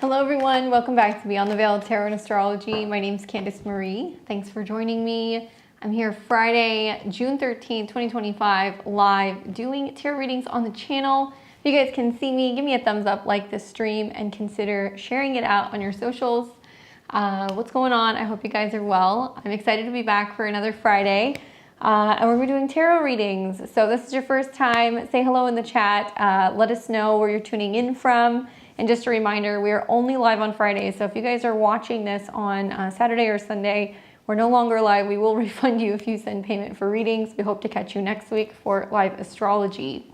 Hello everyone, welcome back to Beyond the Veil Tarot and Astrology. My name is Candace Marie. Thanks for joining me. I'm here Friday, June 13th, 2025, live doing tarot readings on the channel. If you guys can see me, give me a thumbs up, like this stream, and consider sharing it out on your socials. What's going on? I hope you guys are well. I'm excited to be back for another Friday. And we're doing tarot readings. So this is your first time, say hello in the chat. Let us know where you're tuning in from. And just a reminder, we are only live on Fridays. So if you guys are watching this on Saturday or Sunday, we're no longer live. We will refund you if you send payment for readings. We hope to catch you next week for live astrology.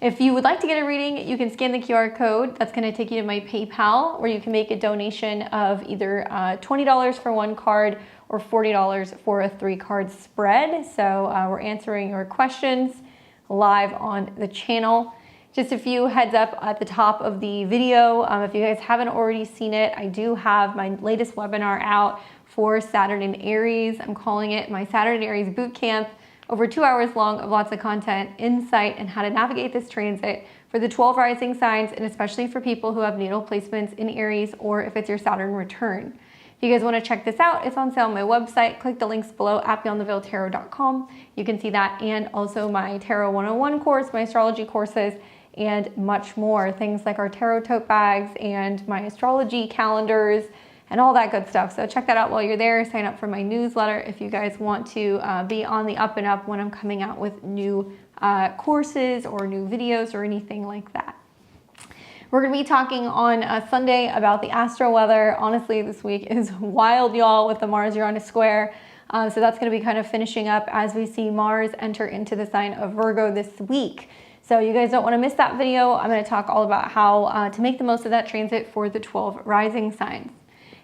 If you would like to get a reading, you can scan the QR code. That's going to take you to my PayPal, where you can make a donation of either $20 for one card or $40 for a 3-card spread. So we're answering your questions live on the channel. Just a few heads up at the top of the video. If you guys haven't already seen it, I do have my latest webinar out for Saturn in Aries. I'm calling it my Saturn in Aries Boot Camp. Over 2 hours long of lots of content, insight, and how to navigate this transit for the 12 rising signs, and especially for people who have natal placements in Aries or if it's your Saturn return. If you guys want to check this out, it's on sale on my website. Click the links below at beyondtheveiltarot.com. You can see that, and also my Tarot 101 course, my astrology courses, and much more. Things like our tarot tote bags and my astrology calendars and all that good stuff. So check that out while you're there. Sign up for my newsletter if you guys want to be on the up and up when I'm coming out with new courses or new videos or anything like that. We're going to be talking on Sunday about the astro weather. Honestly, this week is wild, y'all, with the Mars-Uranus square. So that's going to be kind of finishing up as we see Mars enter into the sign of Virgo this week. So you guys don't want to miss that video. I'm going to talk all about how to make the most of that transit for the 12 rising signs.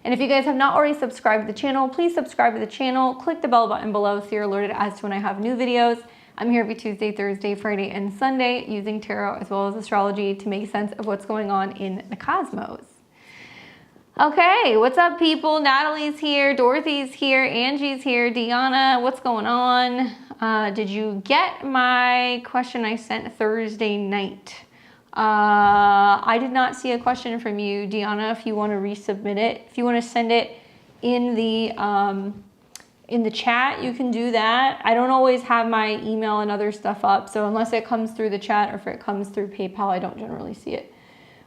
And if you guys have not already subscribed to the channel, please subscribe to the channel. Click the bell button below so you're alerted as to when I have new videos. I'm here every Tuesday, Thursday, Friday, and Sunday using tarot as well as astrology to make sense of what's going on in the cosmos. Okay, what's up, people? Natalie's here, Dorothy's here, Angie's here, Tiana, what's going on? Did you get my question I sent Thursday night? I did not see a question from you, Tiana. If you want to resubmit it, if you want to send it in the chat, you can do that. I don't always have my email and other stuff up, so unless it comes through the chat or if it comes through PayPal, I don't generally see it.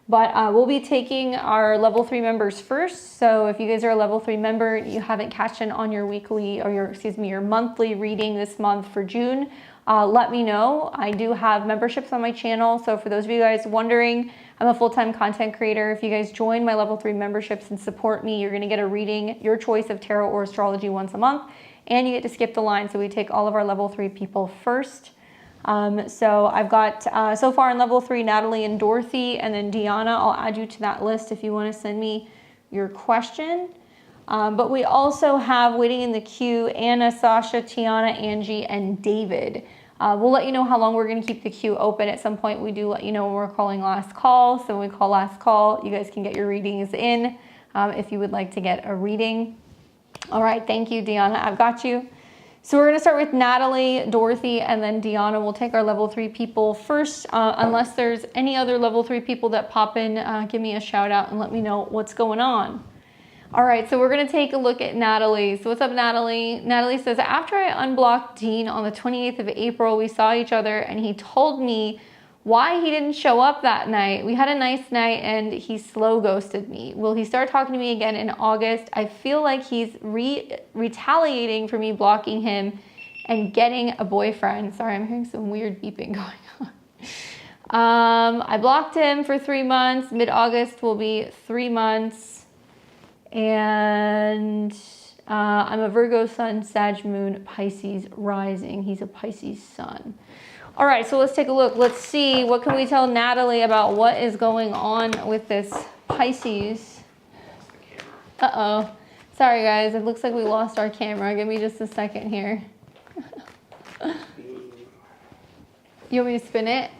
But we'll be taking our level 3 members first. So if you guys are a level 3 member, you haven't cashed in on your weekly or your monthly reading this month for June, let me know. I do have memberships on my channel. So for those of you guys wondering, I'm a full-time content creator. If you guys join my level 3 memberships and support me, you're going to get a reading, your choice of tarot or astrology, once a month. And you get to skip the line. So we take all of our level 3 people first. So I've got, so far in level 3, Natalie and Dorothy, and then Briana. I'll add you to that list if you want to send me your question. But we also have waiting in the queue, Anna, Sasha, Tiana, Angie, and David. We'll let you know how long we're going to keep the queue open. At some point, we do let you know when we're calling last call. So when we call last call, you guys can get your readings in if you would like to get a reading. All right. Thank you, Briana. I've got you. So we're going to start with Natalie, Dorothy, and then Briana. We'll take our level 3 people first. Unless there's any other level 3 people that pop in, give me a shout out and let me know what's going on. All right, so we're going to take a look at Natalie. So what's up, Natalie? Natalie says, after I unblocked Dean on the 28th of April, we saw each other and he told me why he didn't show up that night. We had a nice night and he slow ghosted me. Will he start talking to me again in August? I feel like he's retaliating for me blocking him and getting a boyfriend. Sorry, I'm hearing some weird beeping going on. I blocked him for 3 months. Mid-August will be 3 months. And I'm a Virgo sun, Sag moon, Pisces rising. He's a Pisces sun. All right, so let's take a look. Let's see, what can we tell Natalie about what is going on with this Pisces? Uh-oh. Sorry, guys. It looks like we lost our camera. Give me just a second here. You want me to spin it?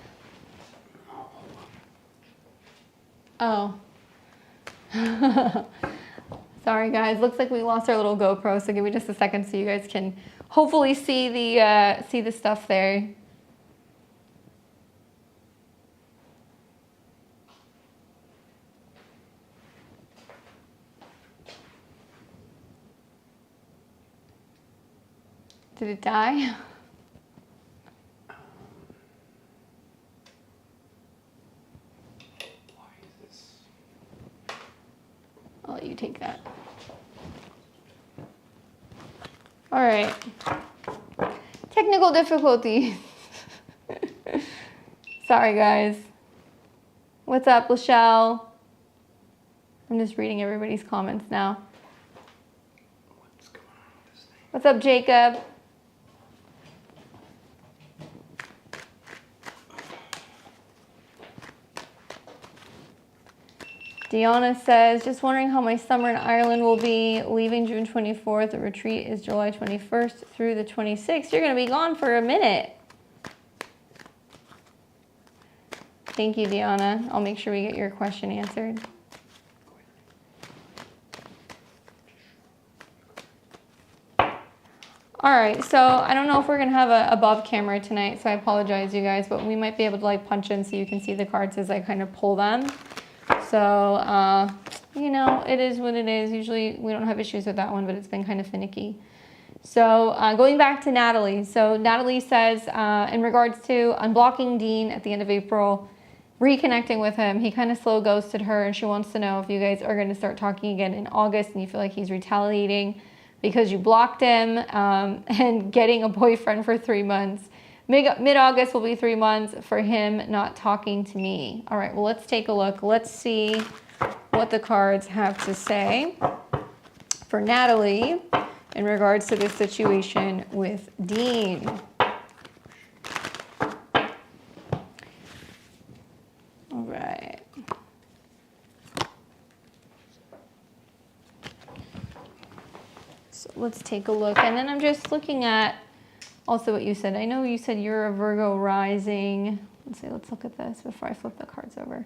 Oh. Sorry, guys. Looks like we lost our little GoPro, so give me just a second so you guys can hopefully see the stuff there. Did it die? Why is this? I'll let you take that. All right. Technical difficulties. Sorry, guys. What's up, Lachelle? I'm just reading everybody's comments now. What's going on with this thing? What's up, Jacob? Tiana says, just wondering how my summer in Ireland will be. Leaving June 24th. The retreat is July 21st through the 26th. You're going to be gone for a minute. Thank you, Tiana. I'll make sure we get your question answered. All right, so I don't know if we're going to have a above camera tonight, so I apologize, you guys, but we might be able to like punch in so you can see the cards as I kind of pull them. So, you know, it is what it is. Usually we don't have issues with that one, but it's been kind of finicky. So going back to Natalie. So Natalie says, in regards to unblocking Dean at the end of April, reconnecting with him, he kind of slow ghosted her, and she wants to know if you guys are going to start talking again in August and you feel like he's retaliating because you blocked him, and getting a boyfriend for 3 months. Mid-August will be 3 months for him not talking to me. All right, well, let's take a look. Let's see what the cards have to say for Natalie in regards to this situation with Dean. All right. So let's take a look. And then I'm just looking at also what you said. I know you said you're a Virgo rising. Let's see, let's look at this before I flip the cards over.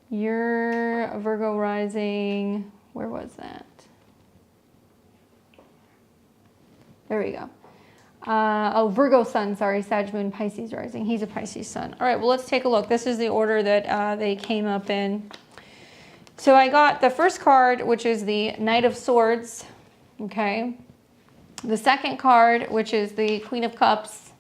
You're a Virgo rising. Where was that? There we go. Oh, Virgo sun, sorry, Sag moon, Pisces rising. He's a Pisces sun. All right, well, let's take a look. This is the order that they came up in. So I got the first card, which is the Knight of Swords, okay? The second card, which is the Queen of Cups.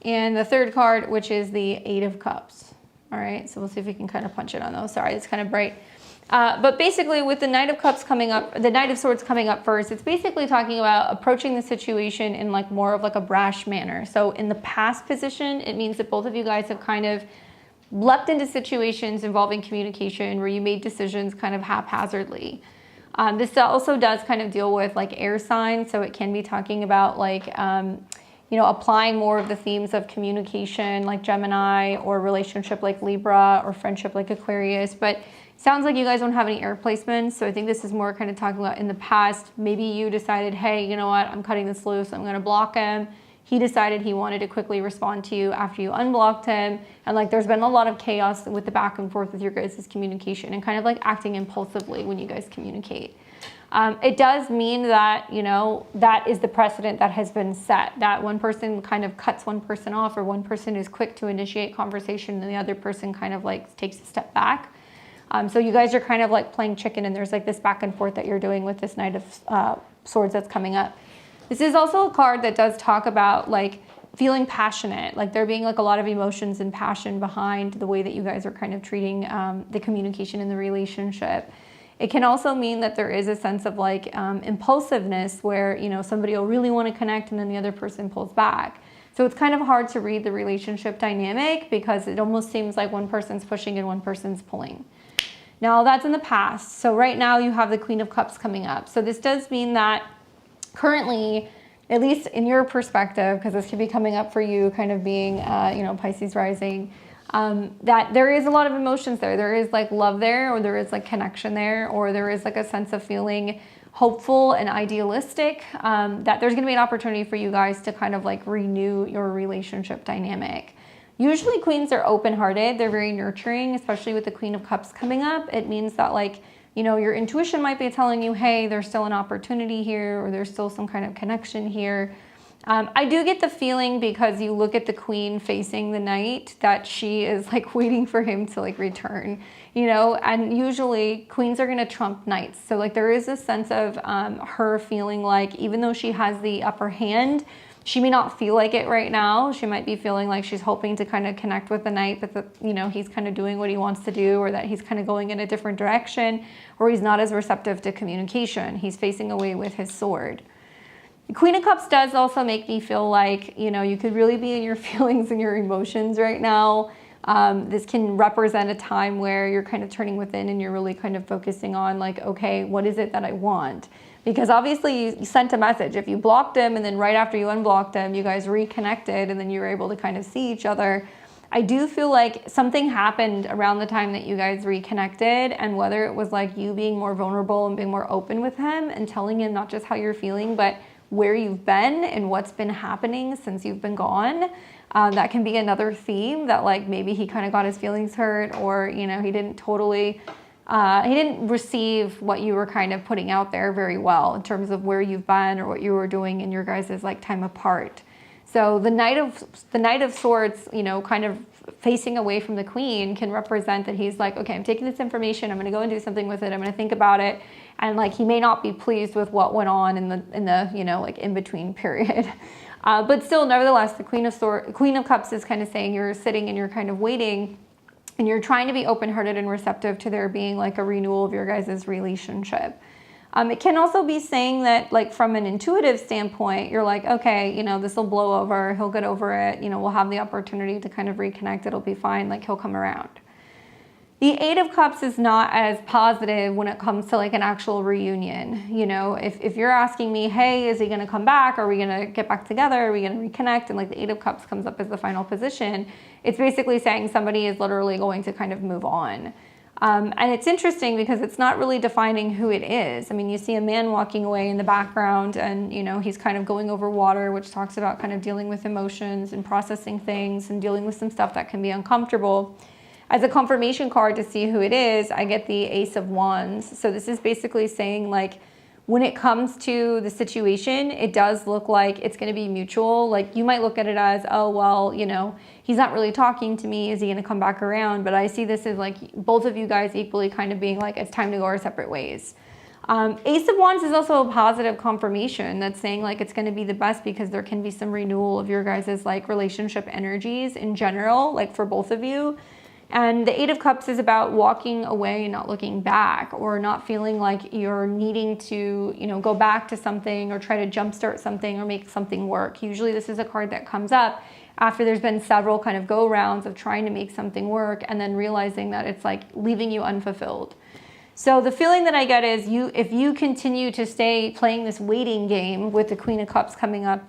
And the third card, which is the Eight of Cups. All right, so we'll see if we can kind of punch it on those. Sorry, it's kind of bright. But basically with the Knight of Cups coming up, the Knight of Swords coming up first, it's basically talking about approaching the situation in like more of like a brash manner. So in the past position, it means that both of you guys have kind of leapt into situations involving communication where you made decisions kind of haphazardly. This also does kind of deal with like air signs. So it can be talking about like, you know, applying more of the themes of communication like Gemini, or relationship like Libra, or friendship like Aquarius. But sounds like you guys don't have any air placements. So I think this is more kind of talking about in the past, maybe you decided, hey, you know what, I'm cutting this loose, I'm gonna block him. He decided he wanted to quickly respond to you after you unblocked him. And like there's been a lot of chaos with the back and forth with your guys' communication and kind of like acting impulsively when you guys communicate. It does mean that, you know, that is the precedent that has been set, that one person kind of cuts one person off, or one person is quick to initiate conversation and the other person kind of like takes a step back. So you guys are kind of like playing chicken, and there's like this back and forth that you're doing with this Knight of Swords that's coming up. This is also a card that does talk about like feeling passionate, like there being like a lot of emotions and passion behind the way that you guys are kind of treating the communication in the relationship. It can also mean that there is a sense of like impulsiveness where, you know, somebody will really want to connect and then the other person pulls back. So it's kind of hard to read the relationship dynamic because it almost seems like one person's pushing and one person's pulling. Now that's in the past. So right now you have the Queen of Cups coming up. So this does mean that currently, at least in your perspective, because this could be coming up for you kind of being, you know, Pisces rising, that there is a lot of emotions there. There is like love there, or there is like connection there, or there is like a sense of feeling hopeful and idealistic, that there's going to be an opportunity for you guys to kind of like renew your relationship dynamic. Usually queens are open-hearted. They're very nurturing, especially with the Queen of Cups coming up. It means that like, you know, your intuition might be telling you, hey, there's still an opportunity here, or there's still some kind of connection here. I do get the feeling, because you look at the queen facing the knight, that she is like waiting for him to like return, you know, and usually queens are going to trump knights. So like there is a sense of her feeling like, even though she has the upper hand, she may not feel like it right now. She might be feeling like she's hoping to kind of connect with the knight, but you know, he's kind of doing what he wants to do, or that he's kind of going in a different direction, or he's not as receptive to communication. He's facing away with his sword. The Queen of Cups does also make me feel like, you know, you could really be in your feelings and your emotions right now. This can represent a time where you're kind of turning within and you're really kind of focusing on like, okay, what is it that I want? Because obviously you sent a message. If you blocked him and then right after you unblocked him, you guys reconnected and then you were able to kind of see each other. I do feel like something happened around the time that you guys reconnected, and whether it was like you being more vulnerable and being more open with him and telling him not just how you're feeling, but where you've been and what's been happening since you've been gone. That can be another theme, that like maybe he kind of got his feelings hurt, or, you know, he didn't totally, he didn't receive what you were kind of putting out there very well in terms of where you've been or what you were doing in your guys' like time apart. So the Knight of Swords, you know, kind of facing away from the Queen can represent that he's like, okay, I'm taking this information, I'm going to go and do something with it, I'm going to think about it. And like, he may not be pleased with what went on in the you know, like in between period. But still, nevertheless, the Queen of Cups is kind of saying you're sitting and you're kind of waiting, and you're trying to be open-hearted and receptive to there being like a renewal of your guys' relationship. It can also be saying that, like, from an intuitive standpoint, you're like, okay, you know, this will blow over, he'll get over it, you know, we'll have the opportunity to kind of reconnect, it'll be fine, like he'll come around. The Eight of Cups is not as positive when it comes to like an actual reunion. You know, if you're asking me, hey, is he going to come back? Are we going to get back together? Are we going to reconnect? And like the Eight of Cups comes up as the final position. It's basically saying somebody is literally going to kind of move on. And it's interesting because it's not really defining who it is. I mean, you see a man walking away in the background, and, you know, he's kind of going over water, which talks about kind of dealing with emotions and processing things and dealing with some stuff that can be uncomfortable. As a confirmation card to see who it is, I get the Ace of Wands. So this is basically saying, like, when it comes to the situation, it does look like it's going to be mutual. Like, you might look at it as, oh, well, you know, he's not really talking to me. Is he going to come back around? But I see this as like both of you guys equally kind of being like, it's time to go our separate ways. Ace of Wands is also a positive confirmation that's saying like it's going to be the best, because there can be some renewal of your guys' like relationship energies in general, like for both of you. And the Eight of Cups is about walking away and not looking back, or not feeling like you're needing to, you know, go back to something or try to jumpstart something or make something work. Usually this is a card that comes up after there's been several kind of go rounds of trying to make something work and then realizing that it's like leaving you unfulfilled. So the feeling that I get is if you continue to stay playing this waiting game with the Queen of Cups coming up,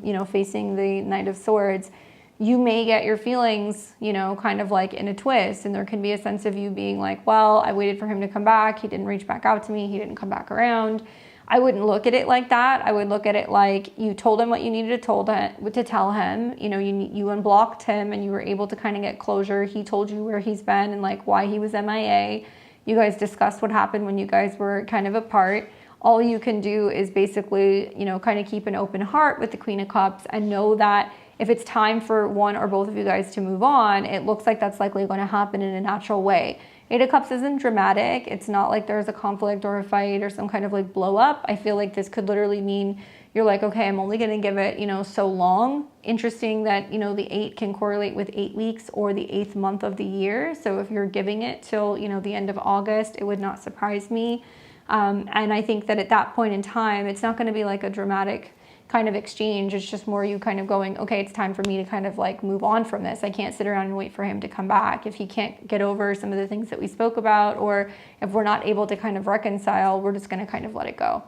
you know, facing the Knight of Swords, you may get your feelings, you know, kind of like in a twist. And there can be a sense of you being like, well, I waited for him to come back. He didn't reach back out to me. He didn't come back around. I wouldn't look at it like that. I would look at it like you told him what you needed to tell him. You know, you unblocked him and you were able to kind of get closure. He told you where he's been and like why he was MIA. You guys discussed what happened when you guys were kind of apart. All you can do is basically, you know, kind of keep an open heart with the Queen of Cups and know that if it's time for one or both of you guys to move on, it looks like that's likely going to happen in a natural way. Eight of Cups isn't dramatic. It's not like there's a conflict or a fight or some kind of like blow up. I feel like this could literally mean you're like, okay, I'm only going to give it, you know, so long. Interesting that, you know, the 8 can correlate with 8 weeks or the 8th month of the year. So if you're giving it till, you know, the end of August, it would not surprise me. And I think that at that point in time, it's not going to be like a dramatic kind of exchange. It's just more you kind of going, okay, it's time for me to kind of like move on from this. I can't sit around and wait for him to come back. If he can't get over some of the things that we spoke about, or if we're not able to kind of reconcile, we're just going to kind of let it go.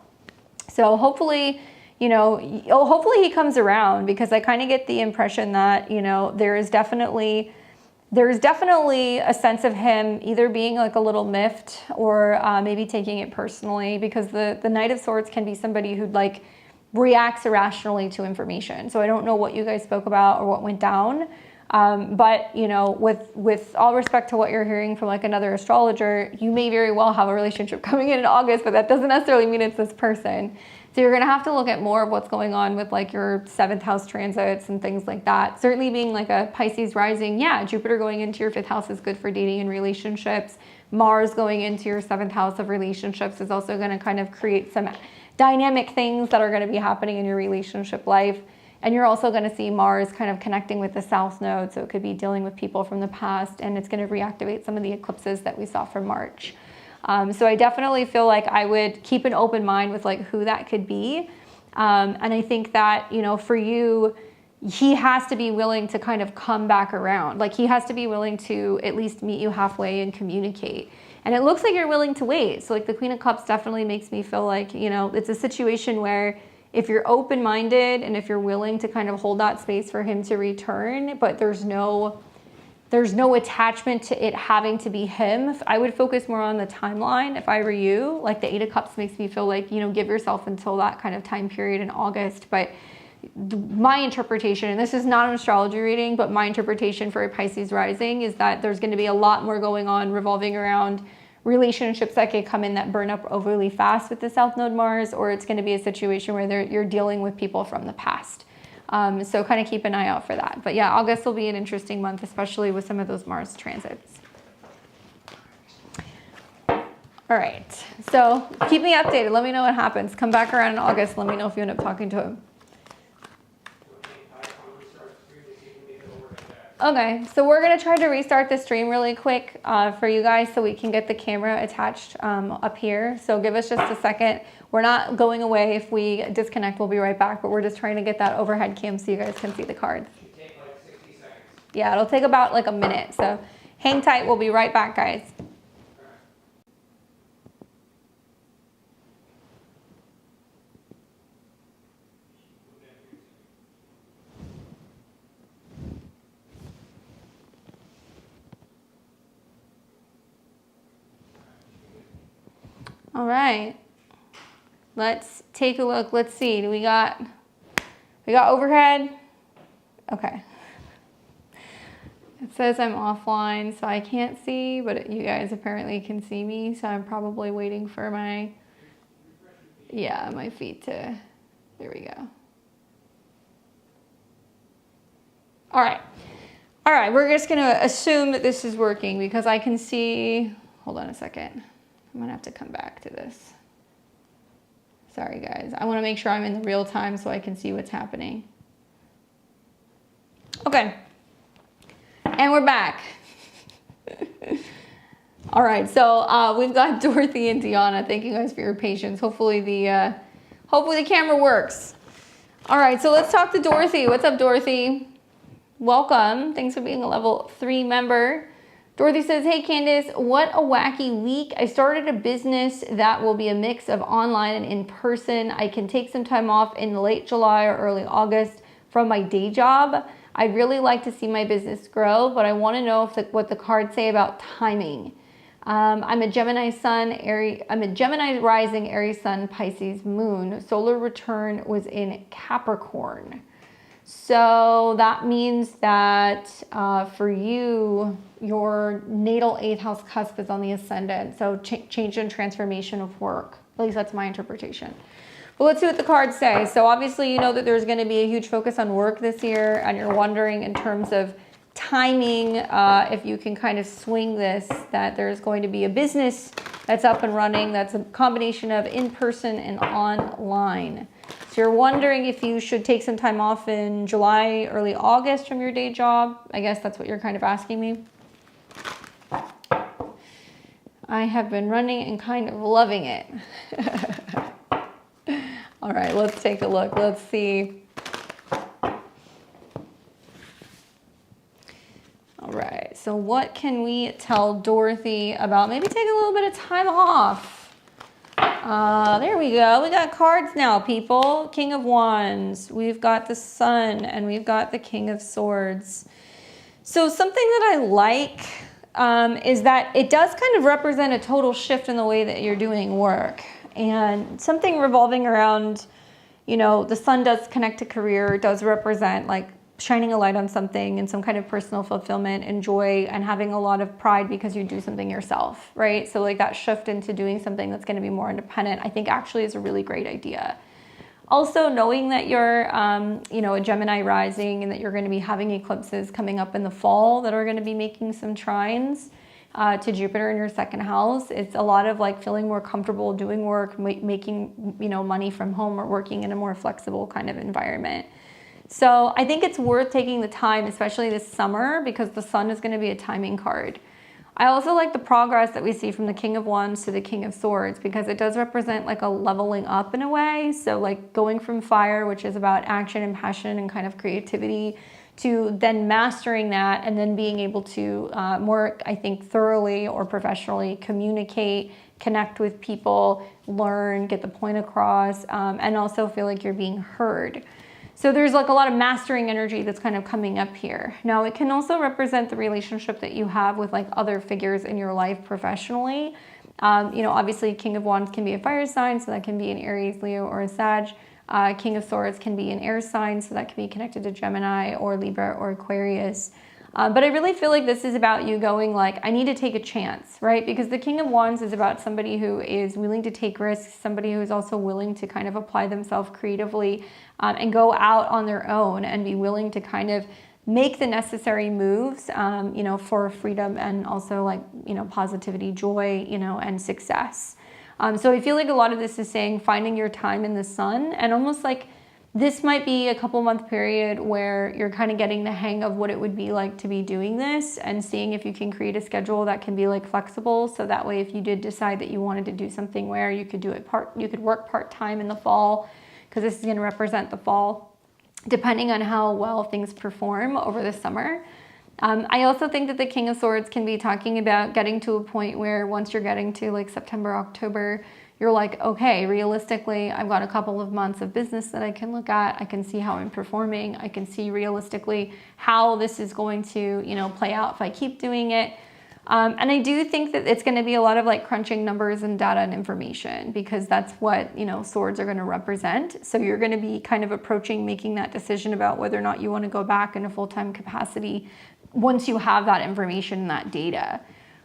So hopefully, you know, hopefully he comes around, because I kind of get the impression that, you know, there's definitely a sense of him either being like a little miffed or maybe taking it personally, because the Knight of Swords can be somebody who like reacts irrationally to information. So I don't know what you guys spoke about or what went down. But, you know, with all respect to what you're hearing from like another astrologer, you may very well have a relationship coming in August, but that doesn't necessarily mean it's this person. So you're going to have to look at more of what's going on with like your 7th house transits and things like that. Certainly being like a Pisces rising, yeah, Jupiter going into your 5th house is good for dating and relationships. Mars going into your 7th house of relationships is also going to kind of create some dynamic things that are going to be happening in your relationship life. And you're also going to see Mars kind of connecting with the South Node. So it could be dealing with people from the past, and it's going to reactivate some of the eclipses that we saw from March. So I definitely feel like I would keep an open mind with like who that could be. And I think that, you know, for you, he has to be willing to kind of come back around. Like he has to be willing to at least meet you halfway and communicate. And it looks like you're willing to wait. So like the Queen of Cups definitely makes me feel like, you know, it's a situation where if you're open-minded and if you're willing to kind of hold that space for him to return, but there's no attachment to it having to be him, I would focus more on the timeline if I were you. Like the 8 of Cups makes me feel like, you know, give yourself until that kind of time period in August. But my interpretation, and this is not an astrology reading, but my interpretation for a Pisces rising is that there's going to be a lot more going on revolving around relationships that could come in that burn up overly fast with the South Node Mars, or it's going to be a situation where you're dealing with people from the past. So kind of keep an eye out for that. But yeah, August will be an interesting month, especially with some of those Mars transits. All right, so keep me updated. Let me know what happens. Come back around in August. Let me know if you end up talking to him. Okay, so we're going to try to restart the stream really quick for you guys so we can get the camera attached up here. So give us just a second. We're not going away. If we disconnect, we'll be right back, but we're just trying to get that overhead cam so you guys can see the cards. Should take like 60 seconds. Yeah, it'll take about like a minute. So hang tight. We'll be right back, guys. All right, let's take a look. Let's see. We got overhead. Okay. It says I'm offline, so I can't see, but you guys apparently can see me. So I'm probably waiting for my feet to. There we go. All right. We're just gonna assume that this is working because I can see. Hold on a second. I'm gonna have to come back to this. Sorry guys, I wanna make sure I'm in the real time so I can see what's happening. Okay, and we're back. All right, so we've got Dorothy and Tiana. Thank you guys for your patience. Hopefully the camera works. All right, so let's talk to Dorothy. What's up, Dorothy? Welcome, thanks for being a level 3 member. Dorothy says, hey Candace, what a wacky week. I started a business that will be a mix of online and in person. I can take some time off in late July or early August from my day job. I'd really like to see my business grow, but I want to know what the cards say about timing. I'm a Gemini rising, Aries sun, Pisces moon. Solar return was in Capricorn. So that means that for you, your natal 8th house cusp is on the ascendant. So change and transformation of work. At least that's my interpretation. But let's see what the cards say. So obviously you know that there's going to be a huge focus on work this year, and you're wondering in terms of timing, if you can kind of swing this, that there's going to be a business that's up and running. That's a combination of in-person and online. So you're wondering if you should take some time off in July, early August from your day job. I guess that's what you're kind of asking me. I have been running and kind of loving it. All right, let's take a look. Let's see. All right, so what can we tell Dorothy about maybe taking a little bit of time off? There we go. We got cards now, people. King of Wands. We've got the Sun, and we've got the King of Swords. So something that I like is that it does kind of represent a total shift in the way that you're doing work. And something revolving around, you know, the Sun does connect to career, does represent like shining a light on something and some kind of personal fulfillment and joy and having a lot of pride because you do something yourself, right? So like that shift into doing something that's going to be more independent, I think actually is a really great idea. Also, knowing that you're, a Gemini rising and that you're going to be having eclipses coming up in the fall that are going to be making some trines to Jupiter in your second house. It's a lot of like feeling more comfortable doing work, making, money from home or working in a more flexible kind of environment. So I think it's worth taking the time, especially this summer, because the sun is going to be a timing card. I also like the progress that we see from the King of Wands to the King of Swords, because it does represent like a leveling up in a way. So like going from fire, which is about action and passion and kind of creativity, to then mastering that and then being able to more, I think, thoroughly or professionally communicate, connect with people, learn, get the point across, and also feel like you're being heard. So there's like a lot of mastering energy that's kind of coming up here. Now, it can also represent the relationship that you have with like other figures in your life professionally. Obviously King of Wands can be a fire sign, so that can be an Aries, Leo, or a Sag. King of Swords can be an air sign, so that can be connected to Gemini or Libra or Aquarius. But I really feel like this is about you going like, I need to take a chance, right? Because the King of Wands is about somebody who is willing to take risks, somebody who is also willing to kind of apply themselves creatively and go out on their own and be willing to kind of make the necessary moves, for freedom and also like, positivity, joy, and success. So I feel like a lot of this is saying finding your time in the sun, and almost like this might be a couple month period where you're kind of getting the hang of what it would be like to be doing this and seeing if you can create a schedule that can be like flexible. So that way, if you did decide that you wanted to do something where you could you could work part-time in the fall, because this is going to represent the fall, depending on how well things perform over the summer. I also think that the King of Swords can be talking about getting to a point where once you're getting to like September, October, you're like, okay, realistically, I've got a couple of months of business that I can look at. I can see how I'm performing. I can see realistically how this is going to, play out if I keep doing it. And I do think that it's going to be a lot of like crunching numbers and data and information, because that's what, swords are going to represent. So you're going to be kind of approaching making that decision about whether or not you want to go back in a full-time capacity once you have that information and that data.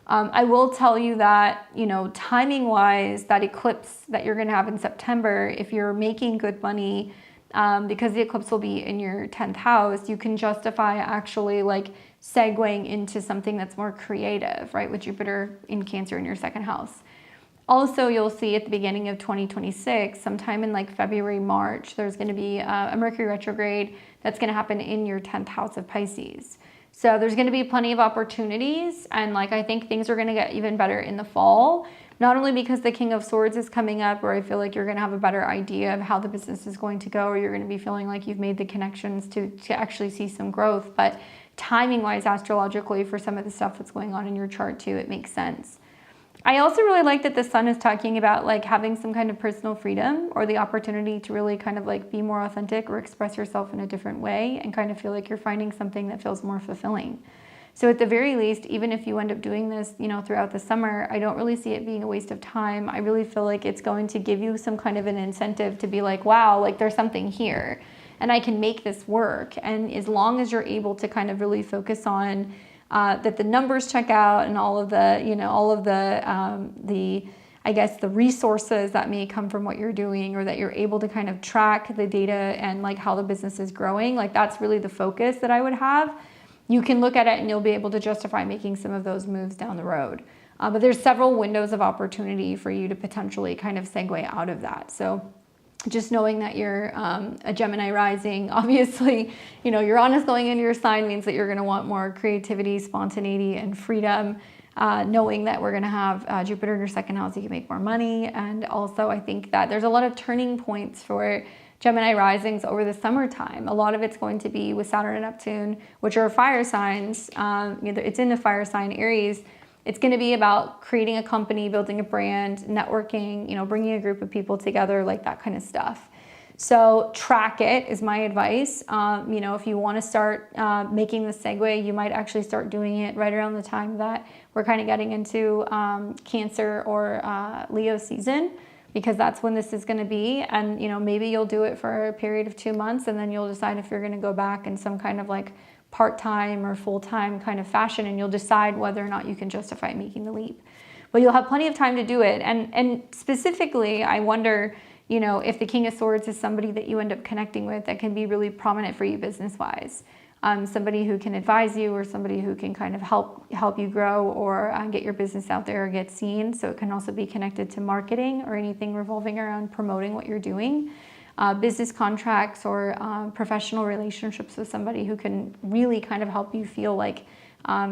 I will tell you that, timing wise, that eclipse that you're going to have in September, if you're making good money, because the eclipse will be in your 10th house, you can justify actually like segueing into something that's more creative, right? With Jupiter in Cancer in your second house. Also, you'll see at the beginning of 2026, sometime in like February, March, there's going to be a Mercury retrograde that's going to happen in your 10th house of Pisces. So there's going to be plenty of opportunities, and like I think things are going to get even better in the fall, not only because the King of Swords is coming up, where I feel like you're going to have a better idea of how the business is going to go, or you're going to be feeling like you've made the connections to actually see some growth, but timing wise, astrologically, for some of the stuff that's going on in your chart too, it makes sense. I also really like that the sun is talking about like having some kind of personal freedom, or the opportunity to really kind of like be more authentic or express yourself in a different way and kind of feel like you're finding something that feels more fulfilling. So at the very least, even if you end up doing this, throughout the summer, I don't really see it being a waste of time. I really feel like it's going to give you some kind of an incentive to be like, wow, like there's something here and I can make this work. And as long as you're able to kind of really focus on that the numbers check out and all of the I guess the resources that may come from what you're doing, or that you're able to kind of track the data and like how the business is growing, like that's really the focus that I would have. You can look at it and you'll be able to justify making some of those moves down the road. But there's several windows of opportunity for you to potentially kind of segue out of that. So just knowing that you're a Gemini rising, obviously, Uranus going into your sign means that you're going to want more creativity, spontaneity, and freedom. Knowing that we're going to have Jupiter in your second house, you can make more money. And also, I think that there's a lot of turning points for Gemini risings over the summertime. A lot of it's going to be with Saturn and Neptune, which are fire signs. It's in the fire sign Aries. It's going to be about creating a company, building a brand, networking, bringing a group of people together, like that kind of stuff. So track it is my advice. If you want to start making the segue, you might actually start doing it right around the time that we're kind of getting into Cancer or Leo season, because that's when this is going to be. And, maybe you'll do it for a period of 2 months, and then you'll decide if you're going to go back in some kind of like part-time or full-time kind of fashion, and you'll decide whether or not you can justify making the leap. But you'll have plenty of time to do it. And specifically, I wonder, you know, if the King of Swords is somebody that you end up connecting with, that can be really prominent for you business-wise. Somebody who can advise you, or somebody who can kind of help you grow, or get your business out there or get seen. So it can also be connected to marketing or anything revolving around promoting what you're doing. Business contracts or professional relationships with somebody who can really kind of help you feel like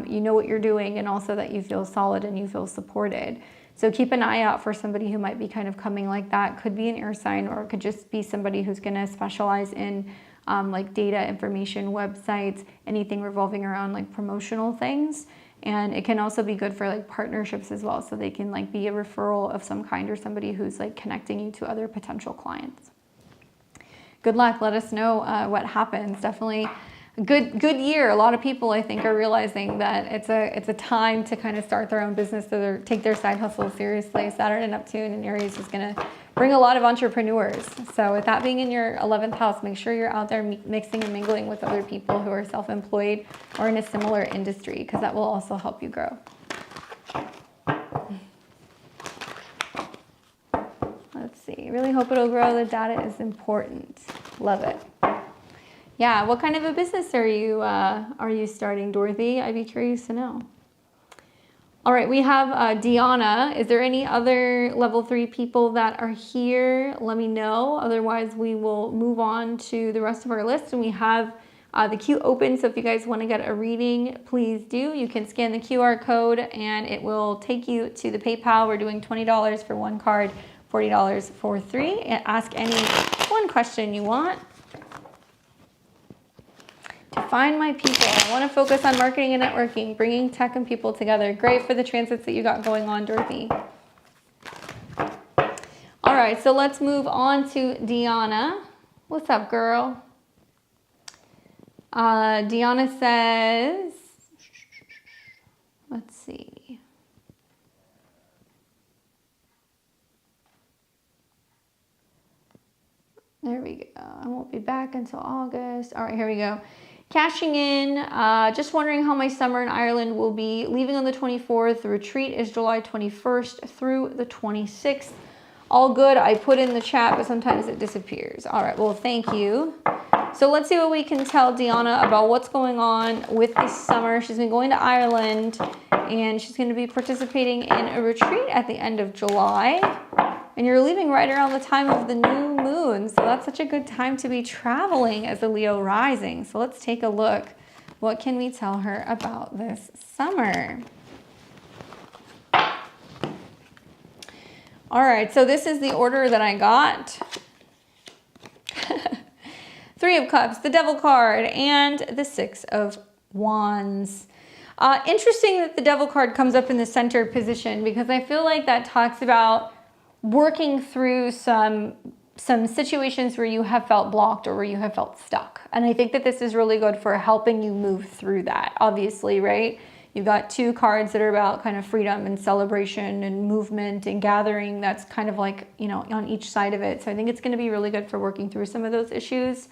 you know what you're doing, and also that you feel solid and you feel supported. So keep an eye out for somebody who might be kind of coming like that. Could be an air sign, or it could just be somebody who's going to specialize in like data, information, websites, anything revolving around like promotional things. And it can also be good for like partnerships as well. So they can like be a referral of some kind, or somebody who's like connecting you to other potential clients. Good luck. Let us know what happens. Definitely a good year. A lot of people, I think, are realizing that it's a time to kind of start their own business, to take their side hustle seriously. Saturn and Neptune in Aries is going to bring a lot of entrepreneurs. So with that being in your 11th house, make sure you're out there mixing and mingling with other people who are self-employed or in a similar industry, because that will also help you grow. Let's see. Really hope it'll grow. The data is important. Love it. Yeah. What kind of a business are you starting, Dorothy? I'd be curious to know. All right, we have Tiana. Is there any other level 3 people that are here? Let me know. Otherwise, we will move on to the rest of our list. And we have the queue open, so if you guys want to get a reading, please do. You can scan the QR code, and it will take you to the PayPal. We're doing $20 for 1 card, $40 for 3. And ask any one question you want. To find my people, I want to focus on marketing and networking, bringing tech and people together. Great for the transits that you got going on, Dorothy. All right, so let's move on to Tiana. What's up, girl? Tiana says, let's see. There we go. I won't be back until August. All right, here we go. Cashing in, just wondering how my summer in Ireland will be. Leaving on the 24th. The retreat is July 21st through the 26th. All good. I put in the chat, but sometimes it disappears. All right, well, thank you. So let's see what we can tell Tiana about what's going on with this summer. She's been going to Ireland, and she's going to be participating in a retreat at the end of July. And you're leaving right around the time of the new moon. So that's such a good time to be traveling as a Leo rising. So let's take a look. What can we tell her about this summer? All right, so this is the order that I got. 3 of Cups, the Devil card, and the 6 of Wands. Interesting that the Devil card comes up in the center position, because I feel like that talks about working through some situations where you have felt blocked or where you have felt stuck. And I think that this is really good for helping you move through that, obviously, right? You've got 2 cards that are about kind of freedom and celebration and movement and gathering. That's kind of like, you know, on each side of it. So I think it's going to be really good for working through some of those issues.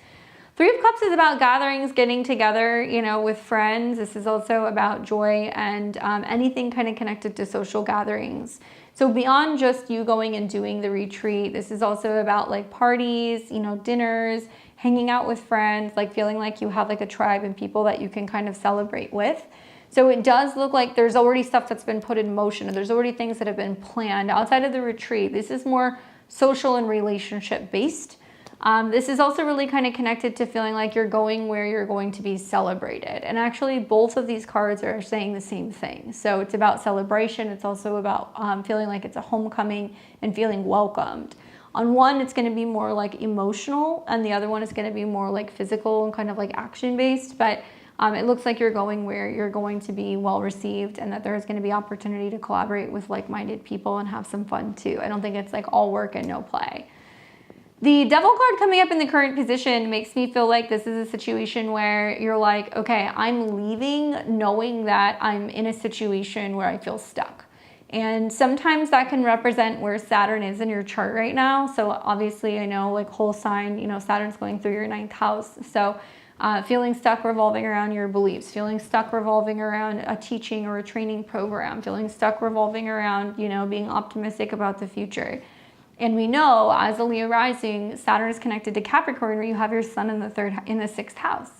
3 of Cups is about gatherings, getting together, you know, with friends. This is also about joy and anything kind of connected to social gatherings. So beyond just you going and doing the retreat, this is also about like parties, you know, dinners, hanging out with friends, like feeling like you have like a tribe and people that you can kind of celebrate with. So it does look like there's already stuff that's been put in motion, and there's already things that have been planned outside of the retreat. This is more social and relationship based. This is also really kind of connected to feeling like you're going where you're going to be celebrated. And actually both of these cards are saying the same thing. So it's about celebration. It's also about feeling like it's a homecoming and feeling welcomed. On one, it's going to be more like emotional, and the other one is going to be more like physical and kind of like action based. But it looks like you're going where you're going to be well received, and that there's going to be opportunity to collaborate with like-minded people and have some fun too. I don't think it's like all work and no play. The Devil card coming up in the current position makes me feel like this is a situation where you're like, okay, I'm leaving knowing that I'm in a situation where I feel stuck. And sometimes that can represent where Saturn is in your chart right now. So obviously I know like whole sign, you know, Saturn's going through your 9th house. So feeling stuck revolving around your beliefs, feeling stuck revolving around a teaching or a training program, feeling stuck revolving around, you know, being optimistic about the future. And we know as a Leo rising, Saturn is connected to Capricorn, where you have your sun in the sixth house.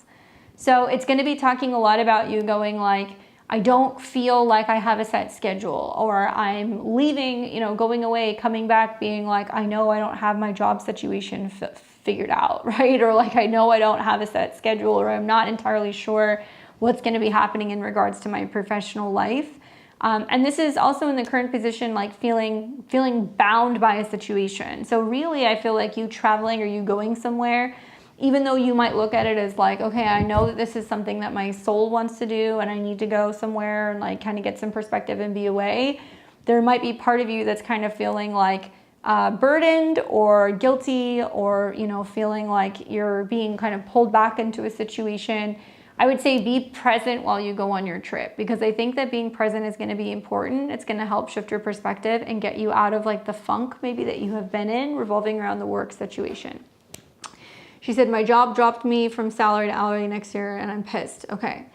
So it's going to be talking a lot about you going like, I don't feel like I have a set schedule, or I'm leaving, going away, coming back, being like, I know I don't have my job situation figured out, right? Or like, I know I don't have a set schedule, or I'm not entirely sure what's going to be happening in regards to my professional life. And this is also in the current position, like feeling bound by a situation. So really, I feel like you traveling or you going somewhere, even though you might look at it as like, okay, I know that this is something that my soul wants to do and I need to go somewhere and like kind of get some perspective and be away, there might be part of you that's kind of feeling like burdened or guilty, or, feeling like you're being kind of pulled back into a situation. I would say be present while you go on your trip, because I think that being present is going to be important. It's going to help shift your perspective and get you out of like the funk maybe that you have been in revolving around the work situation. She said, my job dropped me from salary to hourly next year and I'm pissed. Okay.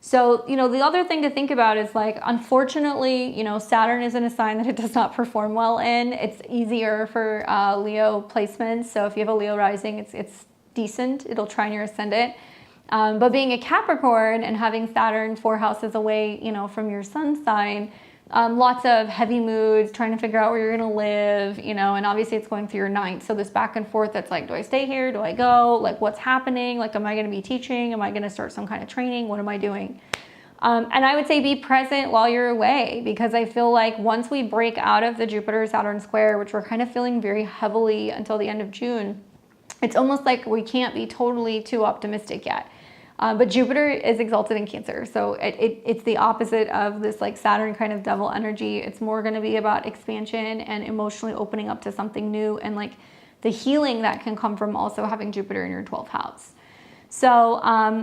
So, the other thing to think about is like, unfortunately, Saturn is in a sign that it does not perform well in. It's easier for Leo placements. So if you have a Leo rising, it's decent. It'll try in your ascendant. But being a Capricorn and having Saturn 4 houses away, from your sun sign, lots of heavy moods, trying to figure out where you're going to live, and obviously it's going through your ninth. So this back and forth, that's like, do I stay here? Do I go? Like, what's happening? Like, am I going to be teaching? Am I going to start some kind of training? What am I doing? And I would say be present while you're away, because I feel like once we break out of the Jupiter-Saturn square, which we're kind of feeling very heavily until the end of June, it's almost like we can't be totally too optimistic yet. But Jupiter is exalted in Cancer. So it's the opposite of this like Saturn kind of devil energy. It's more going to be about expansion and emotionally opening up to something new, and like the healing that can come from also having Jupiter in your 12th house. So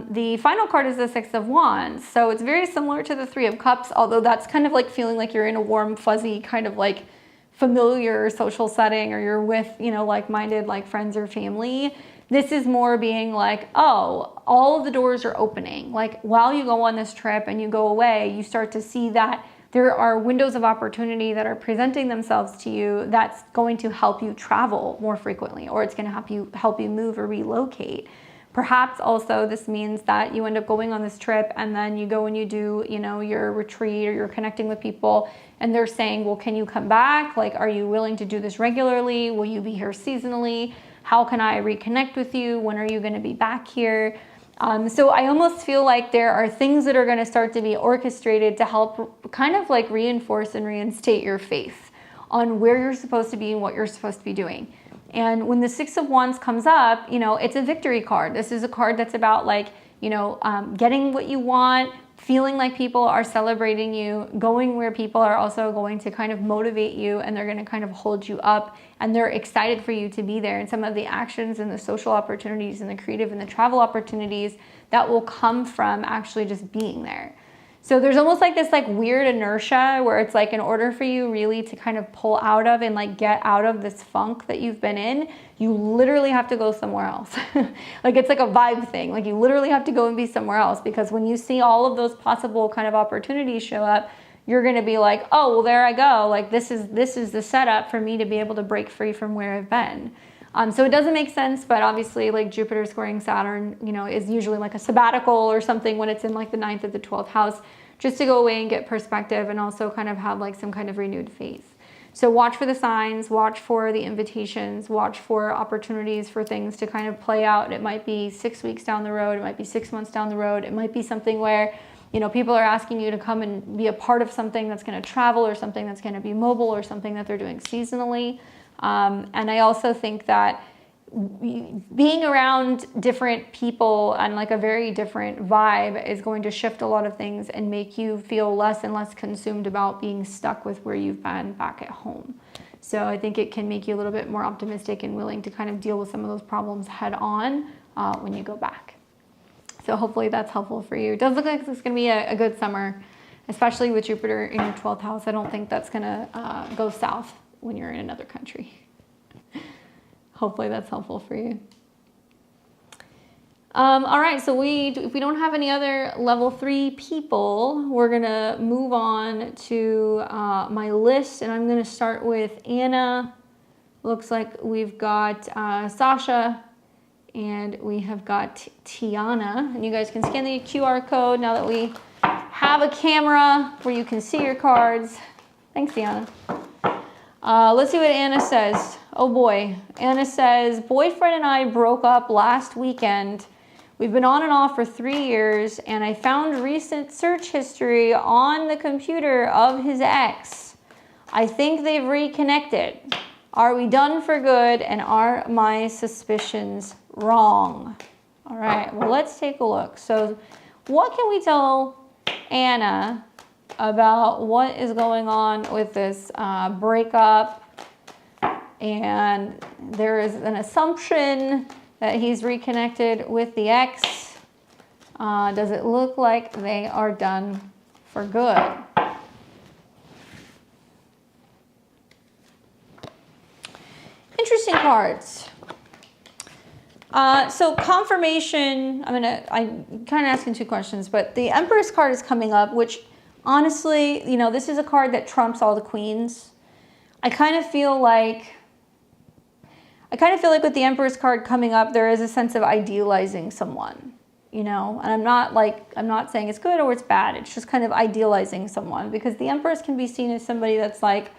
the final card is the Six of Wands. So it's very similar to the Three of Cups, although that's kind of like feeling like you're in a warm, fuzzy kind of like familiar social setting, or you're with, like-minded like friends or family. This is more being like, oh, all of the doors are opening. Like while you go on this trip and you go away, you start to see that there are windows of opportunity that are presenting themselves to you that's going to help you travel more frequently, or it's going to help you move or relocate. Perhaps also this means that you end up going on this trip and then you go and you do, your retreat, or you're connecting with people and they're saying, well, can you come back? Like, are you willing to do this regularly? Will you be here seasonally? How can I reconnect with you? When are you going to be back here? So I almost feel like there are things that are going to start to be orchestrated to help kind of like reinforce and reinstate your faith on where you're supposed to be and what you're supposed to be doing. And when the Six of Wands comes up, it's a victory card. This is a card that's about like, getting what you want, feeling like people are celebrating you, going where people are also going to kind of motivate you, and they're going to kind of hold you up, and they're excited for you to be there. And some of the actions and the social opportunities and the creative and the travel opportunities that will come from actually just being there. So there's almost like this like weird inertia where it's like, in order for you really to kind of pull out of and like get out of this funk that you've been in, you literally have to go somewhere else. Like it's like a vibe thing. Like you literally have to go and be somewhere else, because when you see all of those possible kind of opportunities show up, you're going to be like, oh, well, there I go. Like this is the setup for me to be able to break free from where I've been. So it doesn't make sense, but obviously like Jupiter squaring Saturn, is usually like a sabbatical or something when it's in like the 9th or the 12th house, just to go away and get perspective and also kind of have like some kind of renewed faith. So watch for the signs, watch for the invitations, watch for opportunities for things to kind of play out. It might be 6 weeks down the road. It might be 6 months down the road. It might be something where, people are asking you to come and be a part of something that's going to travel, or something that's going to be mobile, or something that they're doing seasonally. And I also think that being around different people and like a very different vibe is going to shift a lot of things and make you feel less and less consumed about being stuck with where you've been back at home. So I think it can make you a little bit more optimistic and willing to kind of deal with some of those problems head on when you go back. So hopefully that's helpful for you. It does look like it's going to be a good summer, especially with Jupiter in your 12th house. I don't think that's going to go south when you're in another country. Hopefully that's helpful for you. All right, so if we don't have any other level 3 people, we're gonna move on to my list, and I'm gonna start with Anna, Looks like we've got Sasha and we have got Tiana. And you guys can scan the QR code now that we have a camera where you can see your cards. Thanks, Tiana. Let's see what Anna says. Oh boy. Anna says, boyfriend and I broke up last weekend. We've been on and off for 3 years, and I found recent search history on the computer of his ex. I think they've reconnected. Are we done for good, and are my suspicions wrong? All right, well, let's take a look. So what can we tell Anna about what is going on with this breakup? And there is an assumption that he's reconnected with the ex. Does it look like they are done for good? Interesting cards. So confirmation, I'm kind of asking two questions, but the Empress card is coming up, which honestly, you know, this is a card that trumps all the queens. I kind of feel like with the Empress card coming up, there is a sense of idealizing someone, you know, and I'm not saying it's good or it's bad. It's just kind of idealizing someone, because the Empress can be seen as somebody that's like,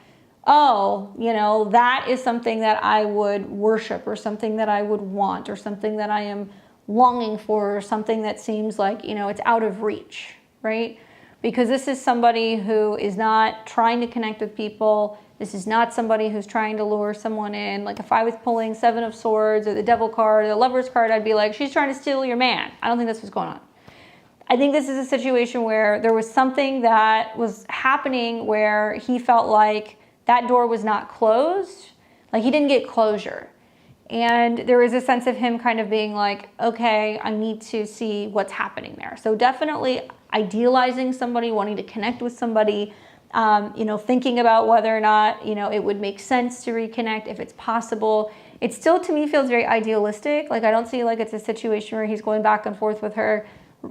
oh, you know, that is something that I would worship, or something that I would want, or something that I am longing for, or something that seems like, you know, it's out of reach, right? Because this is somebody who is not trying to connect with people. This is not somebody who's trying to lure someone in. Like if I was pulling Seven of Swords or the Devil card or the Lover's card, I'd be like, she's trying to steal your man. I don't think that's what's going on. I think this is a situation where there was something that was happening where he felt like that door was not closed. Like he didn't get closure. And there was a sense of him kind of being like, okay, I need to see what's happening there. So definitely idealizing somebody, wanting to connect with somebody, you know, thinking about whether or not, you know, it would make sense to reconnect if it's possible. It still, to me, feels very idealistic. Like I don't see like it's a situation where he's going back and forth with her,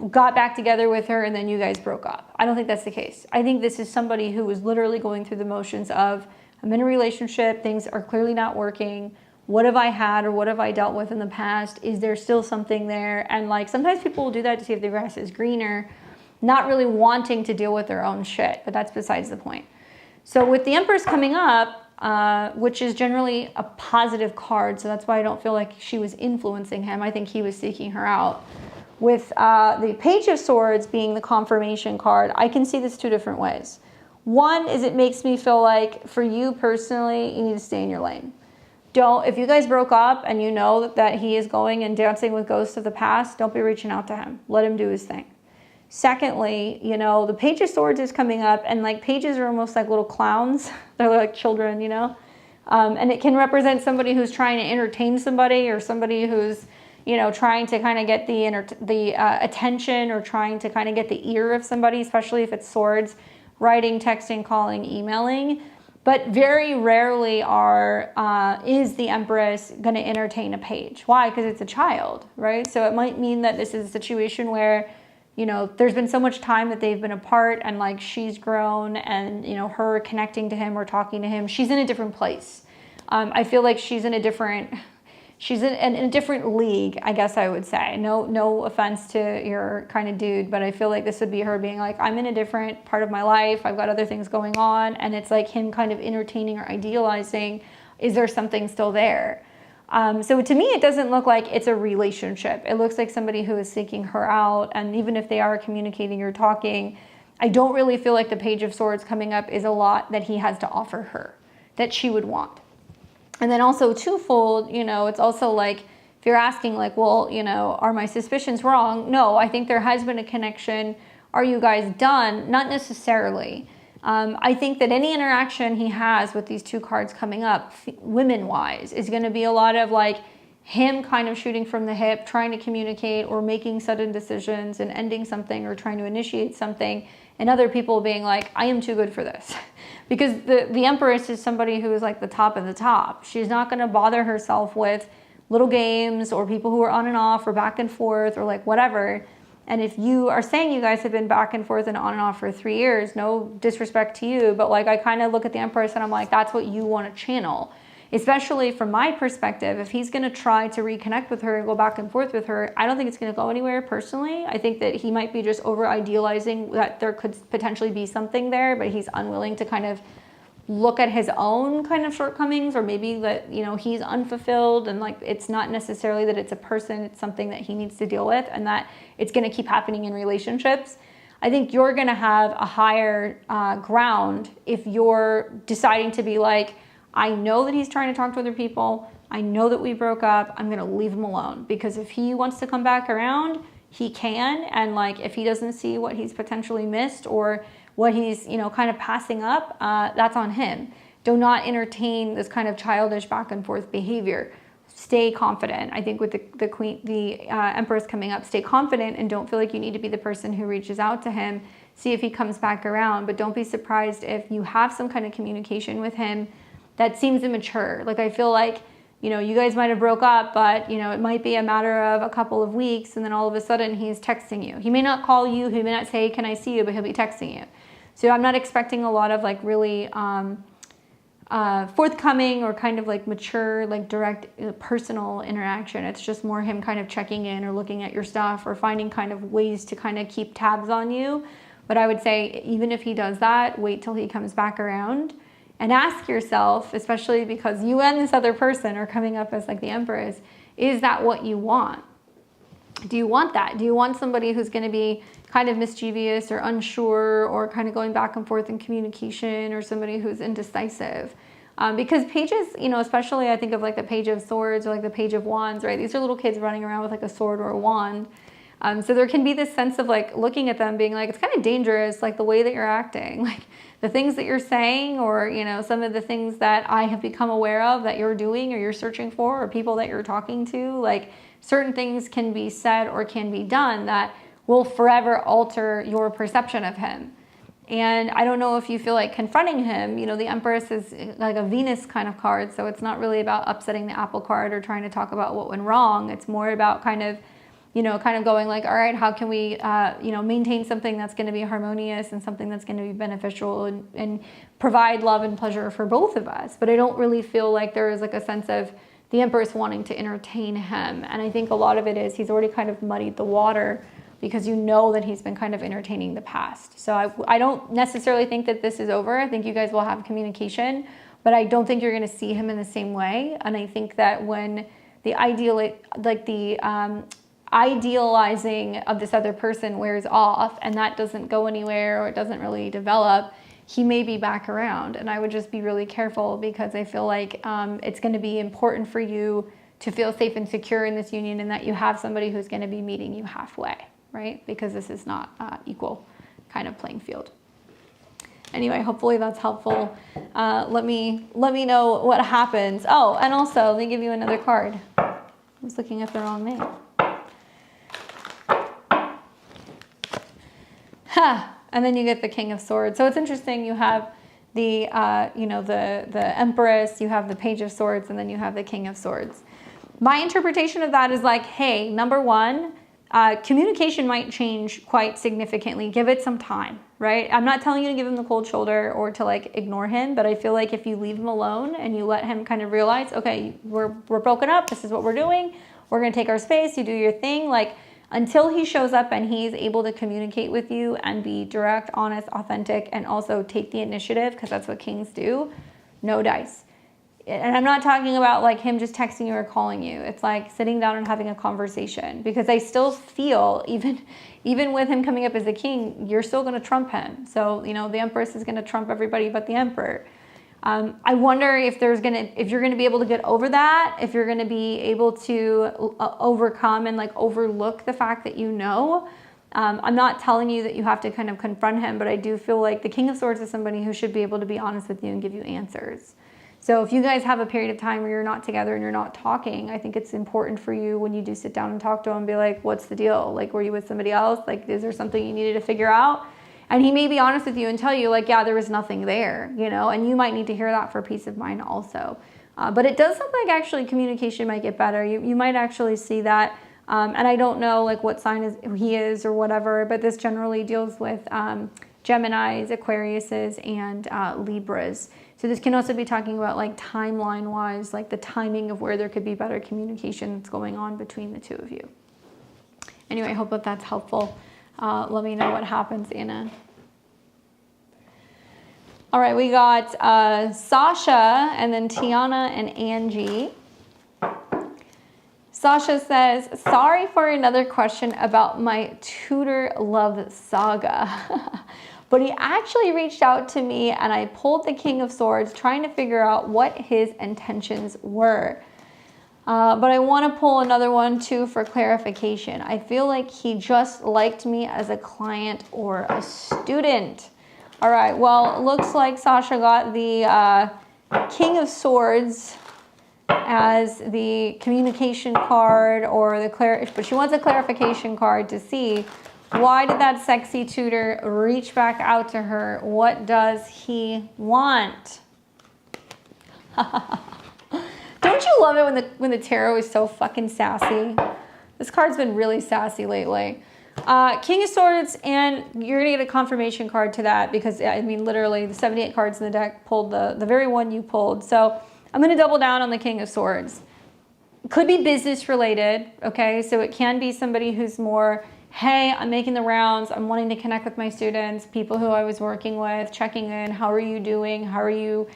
got back together with her, and then you guys broke up. I don't think that's the case. I think this is somebody who was literally going through the motions of, I'm in a relationship, things are clearly not working. What have I had or what have I dealt with in the past? Is there still something there? And like sometimes people will do that to see if the grass is greener, not really wanting to deal with their own shit, but that's besides the point. So with the Empress coming up, which is generally a positive card, so that's why I don't feel like she was influencing him. I think he was seeking her out. With the Page of Swords being the confirmation card, I can see this two different ways. One is it makes me feel like for you personally, you need to stay in your lane. If you guys broke up and you know that he is going and dancing with ghosts of the past, don't be reaching out to him. Let him do his thing. Secondly, you know, the Page of Swords is coming up, and like pages are almost like little clowns. They're like children, you know, and it can represent somebody who's trying to entertain somebody, or somebody who's, you know, trying to kind of get the attention, or trying to kind of get the ear of somebody, especially if it's swords, writing, texting, calling, emailing. But very rarely is the Empress going to entertain a page. Why? Because it's a child, right? So it might mean that this is a situation where, you know, there's been so much time that they've been apart, and like she's grown, and, you know, her connecting to him or talking to him, she's in a different place. I feel like she's in a different league, I guess I would say. No offense to your kind of dude, but I feel like this would be her being like, I'm in a different part of my life. I've got other things going on. And it's like him kind of entertaining or idealizing. Is there something still there? So to me, it doesn't look like it's a relationship. It looks like somebody who is seeking her out. And even if they are communicating or talking, I don't really feel like the Page of Swords coming up is a lot that he has to offer her, that she would want. And then also twofold, you know, it's also like, if you're asking like, well, you know, are my suspicions wrong? No, I think there has been a connection. Are you guys done? Not necessarily. I think that any interaction he has with these two cards coming up, women-wise, is going to be a lot of like him kind of shooting from the hip, trying to communicate or making sudden decisions and ending something or trying to initiate something, and other people being like, I am too good for this. Because the Empress is somebody who is like the top of the top. She's not going to bother herself with little games or people who are on and off or back and forth or like whatever. And if you are saying you guys have been back and forth and on and off for 3 years, no disrespect to you, but like I kind of look at the Empress and I'm like, that's what you want to channel. especially from my perspective, if he's going to try to reconnect with her and go back and forth with her, I don't think it's going to go anywhere personally. I think that he might be just over idealizing that there could potentially be something there, but he's unwilling to kind of look at his own kind of shortcomings, or maybe that, you know, he's unfulfilled and like it's not necessarily that it's a person, it's something that he needs to deal with, and that it's going to keep happening in relationships. I think you're going to have a higher ground if you're deciding to be like, I know that he's trying to talk to other people, I know that we broke up, I'm going to leave him alone, because if he wants to come back around, he can. And like if he doesn't see what he's potentially missed or what he's, you know, kind of passing up, that's on him. Do not entertain this kind of childish back and forth behavior. Stay confident. I think with the Empress coming up, stay confident and don't feel like you need to be the person who reaches out to him. See if he comes back around, but don't be surprised if you have some kind of communication with him that seems immature. Like I feel like, you know, you guys might have broke up, but you know, it might be a matter of a couple of weeks and then all of a sudden he's texting you. He may not call you, he may not say, can I see you, but he'll be texting you. So I'm not expecting a lot of like really forthcoming or kind of like mature, like direct personal interaction. It's just more him kind of checking in or looking at your stuff or finding kind of ways to kind of keep tabs on you. But I would say even if he does that, wait till he comes back around and ask yourself, especially because you and this other person are coming up as like the Empress, is that what you want? Do you want that? Do you want somebody who's going to be kind of mischievous or unsure or kind of going back and forth in communication, or somebody who's indecisive? Because pages, you know, especially I think of like the Page of Swords or like the Page of Wands, right? These are little kids running around with like a sword or a wand. So there can be this sense of like looking at them being like, it's kind of dangerous, like the way that you're acting, like the things that you're saying, or, you know, some of the things that I have become aware of that you're doing or you're searching for, or people that you're talking to, like certain things can be said or can be done that will forever alter your perception of him. And I don't know if you feel like confronting him. You know, the Empress is like a Venus kind of card, so it's not really about upsetting the apple cart or trying to talk about what went wrong. It's more about kind of, you know, kind of going like, all right, how can we, you know, maintain something that's going to be harmonious and something that's going to be beneficial and provide love and pleasure for both of us. But I don't really feel like there is like a sense of the Empress wanting to entertain him. And I think a lot of it is he's already kind of muddied the water because you know that he's been kind of entertaining the past. So I don't necessarily think that this is over. I think you guys will have communication, but I don't think you're going to see him in the same way. And I think that when the idealizing of this other person wears off and that doesn't go anywhere or it doesn't really develop, he may be back around. And I would just be really careful, because I feel like it's going to be important for you to feel safe and secure in this union, and that you have somebody who's going to be meeting you halfway, right? Because this is not equal kind of playing field. Anyway, hopefully that's helpful. Let me know what happens. Oh, and also let me give you another card. I was looking at the wrong name. And then you get the King of Swords. So it's interesting. You have the, you know, the Empress, you have the Page of Swords, and then you have the King of Swords. My interpretation of that is like, hey, number one, communication might change quite significantly. Give it some time, right? I'm not telling you to give him the cold shoulder or to like ignore him, but I feel like if you leave him alone and you let him kind of realize, okay, we're broken up, this is what we're doing, we're going to take our space, you do your thing, like, until he shows up and he's able to communicate with you and be direct, honest, authentic, and also take the initiative, because that's what kings do, no dice. And I'm not talking about like him just texting you or calling you. It's like sitting down and having a conversation, because I still feel even with him coming up as a king, you're still going to trump him. So, you know, the Empress is going to trump everybody but the Emperor. I wonder if you're going to be able to get over that, if you're going to be able to overcome and like overlook the fact that you know. I'm not telling you that you have to kind of confront him, but I do feel like the King of Swords is somebody who should be able to be honest with you and give you answers. So if you guys have a period of time where you're not together and you're not talking, I think it's important for you when you do sit down and talk to him, be like, what's the deal? Like, were you with somebody else? Like, is there something you needed to figure out? And he may be honest with you and tell you like, yeah, there was nothing there, you know, and you might need to hear that for peace of mind also. But it does look like actually communication might get better. You might actually see that. And I don't know like what sign he is or whatever, but this generally deals with Geminis, Aquariuses, and Libras. So this can also be talking about like timeline wise, like the timing of where there could be better communication that's going on between the two of you. Anyway, I hope that that's helpful. Let me know what happens, Anna. All right, we got Sasha and then Tiana and Angie. Sasha says, sorry for another question about my tutor love saga. But he actually reached out to me and I pulled the King of Swords trying to figure out what his intentions were. But I want to pull another one too for clarification. I feel like he just liked me as a client or a student. All right, well, it looks like Sasha got the King of Swords as the communication card or the but she wants a clarification card to see why did that sexy tutor reach back out to her? What does he want? Don't you love it when the tarot is so fucking sassy? This card's been really sassy lately. King of Swords, and you're gonna get a confirmation card to that because I mean literally the 78 cards in the deck pulled the very one you pulled. So I'm gonna double down on the King of Swords. Could be business related, okay? So it can be somebody who's more, hey, I'm making the rounds, I'm wanting to connect with my students, people who I was working with, checking in, how are you doing? How are you,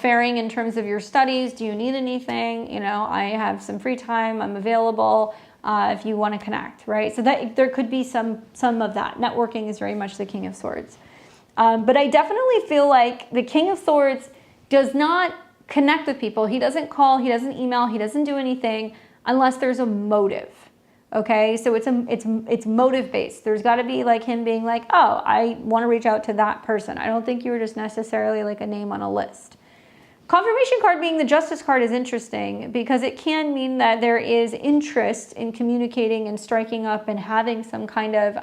faring in terms of your studies? Do you need anything? I have some free time, I'm available. If you want to connect, right? So that there could be some of that. Networking is very much the King of Swords. But I definitely feel like the King of Swords does not connect with people. He doesn't call, he doesn't email, he doesn't do anything unless there's a motive. Okay, so it's motive based. There's got to be like him being like, oh, I want to reach out to that person. I don't think you were just necessarily like a name on a list. Confirmation card being the Justice card is interesting because it can mean that there is interest in communicating and striking up and having some kind of,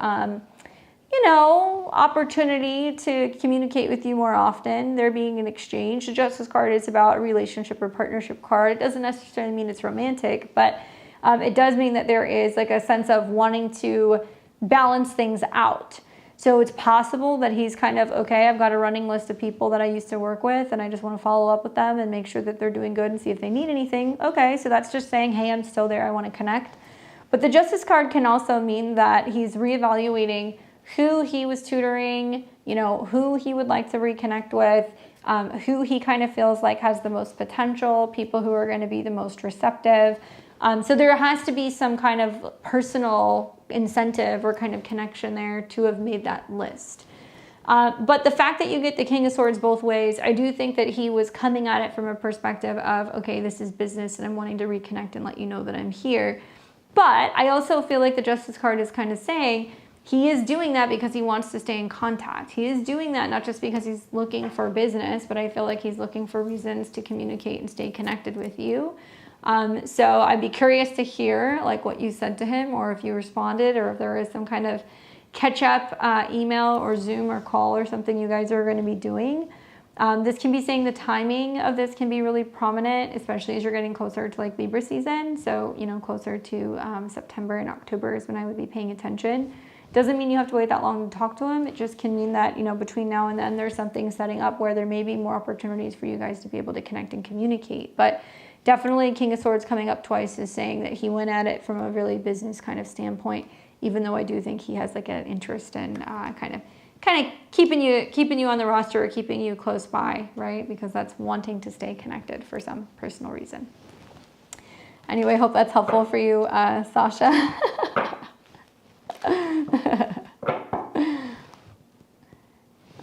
opportunity to communicate with you more often. There being an exchange. The Justice card is about a relationship or partnership card. It doesn't necessarily mean it's romantic, but it does mean that there is like a sense of wanting to balance things out. So it's possible that he's kind of, okay, I've got a running list of people that I used to work with and I just want to follow up with them and make sure that they're doing good and see if they need anything. Okay, so that's just saying, hey, I'm still there, I want to connect. But the Justice card can also mean that he's reevaluating who he was tutoring, who he would like to reconnect with, who he kind of feels like has the most potential, people who are going to be the most receptive. So there has to be some kind of personal incentive or kind of connection there to have made that list. But the fact that you get the King of Swords both ways, I do think that he was coming at it from a perspective of, okay, this is business and I'm wanting to reconnect and let you know that I'm here. But I also feel like the Justice card is kind of saying he is doing that because he wants to stay in contact. He is doing that not just because he's looking for business, but I feel like he's looking for reasons to communicate and stay connected with you. So I'd be curious to hear like what you said to him or if you responded or if there is some kind of catch up email or Zoom or call or something you guys are going to be doing. This can be saying the timing of this can be really prominent, especially as you're getting closer to like Libra season. So, closer to September and October is when I would be paying attention. Doesn't mean you have to wait that long to talk to him. It just can mean that, between now and then there's something setting up where there may be more opportunities for you guys to be able to connect and communicate. But definitely King of Swords coming up twice is saying that he went at it from a really business kind of standpoint, even though I do think he has like an interest in kind of keeping you on the roster or keeping you close by, right? Because that's wanting to stay connected for some personal reason. Anyway, I hope that's helpful for you, Sasha.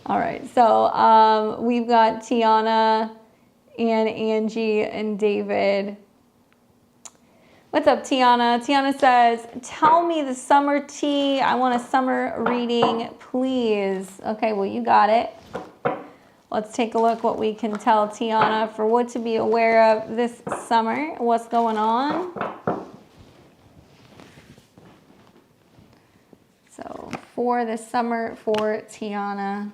All right, so we've got Tiana and Angie and David. What's up, Tiana? Tiana says, tell me the summer tea. I want a summer reading, please. Okay, well, you got it. Let's take a look what we can tell Tiana for what to be aware of this summer. What's going on? So for the summer for Tiana.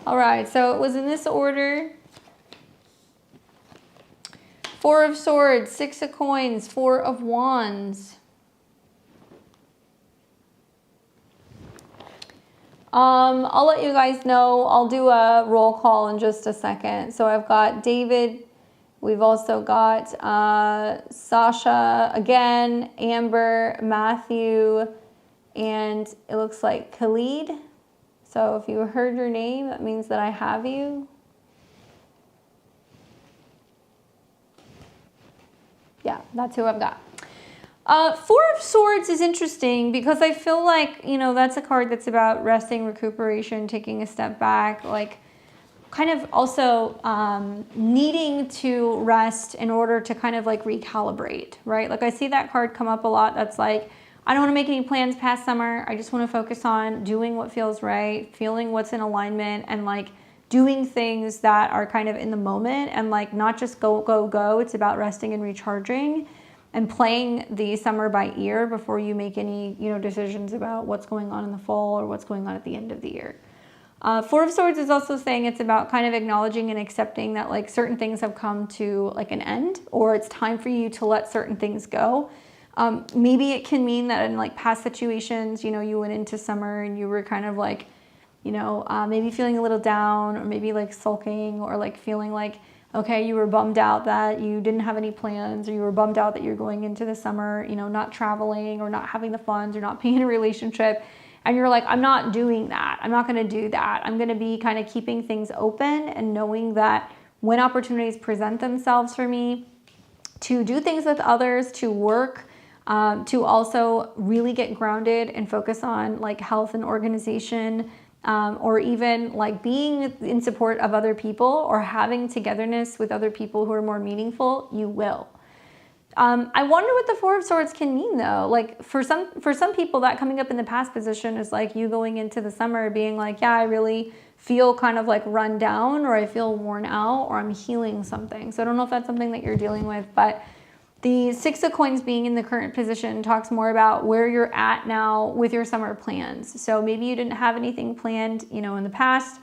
All right, so it was in this order. 4 of Swords, 6 of Coins, 4 of Wands. I'll let you guys know. I'll do a roll call in just a second. So I've got David. We've also got Sasha again, Amber, Matthew, and it looks like Khaled. So if you heard your name, that means that I have you. Yeah, that's who I've got. Four of Swords is interesting because I feel like, that's a card that's about resting, recuperation, taking a step back, like kind of also needing to rest in order to kind of like recalibrate, right? Like I see that card come up a lot. That's like, I don't want to make any plans past summer. I just want to focus on doing what feels right, feeling what's in alignment, and like doing things that are kind of in the moment and like not just go, go, go. It's about resting and recharging and playing the summer by ear before you make any, decisions about what's going on in the fall or what's going on at the end of the year. Four of Swords is also saying it's about kind of acknowledging and accepting that like certain things have come to like an end, or it's time for you to let certain things go. Maybe it can mean that in like past situations, you went into summer and you were kind of like, maybe feeling a little down, or maybe like sulking, or like feeling like, okay, you were bummed out that you didn't have any plans, or you were bummed out that you're going into the summer, not traveling or not having the funds or not being in a relationship. And you're like, I'm not doing that. I'm not going to do that. I'm going to be kind of keeping things open and knowing that when opportunities present themselves for me to do things with others, to work, to also really get grounded and focus on like health and organization, or even like being in support of other people or having togetherness with other people who are more meaningful, you will. I wonder what the Four of Swords can mean though. Like for some people, that coming up in the past position is like you going into the summer being like, yeah, I really feel kind of like run down, or I feel worn out, or I'm healing something. So I don't know if that's something that you're dealing with, but the Six of Coins being in the current position talks more about where you're at now with your summer plans. So maybe you didn't have anything planned, in the past.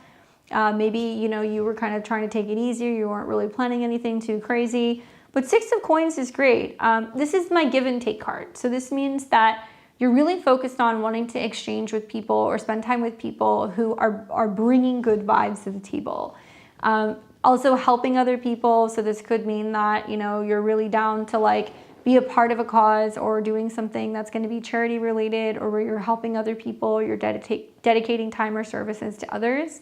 Maybe, you were kind of trying to take it easier. You weren't really planning anything too crazy. But Six of Coins is great. This is my give and take card. So this means that you're really focused on wanting to exchange with people or spend time with people who are bringing good vibes to the table. Also helping other people. So this could mean that, you're really down to like be a part of a cause or doing something that's going to be charity related, or where you're helping other people, you're dedicating time or services to others.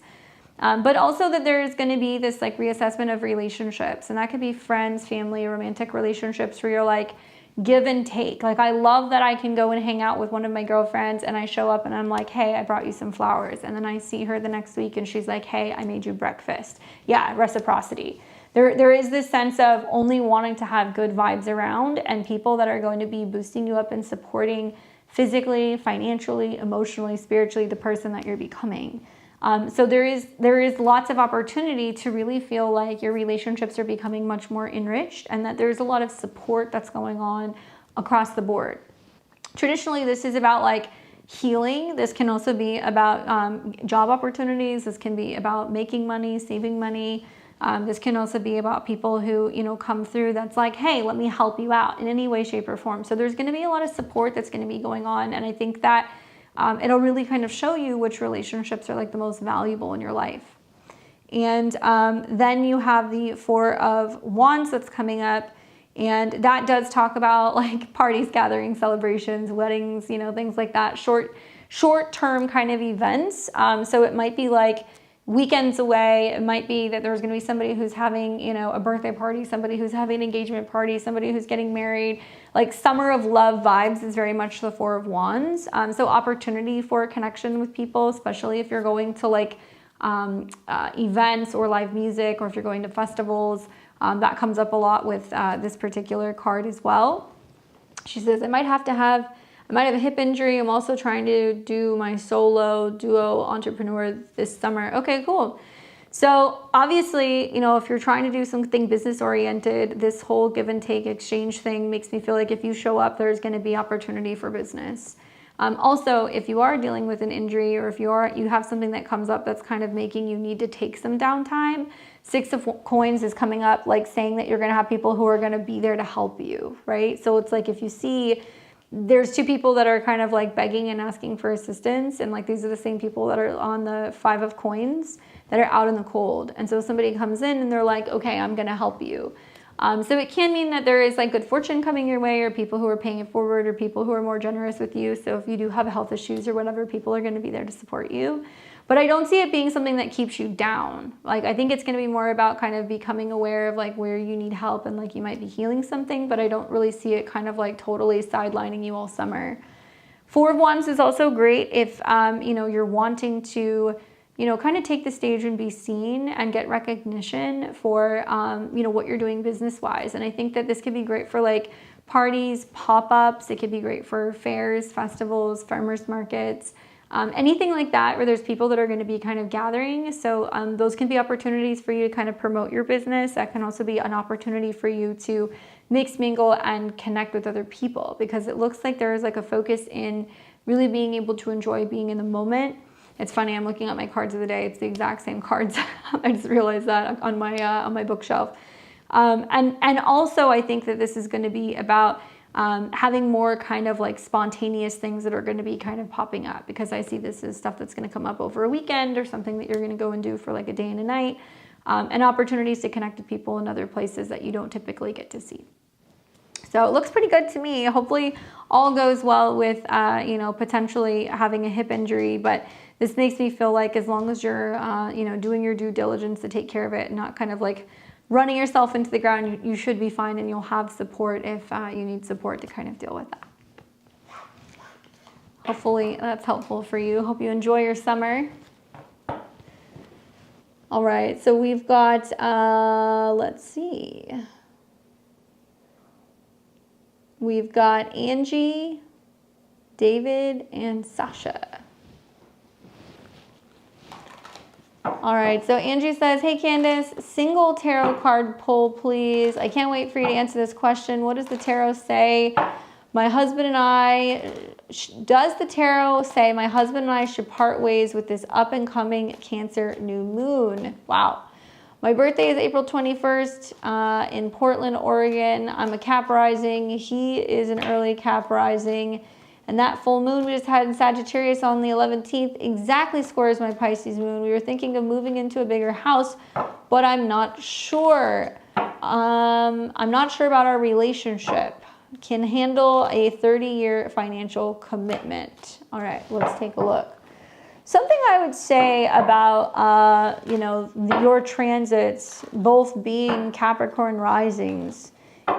But also that there's going to be this like reassessment of relationships, and that could be friends, family, romantic relationships where you're like give and take. Like I love that I can go and hang out with one of my girlfriends and I show up and I'm like, hey, I brought you some flowers. And then I see her the next week and she's like, hey, I made you breakfast. Yeah, reciprocity. There is this sense of only wanting to have good vibes around and people that are going to be boosting you up and supporting physically, financially, emotionally, spiritually, the person that you're becoming. So there is lots of opportunity to really feel like your relationships are becoming much more enriched, and that there's a lot of support that's going on across the board. Traditionally, this is about like healing. This can also be about job opportunities. This can be about making money, saving money. This can also be about people who, come through that's like, hey, let me help you out in any way, shape, or form. So there's going to be a lot of support that's going to be going on, and I think that it'll really kind of show you which relationships are like the most valuable in your life. And then you have the Four of Wands that's coming up, and that does talk about like parties, gatherings, celebrations, weddings, things like that, short-term kind of events. So it might be like weekends away. It might be that there's going to be somebody who's having, a birthday party, somebody who's having an engagement party, somebody who's getting married. Like summer of love vibes is very much the Four of Wands. So opportunity for a connection with people, especially if you're going to like events or live music, or if you're going to festivals. That comes up a lot with this particular card as well. She says, I might have a hip injury. I'm also trying to do my solo duo entrepreneur this summer. Okay, cool. So obviously, if you're trying to do something business oriented, this whole give and take exchange thing makes me feel like if you show up, there's going to be opportunity for business. Also, if you are dealing with an injury, or if you have something that comes up that's kind of making you need to take some downtime, Six of Coins is coming up, like saying that you're going to have people who are going to be there to help you, right? So it's like if you see there's two people that are kind of like begging and asking for assistance, and like these are the same people that are on the 5 of coins that are out in the cold. And so somebody comes in and they're like, okay, I'm gonna help you. So it can mean that there is like good fortune coming your way, or people who are paying it forward, or people who are more generous with you. So if you do have health issues or whatever, people are going to be there to support you. But I don't see it being something that keeps you down. Like, I think it's going to be more about kind of becoming aware of like where you need help, and like you might be healing something, but I don't really see it kind of like totally sidelining you all summer. 4 of Wands is also great if, you know, you're wanting to, you know, kind of take the stage and be seen and get recognition for, you know, what you're doing business-wise. And I think that this could be great for like parties, pop-ups. It could be great for fairs, festivals, farmers markets, anything like that where there's people that are going to be kind of gathering. So those can be opportunities for you to kind of promote your business. That can also be an opportunity for you to mix, mingle, and connect with other people, because it looks like there is like a focus in really being able to enjoy being in the moment. It's funny, I'm looking at my cards of the day. It's the exact same cards. I just realized that on my bookshelf. And also I think that this is going to be about having more kind of like spontaneous things that are going to be kind of popping up, because I see this as stuff that's going to come up over a weekend, or something that you're going to go and do for like a day and a night, and opportunities to connect with people in other places that you don't typically get to see. So it looks pretty good to me. Hopefully all goes well with, you know, potentially having a hip injury, but this makes me feel like as long as you're, you know, doing your due diligence to take care of it, and not kind of like running yourself into the ground, you should be fine, and you'll have support if you need support to kind of deal with that. Hopefully that's helpful for you. Hope you enjoy your summer. All right, so we've got, let's see. We've got Angie, David, and Sasha. All right, so Angie says, hey Candace, single tarot card pull, please. I can't wait for you to answer this question. What does the tarot say? My husband and I, does the tarot say my husband and I should part ways with this up and coming Cancer new moon? Wow. My birthday is April 21st in Portland, Oregon. I'm a Cap rising. He is an early Cap rising. And that full moon we just had in Sagittarius on the 11th exactly squares my Pisces moon. We were thinking of moving into a bigger house, but I'm not sure. I'm not sure about our relationship. Can handle a 30-year financial commitment. All right, let's take a look. Something I would say about, you know, your transits, both being Capricorn risings,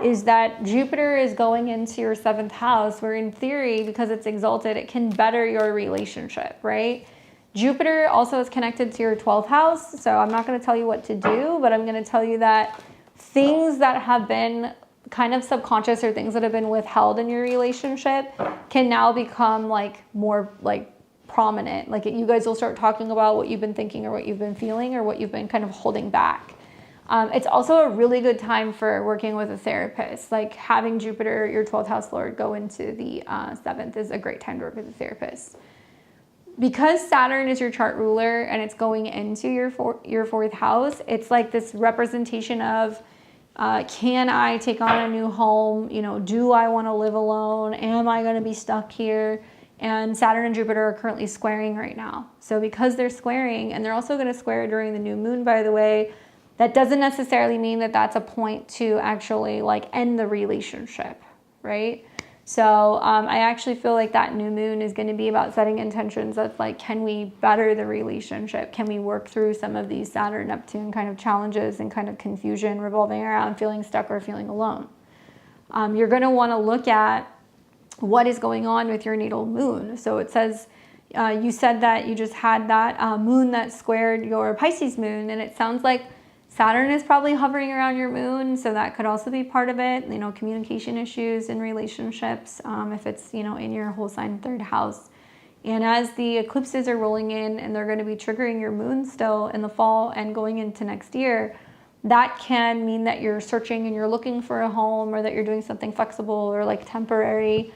is that Jupiter is going into your 7th house, where in theory, because it's exalted, it can better your relationship, right? Jupiter also is connected to your 12th house, so I'm not going to tell you what to do, but I'm going to tell you that things that have been kind of subconscious, or things that have been withheld in your relationship, can now become like more like prominent. Like you guys will start talking about what you've been thinking, or what you've been feeling, or what you've been kind of holding back. It's also a really good time for working with a therapist. Like having Jupiter, your 12th house lord, go into the 7th is a great time to work with a therapist. Because Saturn is your chart ruler and it's going into your 4th house, it's like this representation of, can I take on a new home? You know, do I want to live alone? Am I going to be stuck here? And Saturn and Jupiter are currently squaring right now. So because they're squaring, and they're also going to square during the new moon, by the way, that doesn't necessarily mean that that's a point to actually like end the relationship, right? So I actually feel like that new moon is going to be about setting intentions of like, can we better the relationship? Can we work through some of these Saturn, Neptune kind of challenges and kind of confusion revolving around feeling stuck or feeling alone? You're going to want to look at what is going on with your natal moon. So it says, you said that you just had that moon that squared your Pisces moon, and it sounds like Saturn is probably hovering around your moon, so that could also be part of it. You know, communication issues in relationships, if it's, you know, in your whole sign 3rd house. And as the eclipses are rolling in, and they're going to be triggering your moon still in the fall and going into next year, that can mean that you're searching and you're looking for a home, or that you're doing something flexible or like temporary.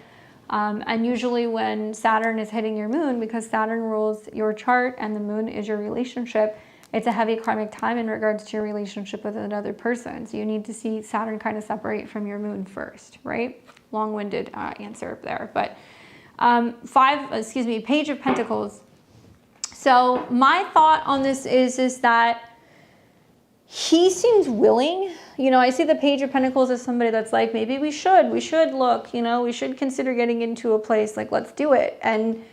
And usually when Saturn is hitting your moon, because Saturn rules your chart and the moon is your relationship, it's a heavy karmic time in regards to your relationship with another person. So you need to see Saturn kind of separate from your moon first, right? long-winded answer there. But Page of Pentacles. So my thought on this is that he seems willing. I see the Page of Pentacles as somebody that's like, maybe we should look, we should consider getting into a place, like, let's do it. And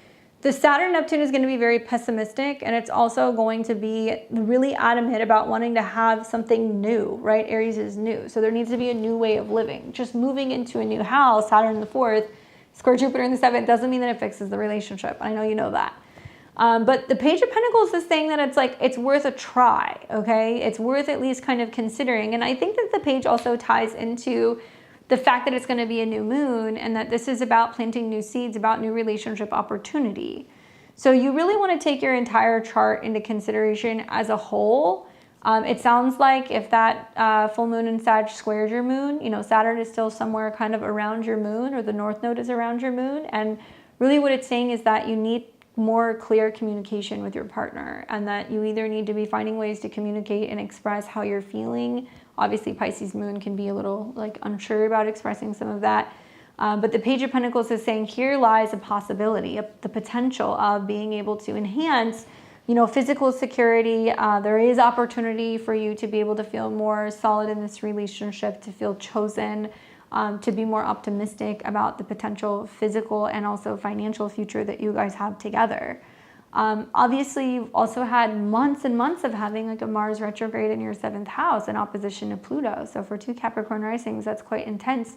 the Saturn Neptune is going to be very pessimistic, and it's also going to be really adamant about wanting to have something new, right? Aries is new. So there needs to be a new way of living. Just moving into a new house, Saturn in the 4th, square Jupiter in the 7th, doesn't mean that it fixes the relationship. I know you know that. But the Page of Pentacles is saying that it's like, it's worth a try, okay? It's worth at least kind of considering. And I think that the page also ties into the fact that it's going to be a new moon, and that this is about planting new seeds, about new relationship opportunity. So you really want to take your entire chart into consideration as a whole. It sounds like if that full moon in Sag squares your moon, Saturn is still somewhere kind of around your moon, or the North Node is around your moon. And really what it's saying is that you need more clear communication with your partner, and that you either need to be finding ways to communicate and express how you're feeling. Obviously, Pisces moon can be a little like unsure about expressing some of that. But the Page of Pentacles is saying here lies a possibility, the potential of being able to enhance, physical security. There is opportunity for you to be able to feel more solid in this relationship, to feel chosen, to be more optimistic about the potential physical and also financial future that you guys have together. Obviously, you've also had months and months of having like a Mars retrograde in your 7th house in opposition to Pluto. So for 2 Capricorn risings, that's quite intense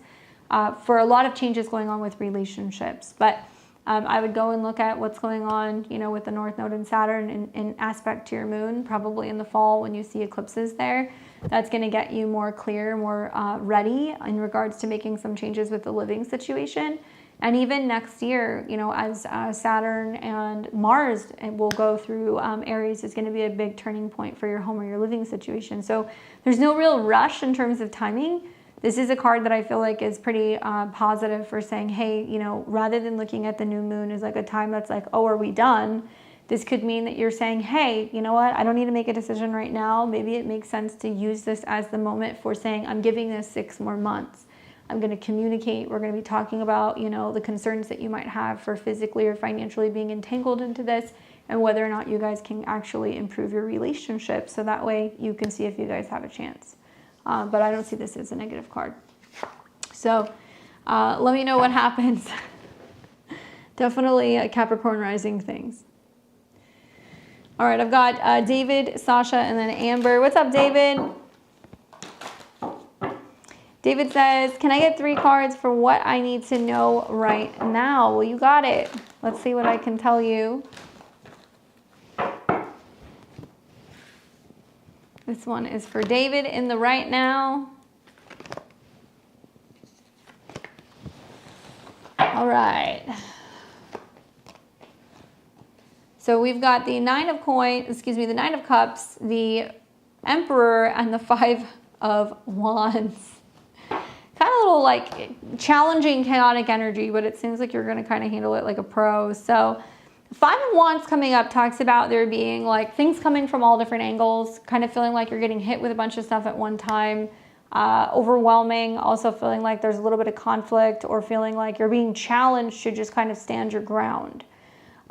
for a lot of changes going on with relationships. But I would go and look at what's going on, with the North Node and Saturn in aspect to your moon, probably in the fall when you see eclipses there. That's going to get you more clear, more ready in regards to making some changes with the living situation. And even next year, as Saturn and Mars will go through Aries, is going to be a big turning point for your home or your living situation. So there's no real rush in terms of timing. This is a card that I feel like is pretty positive for saying, hey, rather than looking at the new moon as like a time that's like, oh, are we done? This could mean that you're saying, hey, you know what? I don't need to make a decision right now. Maybe it makes sense to use this as the moment for saying, I'm giving this 6 more months. I'm going to communicate. We're going to be talking about, the concerns that you might have for physically or financially being entangled into this, and whether or not you guys can actually improve your relationship. So that way you can see if you guys have a chance. But I don't see this as a negative card. So let me know what happens. Definitely Capricorn rising things. All right, I've got David, Sasha, and then Amber. What's up, David? David says, can I get 3 cards for what I need to know right now? Well, you got it. Let's see what I can tell you. This one is for David in the right now. All right. So we've got the the Nine of Cups, the Emperor, and the 5 of Wands. Kind of a little like challenging, chaotic energy, but it seems like you're going to kind of handle it like a pro. So 5 of Wands coming up talks about there being like things coming from all different angles, kind of feeling like you're getting hit with a bunch of stuff at one time, overwhelming, also feeling like there's a little bit of conflict, or feeling like you're being challenged to just kind of stand your ground.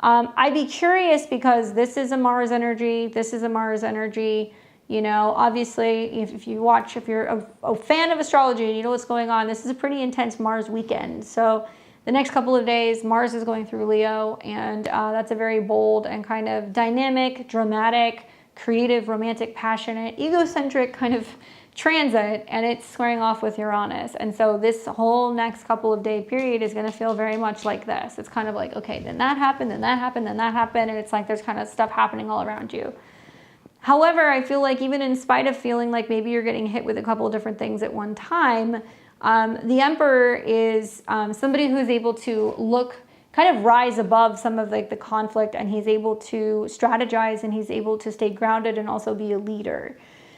I'd be curious because this is a Mars energy, this is a Mars energy. Obviously, if you're a fan of astrology and you know what's going on, this is a pretty intense Mars weekend. So the next couple of days, Mars is going through Leo, and that's a very bold and kind of dynamic, dramatic, creative, romantic, passionate, egocentric kind of transit, and it's squaring off with Uranus. And so this whole next couple of day period is going to feel very much like this. It's kind of like, okay, then that happened, then that happened, then that happened, and it's like there's kind of stuff happening all around you. However, I feel like even in spite of feeling like maybe you're getting hit with a couple of different things at one time, the Emperor is somebody who's able to kind of rise above some of the conflict, and he's able to strategize, and he's able to stay grounded and also be a leader.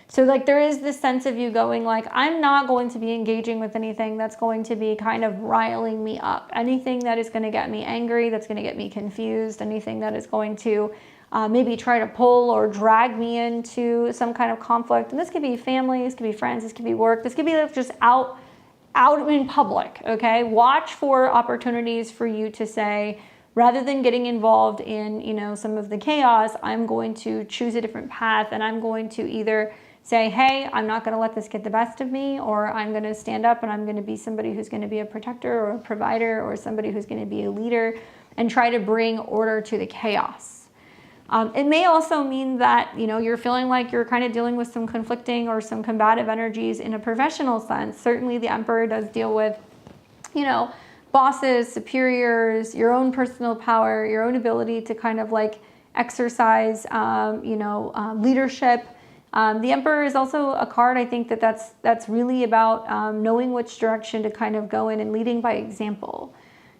So like there is this sense of you going like, I'm not going to be engaging with anything that's going to be kind of riling me up. Anything that is going to get me angry, that's going to get me confused, anything that is going to maybe try to pull or drag me into some kind of conflict. And this could be family, this could be friends, this could be work, this could be just out out in public, okay? Watch for opportunities for you to say, rather than getting involved in, you know, some of the chaos, I'm going to choose a different path, and I'm going to either say, hey, I'm not going to let this get the best of me, or I'm going to stand up and I'm going to be somebody who's going to be a protector or a provider or somebody who's going to be a leader and try to bring order to the chaos. It may also mean that, you know, you're feeling like you're kind of dealing with some conflicting or some combative energies in a professional sense. Certainly the Emperor does deal with, you know, bosses, superiors, your own personal power, your own ability to kind of like exercise, leadership. The Emperor is also a card, I think that's really about knowing which direction to kind of go in and leading by example.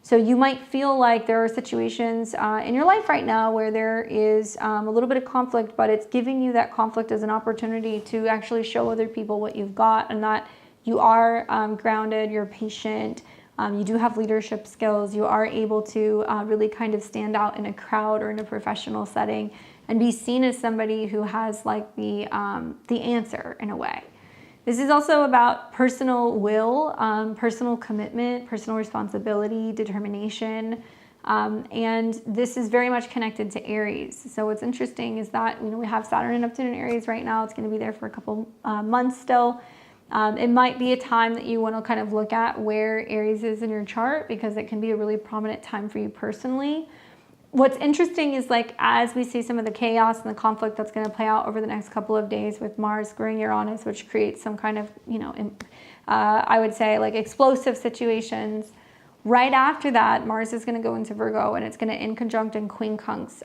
So you might feel like there are situations in your life right now where there is a little bit of conflict, but it's giving you that conflict as an opportunity to actually show other people what you've got, and that you are grounded, you're patient, you do have leadership skills, you are able to really kind of stand out in a crowd or in a professional setting and be seen as somebody who has like the answer in a way. This is also about personal will, personal commitment, personal responsibility, determination, and this is very much connected to Aries. So what's interesting is that, you know, we have Saturn and Neptune in Aries right now. It's going to be there for a couple months still. It might be a time that you want to kind of look at where Aries is in your chart, because it can be a really prominent time for you personally. What's interesting is, like, as we see some of the chaos and the conflict that's going to play out over the next couple of days with Mars squaring Uranus, which creates some kind of, you know, I would say like explosive situations. Right after that, Mars is going to go into Virgo, and it's going to in conjunct and quincunx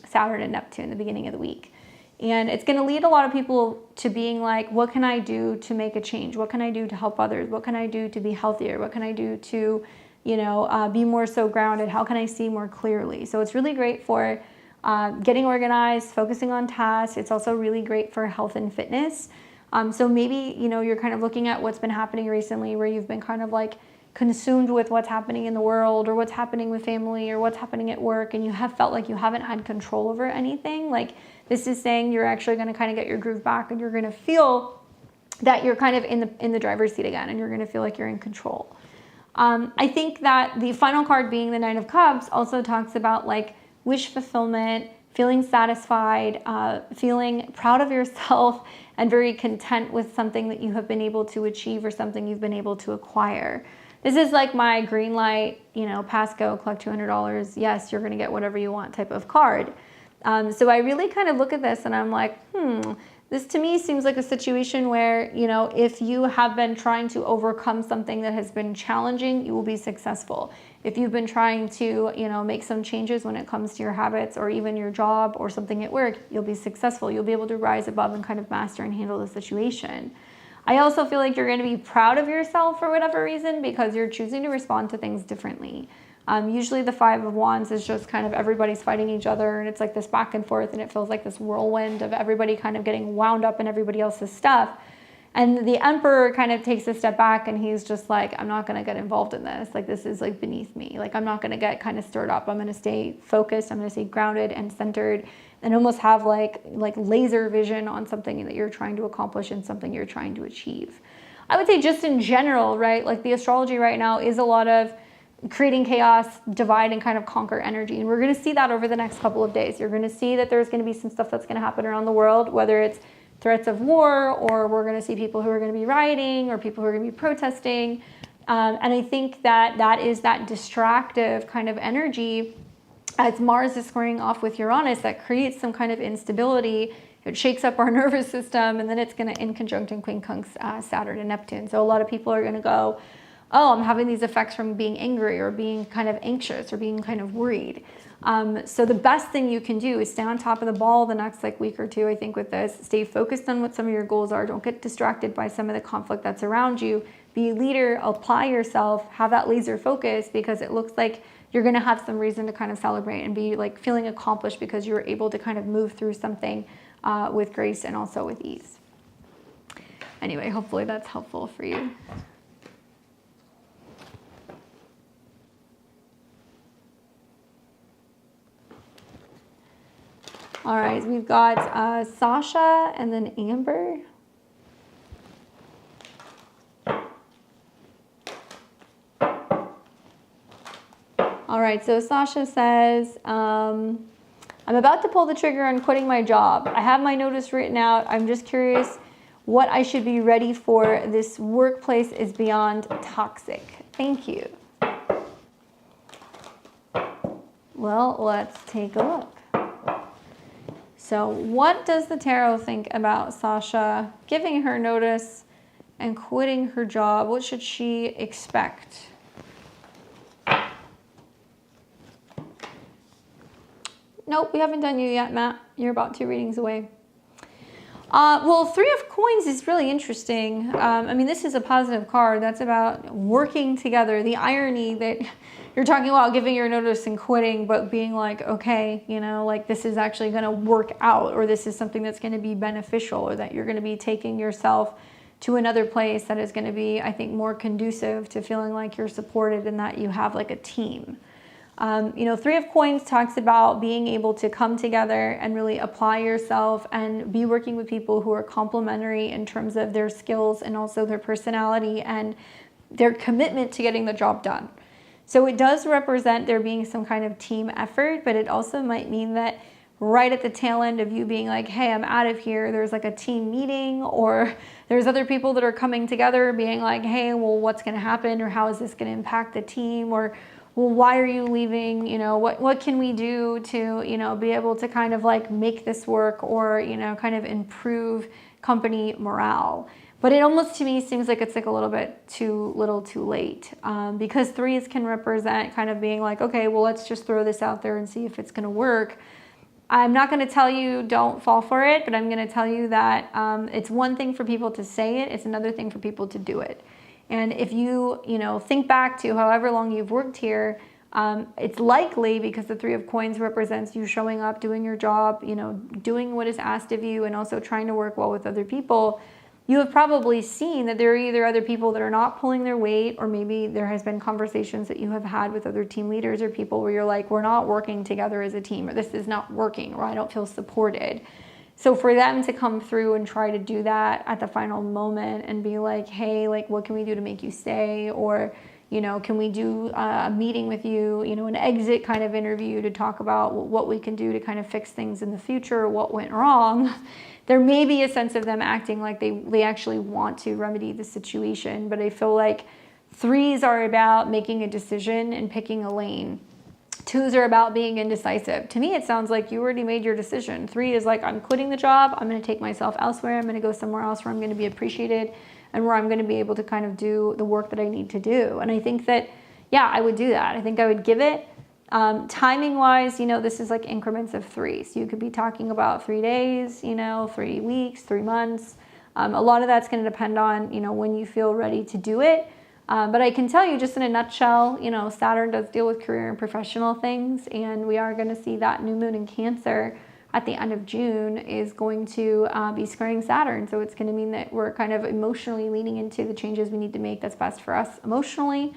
Saturn and Neptune the beginning of the week. And it's going to lead a lot of people to being like, what can I do to make a change? What can I do to help others? What can I do to be healthier? What can I do to, you know, be more so grounded? How can I see more clearly? So it's really great for getting organized, focusing on tasks. It's also really great for health and fitness. So maybe, you know, you're kind of looking at what's been happening recently, where you've been kind of like consumed with what's happening in the world, or what's happening with family, or what's happening at work, and you have felt like you haven't had control over anything. Like, this is saying you're actually going to kind of get your groove back, and you're going to feel that you're kind of in the driver's seat again, and you're going to feel like you're in control. I think that the final card, being the Knight of Cups, also talks about like wish fulfillment, feeling satisfied, feeling proud of yourself, and very content with something that you have been able to achieve or something you've been able to acquire. This is like my green light, you know, pass go, collect $200. Yes, you're going to get whatever you want type of card. So I really kind of look at this and I'm like, this to me seems like a situation where, you know, if you have been trying to overcome something that has been challenging, you will be successful. If you've been trying to, you know, make some changes when it comes to your habits or even your job or something at work, you'll be successful. You'll be able to rise above and kind of master and handle the situation. I also feel like you're going to be proud of yourself for whatever reason, because you're choosing to respond to things differently. Usually the Five of Wands is just kind of everybody's fighting each other, and it's like this back and forth, and it feels like this whirlwind of everybody kind of getting wound up in everybody else's stuff. And the Emperor kind of takes a step back, and he's just like, I'm not going to get involved in this. Like, this is like beneath me. Like, I'm not going to get kind of stirred up. I'm going to stay focused. I'm going to stay grounded and centered, and almost have like laser vision on something that you're trying to accomplish and something you're trying to achieve. I would say just in general, right? Like, the astrology right now is a lot of creating chaos, divide and kind of conquer energy. And we're going to see that over the next couple of days. You're going to see that there's going to be some stuff that's going to happen around the world, whether it's threats of war, or we're going to see people who are going to be rioting, or people who are going to be protesting. And I think that that is that distractive kind of energy, as Mars is squaring off with Uranus, that creates some kind of instability. It shakes up our nervous system, and then it's going to in conjunct and quincunx Saturn and Neptune. So a lot of people are going to go, oh, I'm having these effects from being angry or being kind of anxious or being kind of worried. So the best thing you can do is stay on top of the ball the next week or two, I think, with this. Stay focused on what some of your goals are. Don't get distracted by some of the conflict that's around you. Be a leader, apply yourself, have that laser focus, because it looks like you're going to have some reason to kind of celebrate and be like feeling accomplished because you were able to kind of move through something with grace and also with ease. Anyway, hopefully that's helpful for you. All right, we've got Sasha and then Amber. right, so Sasha says, I'm about to pull the trigger on quitting my job. I have my notice written out. I'm just curious what I should be ready for. This workplace is beyond toxic. Thank you. Well, let's take a look. So what does the tarot think about Sasha giving her notice and quitting her job? What should she expect? Nope, we haven't done you yet, Matt. You're about 2 readings away. Well, 3 of Coins is really interesting. I mean, this is a positive card. That's about working together. The irony that you're talking about giving your notice and quitting, but being like, okay, you know, like this is actually going to work out, or this is something that's going to be beneficial, or that you're going to be taking yourself to another place that is going to be, I think, more conducive to feeling like you're supported and that you have like a team. You know, 3 of Coins talks about being able to come together and really apply yourself and be working with people who are complementary in terms of their skills and also their personality and their commitment to getting the job done. So it does represent there being some kind of team effort, but it also might mean that right at the tail end of you being like, hey, I'm out of here, there's like a team meeting, or there's other people that are coming together being like, hey, well, what's going to happen, or how is this going to impact the team, or well, why are you leaving? You know, what can we do to, you know, be able to kind of like make this work, or, you know, kind of improve company morale. But it almost to me seems like it's like a little bit too little too late, because 3s can represent kind of being like, okay, well, let's just throw this out there and see if it's going to work. I'm not going to tell you don't fall for it, but I'm going to tell you that it's one thing for people to say it. It's another thing for people to do it. And if you know, think back to however long you've worked here, it's likely, because the 3 of Coins represents you showing up, doing your job, you know, doing what is asked of you, and also trying to work well with other people, you have probably seen that there are either other people that are not pulling their weight, or maybe there has been conversations that you have had with other team leaders or people where you're like, we're not working together as a team, or this is not working, or I don't feel supported. So for them to come through and try to do that at the final moment and be like, hey, like, what can we do to make you stay? Or, you know, can we do a meeting with you, you know, an exit kind of interview to talk about what we can do to kind of fix things in the future, what went wrong? There may be a sense of them acting like they actually want to remedy the situation, but I feel like 3s are about making a decision and picking a lane. 2s are about being indecisive. To me, it sounds like you already made your decision. 3 is like, I'm quitting the job. I'm going to take myself elsewhere. I'm going to go somewhere else where I'm going to be appreciated and where I'm going to be able to kind of do the work that I need to do. And I think that, yeah, I would do that. I think I would give it. Timing wise, you know, this is like increments of 3. So you could be talking about 3 days, you know, 3 weeks, 3 months. A lot of that's going to depend on, you know, when you feel ready to do it. But I can tell you just in a nutshell, you know, Saturn does deal with career and professional things, and we are going to see that new moon in Cancer at the end of June is going to be squaring Saturn. So it's going to mean that we're kind of emotionally leaning into the changes we need to make that's best for us emotionally.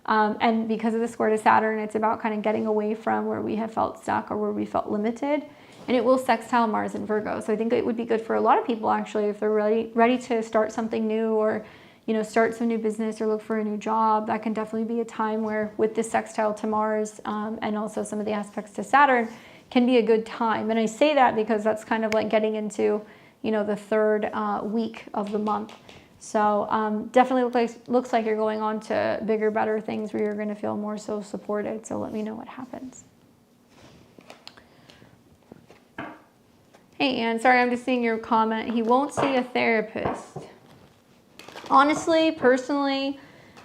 And because of the square to Saturn, it's about kind of getting away from where we have felt stuck or where we felt limited. And it will sextile Mars in Virgo. So I think it would be good for a lot of people, actually, if they're ready to start something new, or, you know, start some new business or look for a new job. That can definitely be a time where, with this sextile to Mars and also some of the aspects to Saturn, can be a good time. And I say that because that's kind of like getting into, you know, the 3rd week of the month. So definitely looks like you're going on to bigger, better things where you're going to feel more so supported. So let me know what happens. Hey, Ann, sorry, I'm just seeing your comment. He won't see a therapist. Honestly, personally,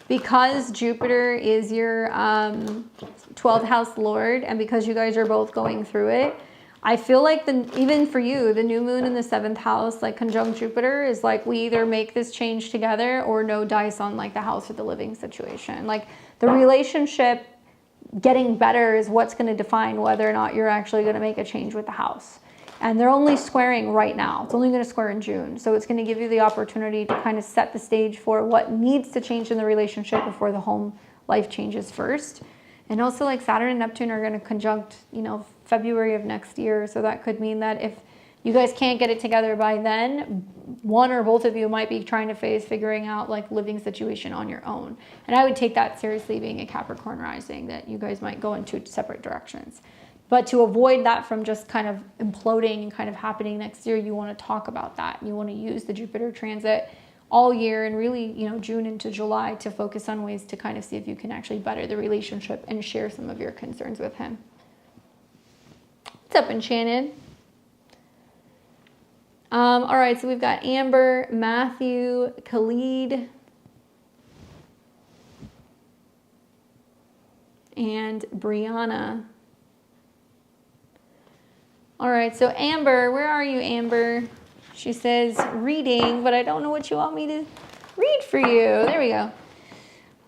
because Jupiter is your 12th house lord, and because you guys are both going through it, I feel like even for you, the new moon in the 7th house, like conjunct Jupiter, is like we either make this change together or no dice on like the house or the living situation. Like the relationship getting better is what's going to define whether or not you're actually going to make a change with the house. And they're only squaring right now. It's only going to square in June. So it's going to give you the opportunity to kind of set the stage for what needs to change in the relationship before the home life changes first. And also, like, Saturn and Neptune are going to conjunct, you know, February of next year. So that could mean that if you guys can't get it together by then, one or both of you might be trying to face figuring out like living situation on your own. And I would take that seriously, being a Capricorn rising, that you guys might go in two separate directions. But to avoid that from just kind of imploding and kind of happening next year, you want to talk about that. You want to use the Jupiter transit all year and really, you know, June into July to focus on ways to kind of see if you can actually better the relationship and share some of your concerns with him. What's up, Enchanted? All right, so we've got Amber, Matthew, Khaled, and Briana. All right, so Amber, where are you, Amber? She says reading, but I don't know what you want me to read for you. There we go.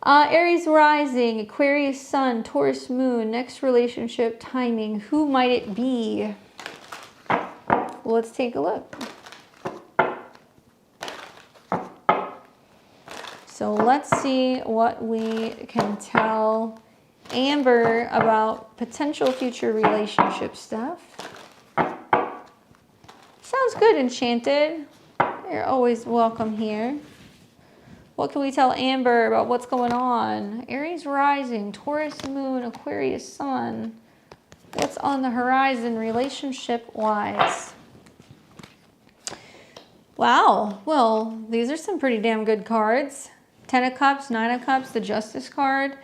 Aries rising, Aquarius sun, Taurus moon, next relationship timing. Who might it be? Well, let's take a look. So let's see what we can tell Amber about potential future relationship stuff. Sounds good, Enchanted. You're always welcome here. What can we tell Amber about what's going on? Aries rising, Taurus moon, Aquarius sun. What's on the horizon relationship-wise? Wow, well, these are some pretty damn good cards. 10 of Cups, 9 of Cups, the Justice card.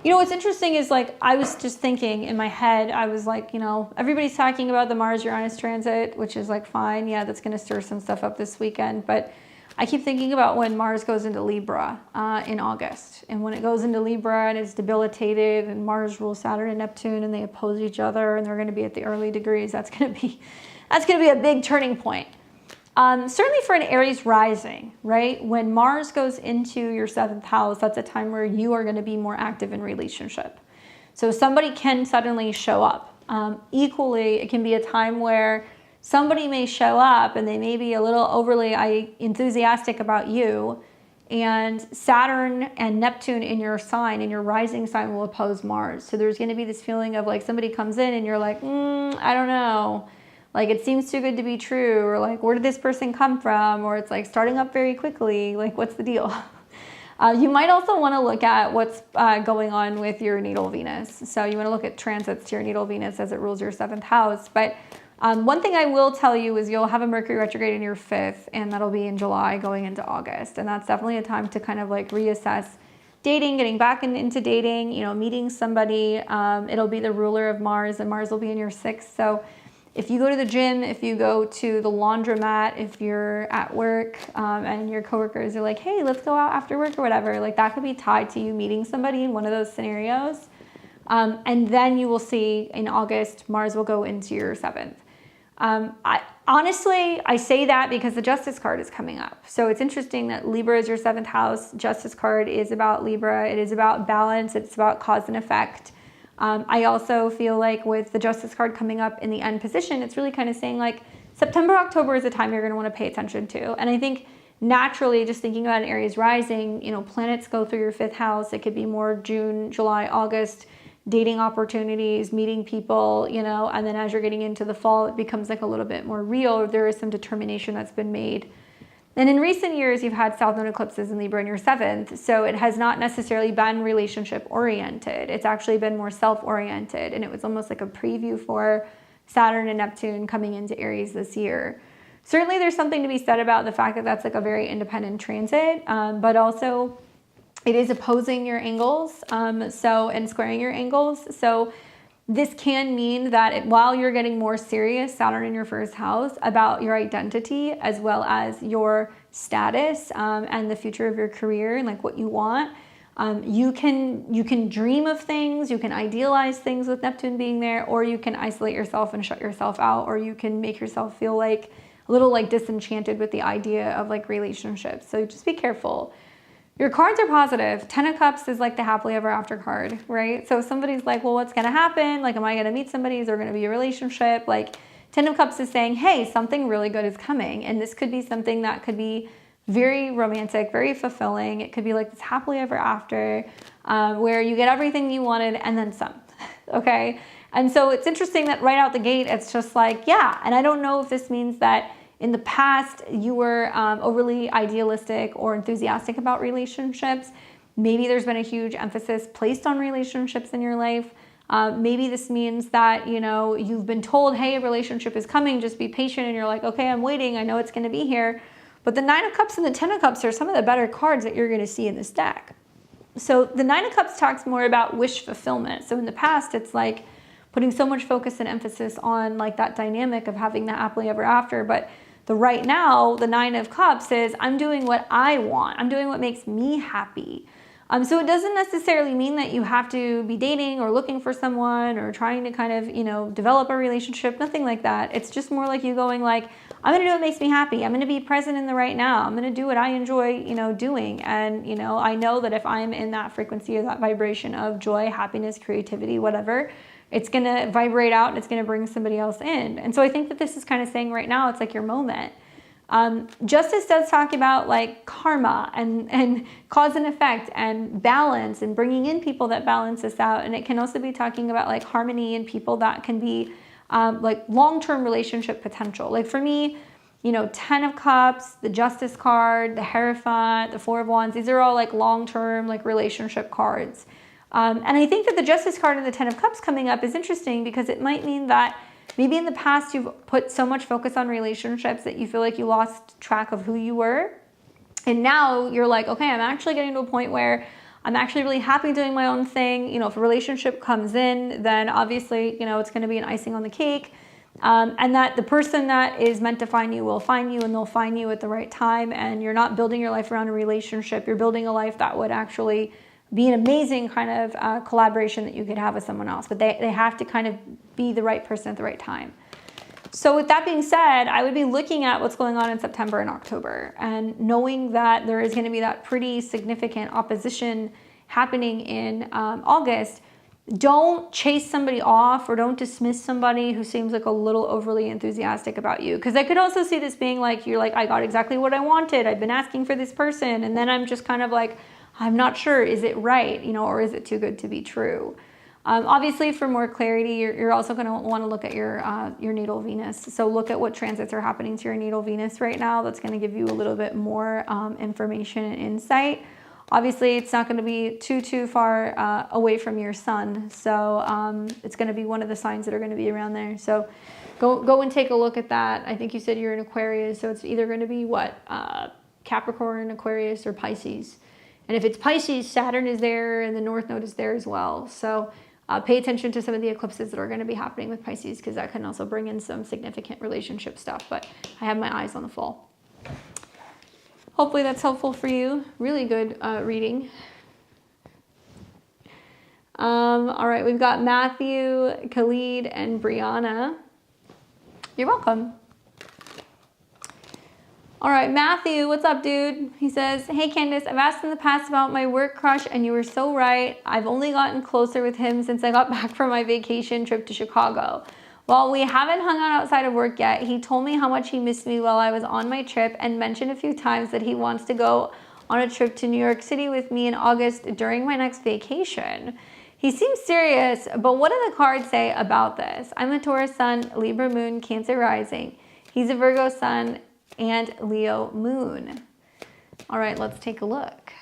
You know, what's interesting is, like, I was just thinking in my head, I was like, you know, everybody's talking about the Mars-Uranus transit, which is, like, fine. Yeah, that's going to stir some stuff up this weekend. But I keep thinking about when Mars goes into Libra in August. And when it goes into Libra and it's debilitated and Mars rules Saturn and Neptune and they oppose each other and they're going to be at the early degrees, that's going to be a big turning point. Certainly for an Aries rising, right? When Mars goes into your 7th house, that's a time where you are going to be more active in relationship. So somebody can suddenly show up. Equally, it can be a time where somebody may show up and they may be a little overly enthusiastic about you, and Saturn and Neptune in your sign, in your rising sign, will oppose Mars. So there's going to be this feeling of like somebody comes in and you're like, I don't know. Like, it seems too good to be true, or like, where did this person come from? Or it's like starting up very quickly. Like, what's the deal? You might also want to look at what's going on with your natal Venus. So you want to look at transits to your natal Venus as it rules your 7th house. But one thing I will tell you is you'll have a Mercury retrograde in your 5th, and that'll be in July going into August. And that's definitely a time to kind of like reassess dating, getting back into dating, you know, meeting somebody. It'll be the ruler of Mars, and Mars will be in your 6th. So if you go to the gym, if you go to the laundromat, if you're at work and your coworkers are like, hey, let's go out after work or whatever, like that could be tied to you meeting somebody in one of those scenarios. And then you will see in August, Mars will go into your 7th. I say that because the Justice card is coming up. So it's interesting that Libra is your 7th house. Justice card is about Libra. It is about balance. It's about cause and effect. I also feel like with the Justice card coming up in the end position, it's really kind of saying like September, October is a time you're going to want to pay attention to. And I think naturally, just thinking about an Aries rising, you know, planets go through your 5th house. It could be more June, July, August, dating opportunities, meeting people, you know, and then as you're getting into the fall, it becomes like a little bit more real. There is some determination that's been made. And in recent years, you've had South Node eclipses in Libra in your 7th, so it has not necessarily been relationship-oriented. It's actually been more self-oriented, and it was almost like a preview for Saturn and Neptune coming into Aries this year. Certainly, there's something to be said about the fact that that's like a very independent transit, but also it is opposing your angles, and squaring your angles. So this can mean that while you're getting more serious, Saturn in your 1st house, about your identity as well as your status and the future of your career and like what you want, you can dream of things, you can idealize things with Neptune being there, or you can isolate yourself and shut yourself out, or you can make yourself feel like a little like disenchanted with the idea of like relationships. So just be careful. Your cards are positive. 10 of Cups is like the happily ever after card, right? So if somebody's like, well, what's going to happen? Like, am I going to meet somebody? Is there going to be a relationship? Like, 10 of Cups is saying, hey, something really good is coming. And this could be something that could be very romantic, very fulfilling. It could be like this happily ever after where you get everything you wanted and then some, okay? And so it's interesting that right out the gate, it's just like, yeah. And I don't know if this means that in the past you were overly idealistic or enthusiastic about relationships. Maybe there's been a huge emphasis placed on relationships in your life. Maybe this means that, you know, you've been told, hey, a relationship is coming, just be patient. And you're like, okay, I'm waiting. I know it's going to be here. But the 9 of Cups and the 10 of Cups are some of the better cards that you're going to see in this deck. So the 9 of Cups talks more about wish fulfillment. So in the past, it's like putting so much focus and emphasis on like that dynamic of having that happily ever after. But the right now, the 9 of Cups is I'm doing what I want. I'm doing what makes me happy. So it doesn't necessarily mean that you have to be dating or looking for someone or trying to kind of, you know, develop a relationship, nothing like that. It's just more like you going like, I'm going to do what makes me happy. I'm going to be present in the right now. I'm going to do what I enjoy, you know, doing. And, you know, I know that if I'm in that frequency or that vibration of joy, happiness, creativity, whatever, it's going to vibrate out and it's going to bring somebody else in. And so I think that this is kind of saying right now, it's like your moment. Justice does talk about like karma and cause and effect and balance and bringing in people that balance this out. And it can also be talking about like harmony and people that can be like long-term relationship potential. Like for me, you know, 10 of Cups, the Justice card, the Hierophant, the 4 of Wands, these are all like long-term like relationship cards. And I think that the Justice card and the 10 of Cups coming up is interesting because it might mean that maybe in the past you've put so much focus on relationships that you feel like you lost track of who you were. And now you're like, okay, I'm actually getting to a point where I'm actually really happy doing my own thing. You know, if a relationship comes in, then obviously, you know, it's going to be an icing on the cake. And that the person that is meant to find you will find you and they'll find you at the right time. And you're not building your life around a relationship. You're building a life that would actually be an amazing kind of collaboration that you could have with someone else. But they have to kind of be the right person at the right time. So with that being said, I would be looking at what's going on in September and October and knowing that there is going to be that pretty significant opposition happening in August. Don't chase somebody off or don't dismiss somebody who seems like a little overly enthusiastic about you. Because I could also see this being like, you're like, I got exactly what I wanted. I've been asking for this person. And then I'm just kind of like, I'm not sure, is it right? You know, or is it too good to be true? Obviously, for more clarity, you're also going to want to look at your natal Venus. So look at what transits are happening to your natal Venus right now. That's going to give you a little bit more information and insight. Obviously, it's not going to be too far away from your sun. So it's going to be one of the signs that are going to be around there. So go and take a look at that. I think you said you're in Aquarius. So it's either going to be what? Capricorn, Aquarius, or Pisces. And if it's Pisces, Saturn is there and the North Node is there as well. So pay attention to some of the eclipses that are going to be happening with Pisces because that can also bring in some significant relationship stuff. But I have my eyes on the fall. Hopefully that's helpful for you. Really good reading. All right, we've got Matthew, Khaled, and Briana. You're welcome. All right, Matthew, what's up, dude? He says, hey, Candace, I've asked in the past about my work crush, and you were so right. I've only gotten closer with him since I got back from my vacation trip to Chicago. While we haven't hung out outside of work yet, he told me how much he missed me while I was on my trip and mentioned a few times that he wants to go on a trip to New York City with me in August during my next vacation. He seems serious, but what do the cards say about this? I'm a Taurus sun, Libra moon, Cancer rising. He's a Virgo sun and Leo moon. All right, let's take a look.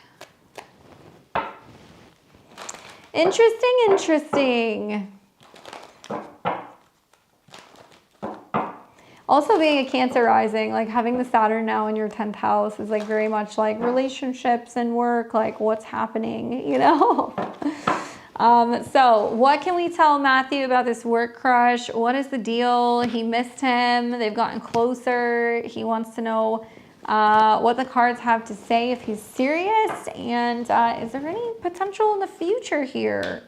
Interesting. Also being a Cancer rising, like having the Saturn now in your 10th house is like very much like relationships and work, like what's happening, you know? So what can we tell Matthew about this work crush? What is the deal? He missed him. They've gotten closer. He wants to know what the cards have to say if he's serious. And is there any potential in the future here?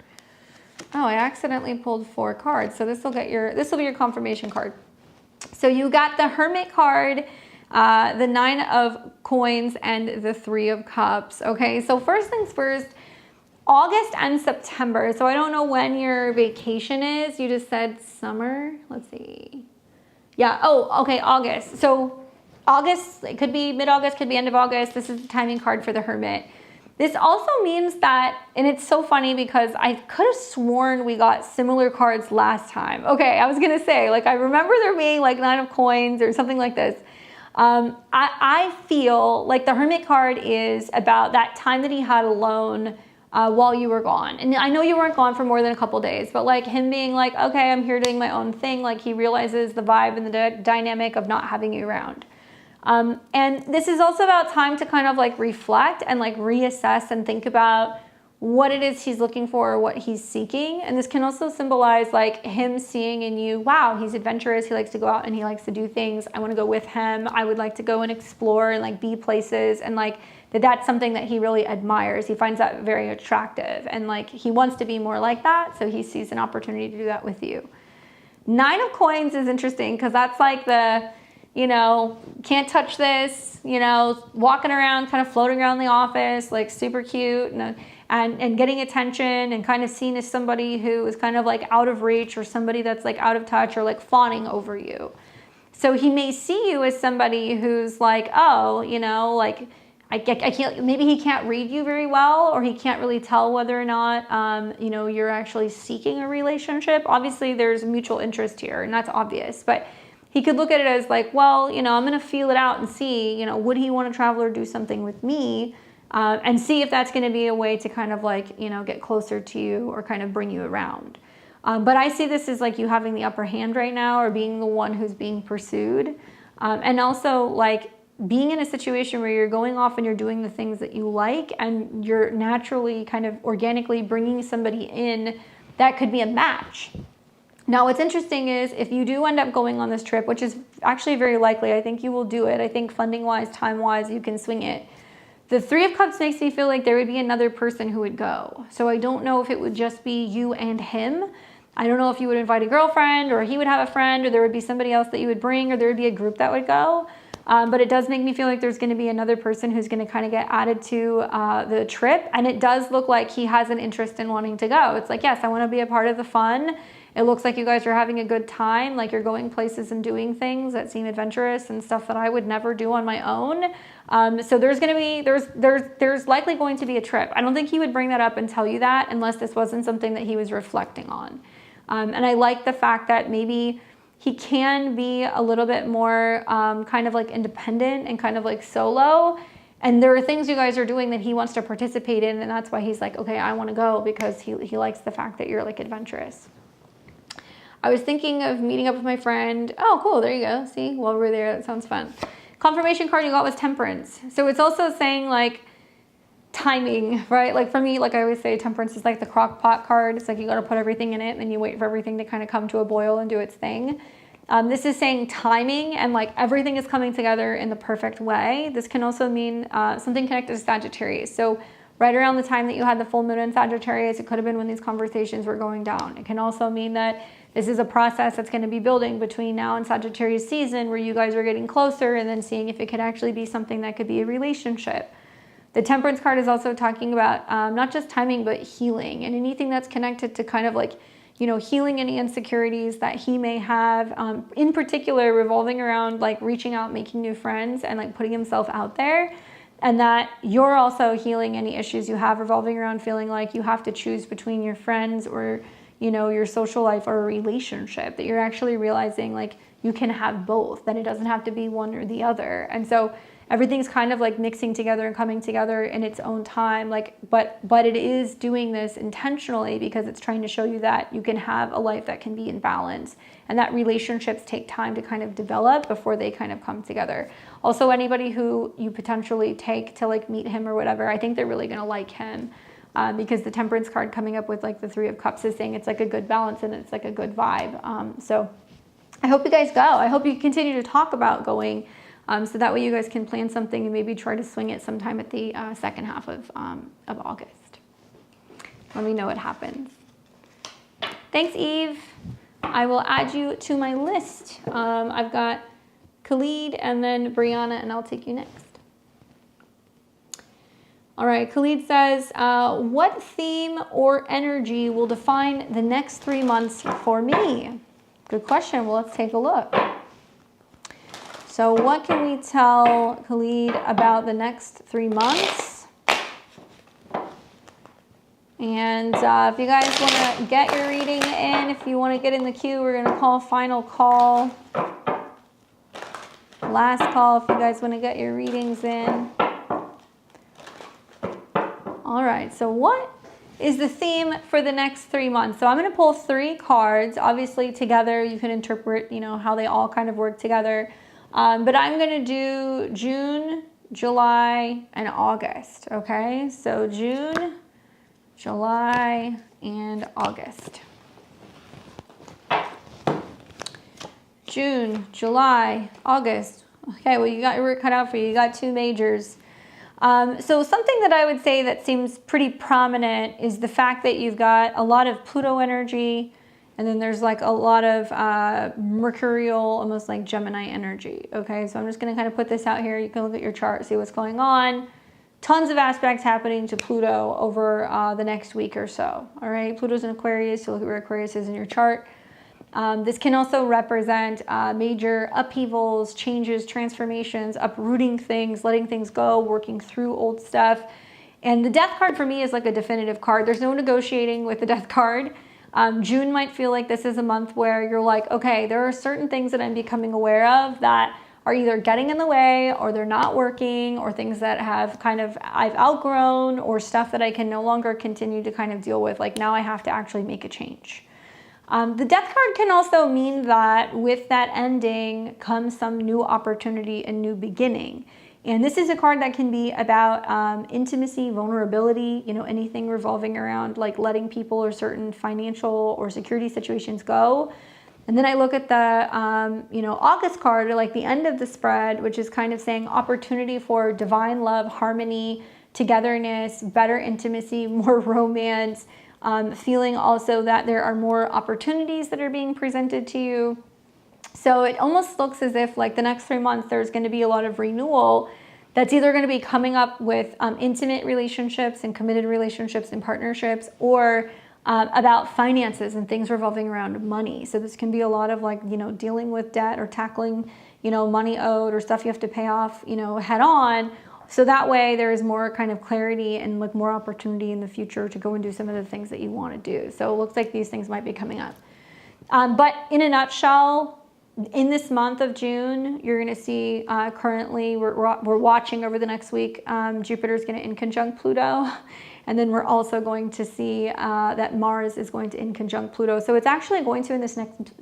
Oh, I accidentally pulled 4 cards. So this will be your confirmation card. So you got the Hermit card, the 9 of coins, and the 3 of cups. Okay, so first things first, August and September. So I don't know when your vacation is. You just said summer. Let's see. Yeah. Oh, okay. August. So August, it could be mid-August, could be end of August. This is the timing card for the Hermit. This also means that, and it's so funny because I could have sworn we got similar cards last time. Okay, I was gonna say, like, I remember there being like 9 of coins or something like this. I feel like the Hermit card is about that time that he had alone while you were gone. And I know you weren't gone for more than a couple days, but like him being like, okay, I'm here doing my own thing. Like he realizes the vibe and the dynamic of not having you around. And this is also about time to kind of like reflect and like reassess and think about what it is he's looking for, what he's seeking. And this can also symbolize like him seeing in you, wow, he's adventurous. He likes to go out and he likes to do things. I want to go with him. I would like to go and explore and like be places, and like that's something that he really admires. He finds that very attractive, and like he wants to be more like that. So he sees an opportunity to do that with you. 9 of coins is interesting because that's like the, you know, can't touch this, you know, walking around, kind of floating around the office, like super cute and getting attention and kind of seen as somebody who is kind of like out of reach, or somebody that's like out of touch, or like fawning over you. So he may see you as somebody who's like, oh, you know, like I can't, maybe he can't read you very well, or he can't really tell whether or not, you know, you're actually seeking a relationship. Obviously there's mutual interest here, and that's obvious, but he could look at it as like, well, you know, I'm going to feel it out and see, you know, would he want to travel or do something with me, and see if that's going to be a way to kind of like, you know, get closer to you or kind of bring you around. But I see this as like you having the upper hand right now, or being the one who's being pursued. And also like being in a situation where you're going off and you're doing the things that you like, and you're naturally kind of organically bringing somebody in that could be a match. Now, what's interesting is if you do end up going on this trip, which is actually very likely, I think you will do it. I think funding-wise, time-wise, you can swing it. The 3 of Cups makes me feel like there would be another person who would go. So I don't know if it would just be you and him. I don't know if you would invite a girlfriend, or he would have a friend, or there would be somebody else that you would bring, or there would be a group that would go. But it does make me feel like there's going to be another person who's going to kind of get added to the trip. And it does look like he has an interest in wanting to go. It's like, yes, I want to be a part of the fun. It looks like you guys are having a good time, like you're going places and doing things that seem adventurous and stuff that I would never do on my own. So there's going to be, there's likely going to be a trip. I don't think he would bring that up and tell you that unless this wasn't something that he was reflecting on. And I like the fact that maybe he can be a little bit more kind of like independent and kind of like solo. And there are things you guys are doing that he wants to participate in. And that's why he's like, okay, I want to go, because he likes the fact that you're like adventurous. I was thinking of meeting up with my friend. Oh, cool. There you go. See, while we're there, that sounds fun. Confirmation card you got was Temperance. So it's also saying like timing, right? Like for me, like I always say, Temperance is like the crock pot card. It's like you got to put everything in it and then you wait for everything to kind of come to a boil and do its thing. This is saying timing, and like everything is coming together in the perfect way. This can also mean something connected to Sagittarius. So right around the time that you had the full moon in Sagittarius, it could have been when these conversations were going down. It can also mean that this is a process that's going to be building between now and Sagittarius season, where you guys are getting closer and then seeing if it could actually be something that could be a relationship. The Temperance card is also talking about not just timing, but healing, and anything that's connected to kind of like, you know, healing any insecurities that he may have, in particular revolving around like reaching out, making new friends, and like putting himself out there. And that you're also healing any issues you have revolving around feeling like you have to choose between your friends or, you know, your social life or a relationship, that you're actually realizing like you can have both, that it doesn't have to be one or the other. And so everything's kind of like mixing together and coming together in its own time, like, but it is doing this intentionally because it's trying to show you that you can have a life that can be in balance, and that relationships take time to kind of develop before they kind of come together. Also, anybody who you potentially take to like meet him or whatever, I think they're really gonna like him. Because the Temperance card coming up with like the 3 of Cups is saying it's like a good balance and it's like a good vibe. So I hope you guys go. I hope you continue to talk about going, so that way you guys can plan something and maybe try to swing it sometime at the second half of August. Let me know what happens. Thanks, Eve. I will add you to my list. I've got Khaled and then Briana, and I'll take you next. All right, Khaled says, what theme or energy will define the next 3 months for me? Good question. Well, let's take a look. So what can we tell Khaled about the next 3 months? And if you guys want to get your reading in, if you want to get in the queue, we're going to call final call. Last call if you guys want to get your readings in. All right, so what is the theme for the next 3 months? So I'm going to pull 3 cards. Obviously together you can interpret, you know, how they all kind of work together. But I'm going to do June, July, and August, okay? So June, July, and August. June, July, August. Okay, well, you got your work cut out for you. You got 2 majors. So something that I would say that seems pretty prominent is the fact that you've got a lot of Pluto energy, and then there's like a lot of mercurial, almost like Gemini energy. Okay, so I'm just going to kind of put this out here. You can look at your chart, see what's going on. Tons of aspects happening to Pluto over the next week or so. All right, Pluto's in Aquarius, so look at where Aquarius is in your chart. This can also represent major upheavals, changes, transformations, uprooting things, letting things go, working through old stuff. And the Death card for me is like a definitive card. There's no negotiating with the Death card. June might feel like this is a month where you're like, okay, there are certain things that I'm becoming aware of that are either getting in the way or they're not working, or things that have kind of I've outgrown, or stuff that I can no longer continue to kind of deal with. Like now I have to actually make a change. The Death card can also mean that with that ending comes some new opportunity and new beginning. And this is a card that can be about intimacy, vulnerability, you know, anything revolving around like letting people or certain financial or security situations go. And then I look at the, you know, August card, or like the end of the spread, which is kind of saying opportunity for divine love, harmony, togetherness, better intimacy, more romance, feeling also that there are more opportunities that are being presented to you. So it almost looks as if like the next 3 months, there's going to be a lot of renewal that's either going to be coming up with intimate relationships and committed relationships and partnerships, or about finances and things revolving around money. So this can be a lot of like, you know, dealing with debt or tackling, you know, money owed or stuff you have to pay off, you know, head on. So that way there is more kind of clarity and like more opportunity in the future to go and do some of the things that you want to do. So it looks like these things might be coming up. But in a nutshell, in this month of June, you're going to see currently we're watching over the next week, Jupiter is going to in conjunct Pluto. And then we're also going to see that Mars is going to in conjunct Pluto. So it's actually going to, in this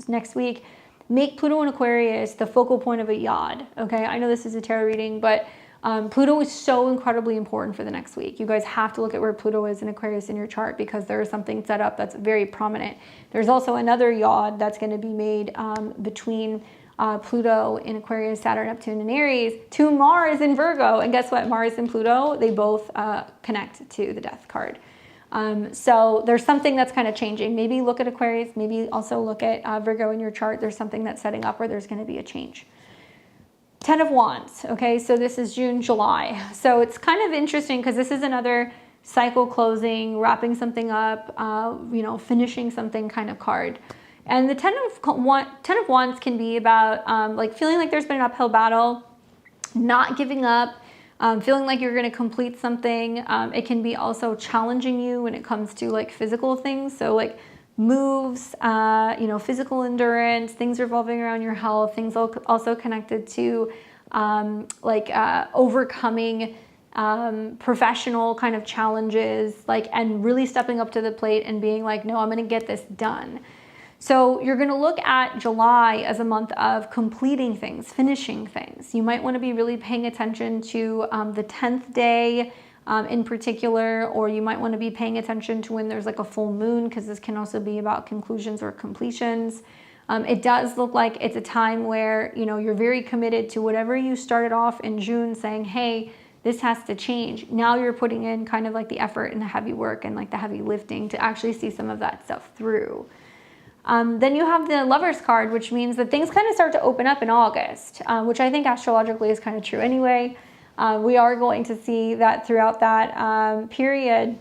next week, make Pluto in Aquarius the focal point of a yod. Okay, I know this is a tarot reading, but Pluto is so incredibly important for the next week. You guys have to look at where Pluto is in Aquarius in your chart, because there is something set up that's very prominent. There's also another yod that's going to be made between Pluto in Aquarius, Saturn, Neptune, and Aries to Mars in Virgo. And guess what? Mars and Pluto, they both connect to the Death card. So there's something that's kind of changing. Maybe look at Aquarius, maybe also look at Virgo in your chart. There's something that's setting up where there's going to be a change. 10 of Wands. Okay, so this is June, July. So it's kind of interesting because this is another cycle closing, wrapping something up, you know, finishing something kind of card. And the 10 of Wands can be about like feeling like there's been an uphill battle, not giving up, feeling like you're going to complete something. It can be also challenging you when it comes to like physical things. So like moves, you know, physical endurance, things revolving around your health, things also connected to like overcoming professional kind of challenges, like, and really stepping up to the plate and being like, no, I'm going to get this done. So you're going to look at July as a month of completing things, finishing things. You might want to be really paying attention to the 10th day in particular, or you might want to be paying attention to when there's like a full moon, because this can also be about conclusions or completions. It does look like it's a time where, you know, you're very committed to whatever you started off in June saying, hey, this has to change. Now you're putting in kind of like the effort and the heavy work and like the heavy lifting to actually see some of that stuff through. Then you have the Lovers card, which means that things kind of start to open up in August, which I think astrologically is kind of true anyway. We are going to see that throughout that period,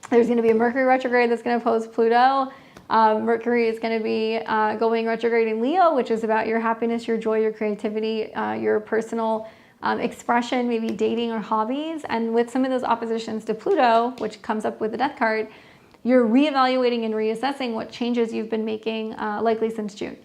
there's going to be a Mercury retrograde that's going to oppose Pluto. Mercury is going to be going retrograde in Leo, which is about your happiness, your joy, your creativity, your personal expression, maybe dating or hobbies. And with some of those oppositions to Pluto, which comes up with the Death card, you're reevaluating and reassessing what changes you've been making, likely since June.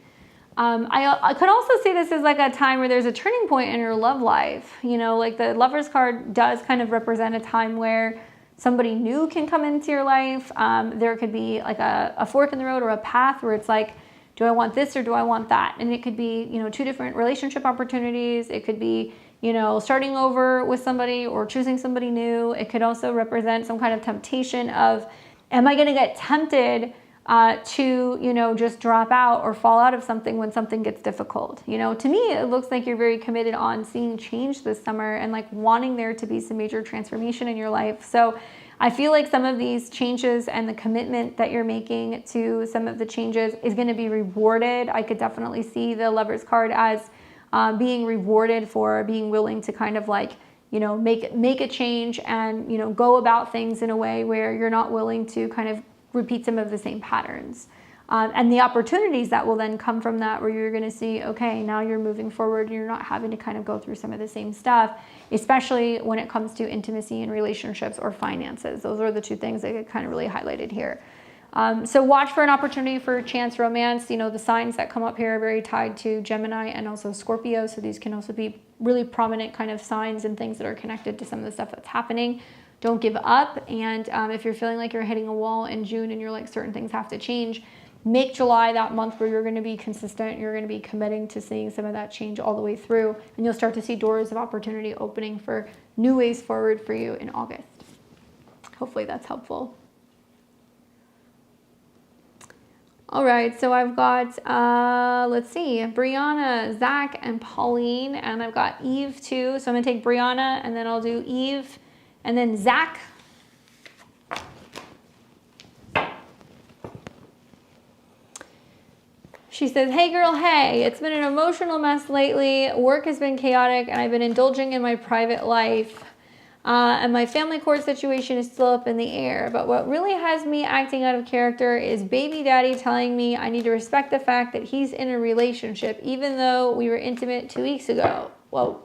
I could also say this is like a time where there's a turning point in your love life. You know, like the Lover's card does kind of represent a time where somebody new can come into your life. There could be like a fork in the road or a path where it's like, do I want this or do I want that? And it could be, you know, two different relationship opportunities. It could be, you know, starting over with somebody or choosing somebody new. It could also represent some kind of temptation of, am I going to get tempted to, you know, just drop out or fall out of something when something gets difficult? You know, to me, it looks like you're very committed on seeing change this summer and like wanting there to be some major transformation in your life. So I feel like some of these changes and the commitment that you're making to some of the changes is going to be rewarded. I could definitely see the Lover's card as being rewarded for being willing to kind of like, you know, make a change and, you know, go about things in a way where you're not willing to kind of repeat some of the same patterns. And the opportunities that will then come from that, where you're going to see, okay, now you're moving forward, you're not having to kind of go through some of the same stuff, especially when it comes to intimacy and relationships or finances. Those are the two things that get kind of really highlighted here. So watch for an opportunity for chance romance. You know, the signs that come up here are very tied to Gemini and also Scorpio. So these can also be really prominent kind of signs and things that are connected to some of the stuff that's happening. Don't give up. And if you're feeling like you're hitting a wall in June and you're like, certain things have to change, make July that month where you're going to be consistent. You're going to be committing to seeing some of that change all the way through. And you'll start to see doors of opportunity opening for new ways forward for you in August. Hopefully that's helpful. All right, so I've got, let's see, Briana, Zach, and Pauline, and I've got Eve too. So I'm gonna take Briana, and then I'll do Eve, and then Zach. She says, hey girl, hey, it's been an emotional mess lately. Work has been chaotic, and I've been indulging in my private life. And my family court situation is still up in the air. But what really has me acting out of character is baby daddy telling me I need to respect the fact that he's in a relationship, even though we were intimate 2 weeks ago. Whoa.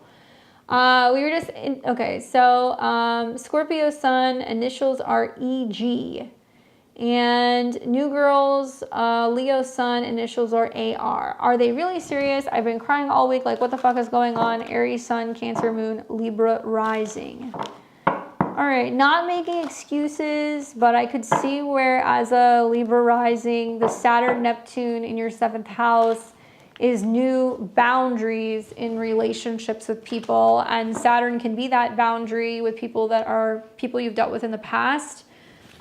We were just in, okay, so Scorpio sun, initials are EG. And New Girls, Leo sun, initials are AR. Are they really serious? I've been crying all week, like what the fuck is going on? Aries sun, Cancer moon, Libra rising. All right, not making excuses, but I could see where as a Libra rising, the Saturn, Neptune in your 7th house is new boundaries in relationships with people. And Saturn can be that boundary with people that are people you've dealt with in the past.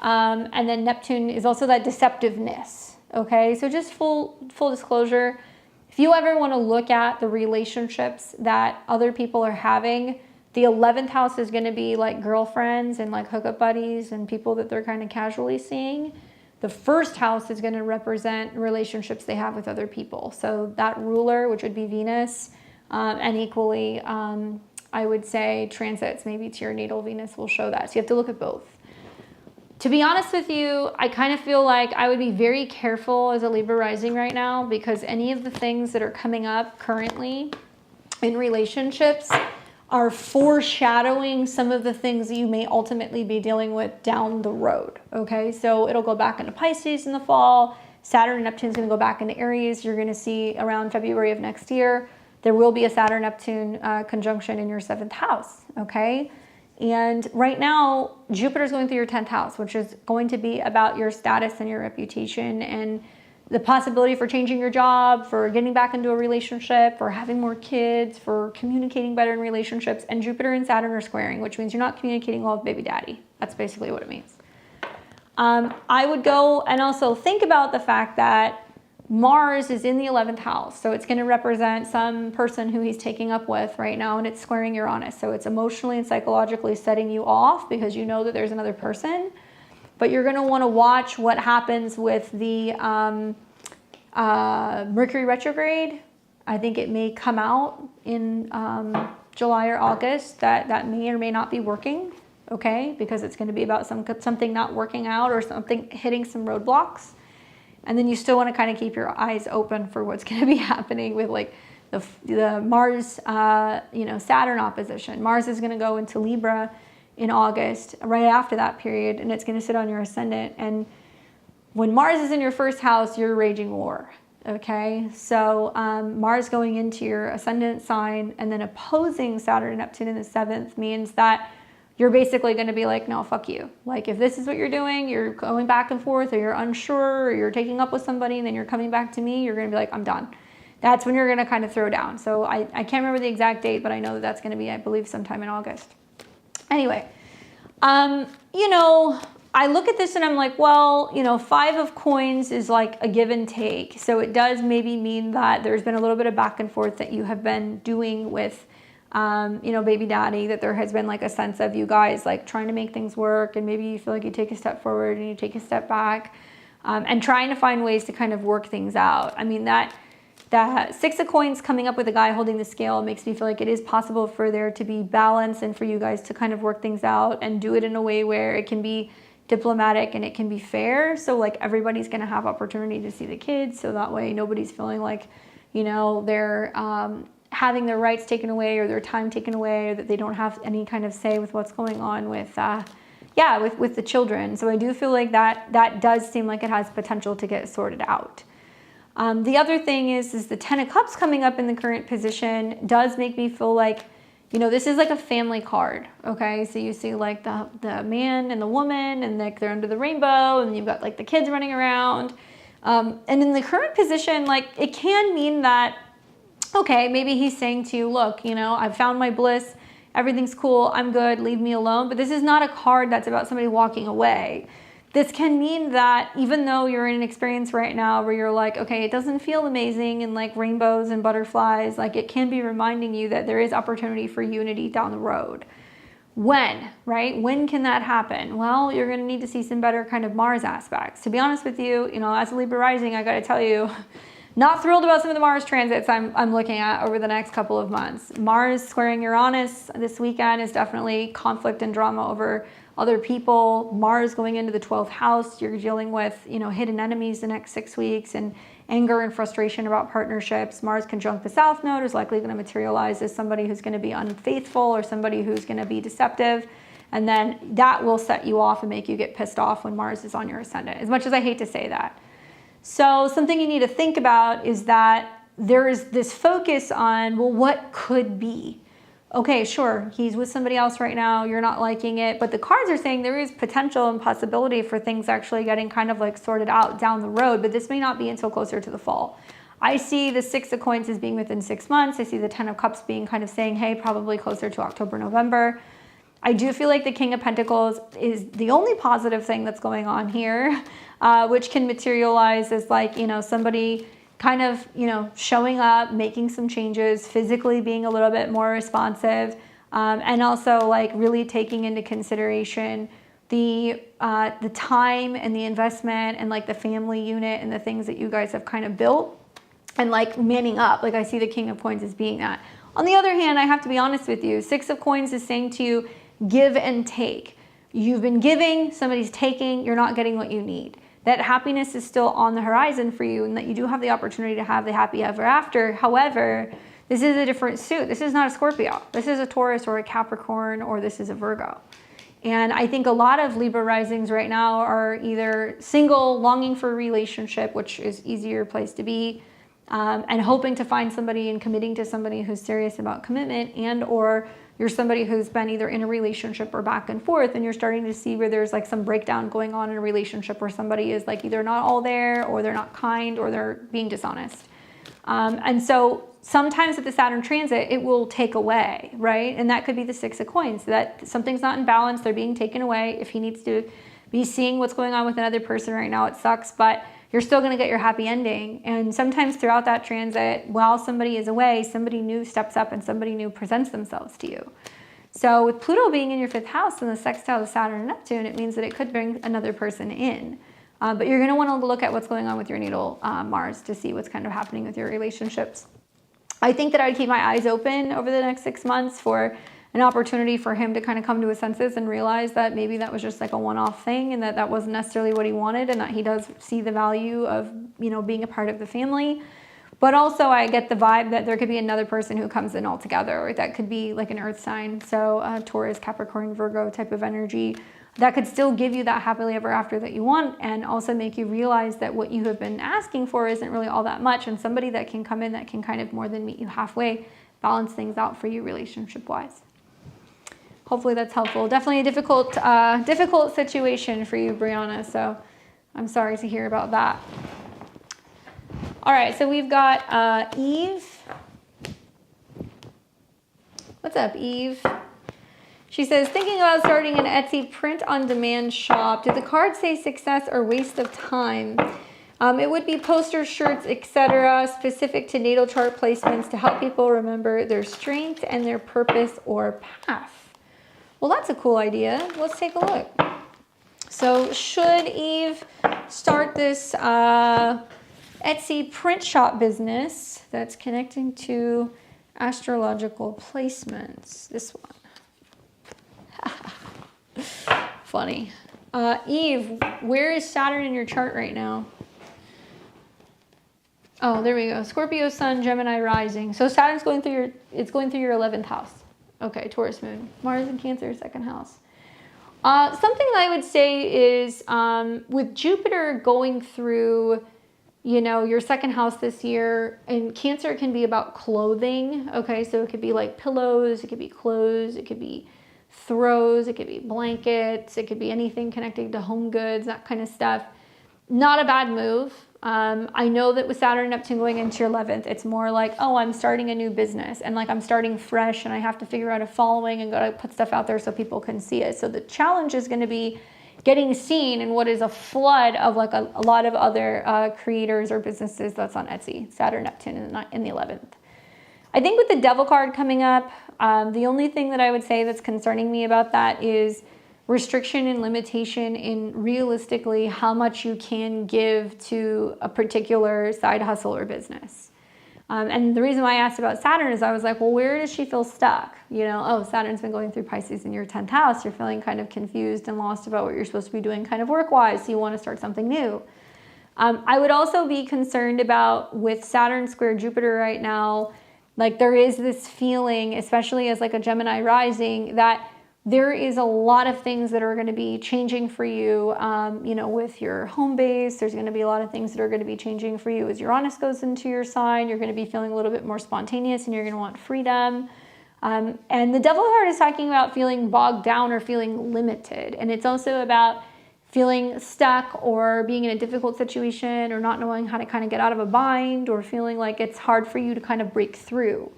And then Neptune is also that deceptiveness. Okay, so just full disclosure, if you ever want to look at the relationships that other people are having, the 11th house is going to be like girlfriends and like hookup buddies and people that they're kind of casually seeing. The 1st house is going to represent relationships they have with other people. So that ruler, which would be Venus, and equally, I would say transits maybe to your natal Venus will show that. So you have to look at both. To be honest with you, I kind of feel like I would be very careful as a Libra rising right now, because any of the things that are coming up currently in relationships are foreshadowing some of the things that you may ultimately be dealing with down the road. Okay, so it'll go back into Pisces in the fall. Saturn and Neptune is going to go back into Aries. You're going to see around February of next year, there will be a Saturn-Neptune conjunction in your 7th house. Okay. And right now, Jupiter is going through your 10th house, which is going to be about your status and your reputation and the possibility for changing your job, for getting back into a relationship, for having more kids, for communicating better in relationships. And Jupiter and Saturn are squaring, which means you're not communicating well with baby daddy. That's basically what it means. I would go and also think about the fact that Mars is in the 11th house, so it's going to represent some person who he's taking up with right now, and it's squaring Uranus. So it's emotionally and psychologically setting you off because you know that there's another person. But you're going to want to watch what happens with the Mercury retrograde. I think it may come out in July or August that may or may not be working, okay? Because it's going to be about something not working out or something hitting some roadblocks. And then you still want to kind of keep your eyes open for what's going to be happening with like the Mars, Saturn opposition. Mars is going to go into Libra in August, right after that period, and it's going to sit on your ascendant. And when Mars is in your first house, you're raging war. Okay, so Mars going into your ascendant sign and then opposing Saturn and Neptune in the 7th means that you're basically going to be like, no, fuck you. Like, if this is what you're doing, you're going back and forth, or you're unsure, or you're taking up with somebody and then you're coming back to me, you're going to be like, I'm done. That's when you're going to kind of throw down. So I can't remember the exact date, but I know that that's going to be, I believe, sometime in August. Anyway, you know, I look at this and I'm like, well, you know, 5 of coins is like a give and take. So it does maybe mean that there's been a little bit of back and forth that you have been doing with, you know, baby daddy, that there has been like a sense of you guys like trying to make things work, and maybe you feel like you take a step forward and you take a step back, and trying to find ways to kind of work things out. I mean, that 6 of coins coming up with a guy holding the scale makes me feel like it is possible for there to be balance and for you guys to kind of work things out and do it in a way where it can be diplomatic and it can be fair. So like everybody's going to have opportunity to see the kids, so that way nobody's feeling like, you know, they're having their rights taken away or their time taken away, or that they don't have any kind of say with what's going on with with the children. So I do feel like that does seem like it has potential to get sorted out. The other thing is the 10 of Cups coming up in the current position does make me feel like, you know, this is like a family card, okay? So you see like the man and the woman, and like they're under the rainbow, and you've got like the kids running around. And in the current position, like it can mean that, okay, maybe he's saying to you, look, you know, I've found my bliss, everything's cool, I'm good, leave me alone. But this is not a card that's about somebody walking away. This can mean that even though you're in an experience right now where you're like, okay, it doesn't feel amazing and like rainbows and butterflies, like it can be reminding you that there is opportunity for unity down the road. When, right? When can that happen? Well, you're going to need to see some better kind of Mars aspects. To be honest with you, you know, as a Libra rising, I got to tell you, not thrilled about some of the Mars transits I'm looking at over the next couple of months. Mars squaring Uranus this weekend is definitely conflict and drama over other people. Mars going into the 12th house, you're dealing with, you know, hidden enemies the next 6 weeks, and anger and frustration about partnerships. Mars conjunct the South Node is likely going to materialize as somebody who's going to be unfaithful or somebody who's going to be deceptive. And then that will set you off and make you get pissed off when Mars is on your ascendant, as much as I hate to say that. So something you need to think about is that there is this focus on, well, what could be? Okay, sure, he's with somebody else right now, you're not liking it, but the cards are saying there is potential and possibility for things actually getting kind of like sorted out down the road, but this may not be until closer to the fall. I see the 6 of coins as being within 6 months. I see the 10 of cups being kind of saying, hey, probably closer to October, November. I do feel like the King of Pentacles is the only positive thing that's going on here, which can materialize as like, you know, somebody kind of, you know, showing up, making some changes, physically being a little bit more responsive, and also like really taking into consideration the time and the investment and like the family unit and the things that you guys have kind of built, and like manning up. Like I see the King of Coins as being that. On the other hand, I have to be honest with you, 6 of Coins is saying to you, give and take. You've been giving, somebody's taking, you're not getting what you need. That happiness is still on the horizon for you, and that you do have the opportunity to have the happy ever after. However, this is a different suit. This is not a Scorpio. This is a Taurus or a Capricorn, or this is a Virgo. And I think a lot of Libra risings right now are either single, longing for a relationship, which is easier place to be, and hoping to find somebody and committing to somebody who's serious about commitment, and or you're somebody who's been either in a relationship or back and forth, and you're starting to see where there's like some breakdown going on in a relationship where somebody is like either not all there, or they're not kind, or they're being dishonest. And so sometimes with the Saturn transit, it will take away, right? And that could be the 6 of Coins, that something's not in balance, they're being taken away. If he needs to be seeing what's going on with another person right now, it sucks, but you're still going to get your happy ending. And sometimes throughout that transit, while somebody is away, somebody new steps up and somebody new presents themselves to you. So with Pluto being in your 5th house and the sextile of Saturn and Neptune, it means that it could bring another person in. But you're going to want to look at what's going on with your natal Mars to see what's kind of happening with your relationships. I think that I'd keep my eyes open over the next 6 months for an opportunity for him to kind of come to his senses and realize that maybe that was just like a one-off thing, and that wasn't necessarily what he wanted, and that he does see the value of, you know, being a part of the family. But also I get the vibe that there could be another person who comes in altogether, or that could be like an earth sign. So Taurus, Capricorn, Virgo type of energy that could still give you that happily ever after that you want, and also make you realize that what you have been asking for isn't really all that much, and somebody that can come in that can kind of more than meet you halfway, balance things out for you relationship wise. Hopefully that's helpful. Definitely a difficult situation for you, Briana. So I'm sorry to hear about that. All right, so we've got Eve. What's up, Eve? She says, thinking about starting an Etsy print-on-demand shop. Did the card say success or waste of time? It would be posters, shirts, etc., specific to natal chart placements to help people remember their strength and their purpose or path. Well, that's a cool idea. Let's take a look. So should Eve start this Etsy print shop business that's connecting to astrological placements? This one. Funny. Eve, where is Saturn in your chart right now? Oh, there we go. Scorpio Sun, Gemini rising. So Saturn's going through your 11th house. Okay, Taurus moon. Mars and Cancer, 2nd house. Something I would say is with Jupiter going through, your 2nd house this year, and Cancer can be about clothing. Okay, so it could be like pillows, it could be clothes, it could be throws, it could be blankets, it could be anything connected to home goods, that kind of stuff. Not a bad move. I know that with Saturn and Neptune going into your 11th, it's more like, oh, I'm starting a new business, and like I'm starting fresh, and I have to figure out a following and gotta put stuff out there so people can see it. So the challenge is going to be getting seen in what is a flood of like a lot of other creators or businesses that's on Etsy. Saturn, Neptune in the 11th. I think with the Devil card coming up, the only thing that I would say that's concerning me about that is restriction and limitation in realistically how much you can give to a particular side hustle or business. And the reason why I asked about Saturn is I was like, well, where does she feel stuck? Saturn's been going through Pisces in your 10th house. You're feeling kind of confused and lost about what you're supposed to be doing kind of work-wise. So you want to start something new. I would also be concerned about with Saturn square Jupiter right now, like there is this feeling, especially as like a Gemini rising, that there is a lot of things that are going to be changing for you, with your home base. There's going to be a lot of things that are going to be changing for you as Uranus goes into your sign. You're going to be feeling a little bit more spontaneous and you're going to want freedom. And the Devil card is talking about feeling bogged down or feeling limited. And it's also about feeling stuck or being in a difficult situation or not knowing how to kind of get out of a bind or feeling like it's hard for you to kind of break through.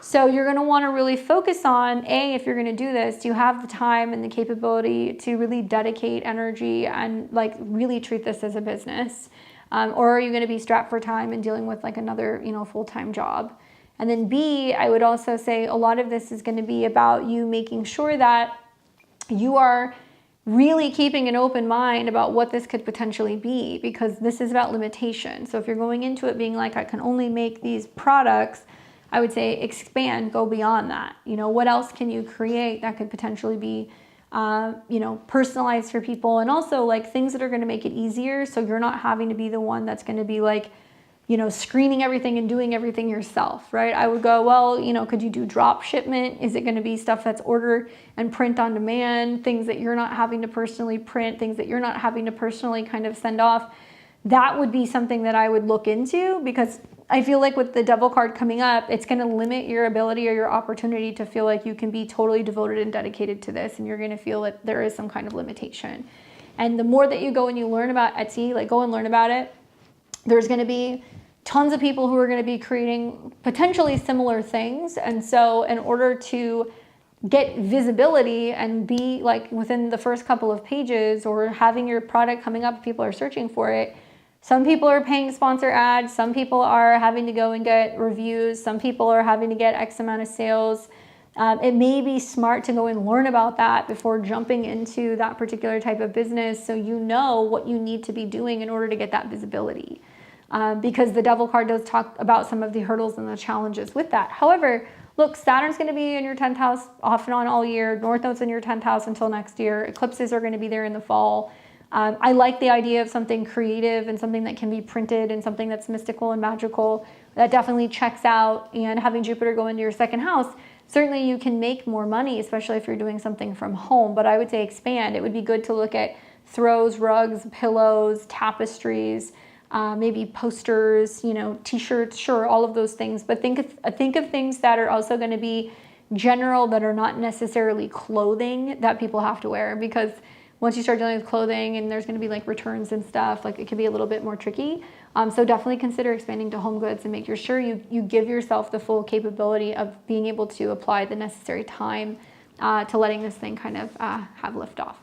So you're going to want to really focus on, if you're going to do this, do you have the time and the capability to really dedicate energy and like really treat this as a business? Or are you going to be strapped for time and dealing with like another, full-time job? And then B, I would also say a lot of this is going to be about you making sure that you are really keeping an open mind about what this could potentially be, because this is about limitation. So if you're going into it being like, I can only make these products, I would say expand, go beyond that. What else can you create that could potentially be, personalized for people, and also like things that are going to make it easier. So you're not having to be the one that's going to be like, screening everything and doing everything yourself, right? I would go, well, could you do drop shipment? Is it going to be stuff that's order and print on demand, things that you're not having to personally print, things that you're not having to personally kind of send off? That would be something that I would look into, because I feel like with the Devil card coming up, it's going to limit your ability or your opportunity to feel like you can be totally devoted and dedicated to this, and you're going to feel that there is some kind of limitation. And the more that you go and you learn about Etsy, like go and learn about it, there's going to be tons of people who are going to be creating potentially similar things. And so in order to get visibility and be like within the first couple of pages or having your product coming up, people are searching for it. Some people are paying sponsor ads. Some people are having to go and get reviews. Some people are having to get X amount of sales. It may be smart to go and learn about that before jumping into that particular type of business, so you know what you need to be doing in order to get that visibility. Because the Devil card does talk about some of the hurdles and the challenges with that. However, look, Saturn's going to be in your 10th house off and on all year. North Node's in your 10th house until next year. Eclipses are going to be there in the fall. I like the idea of something creative and something that can be printed and something that's mystical and magical. That definitely checks out. And having Jupiter go into your second house, certainly you can make more money, especially if you're doing something from home. But I would say expand. It would be good to look at throws, rugs, pillows, tapestries, maybe posters, t-shirts, sure, all of those things. But think of things that are also going to be general, that are not necessarily clothing that people have to wear, because once you start dealing with clothing and there's going to be like returns and stuff, like it can be a little bit more tricky. So definitely consider expanding to home goods and make sure you give yourself the full capability of being able to apply the necessary time to letting this thing kind of have liftoff,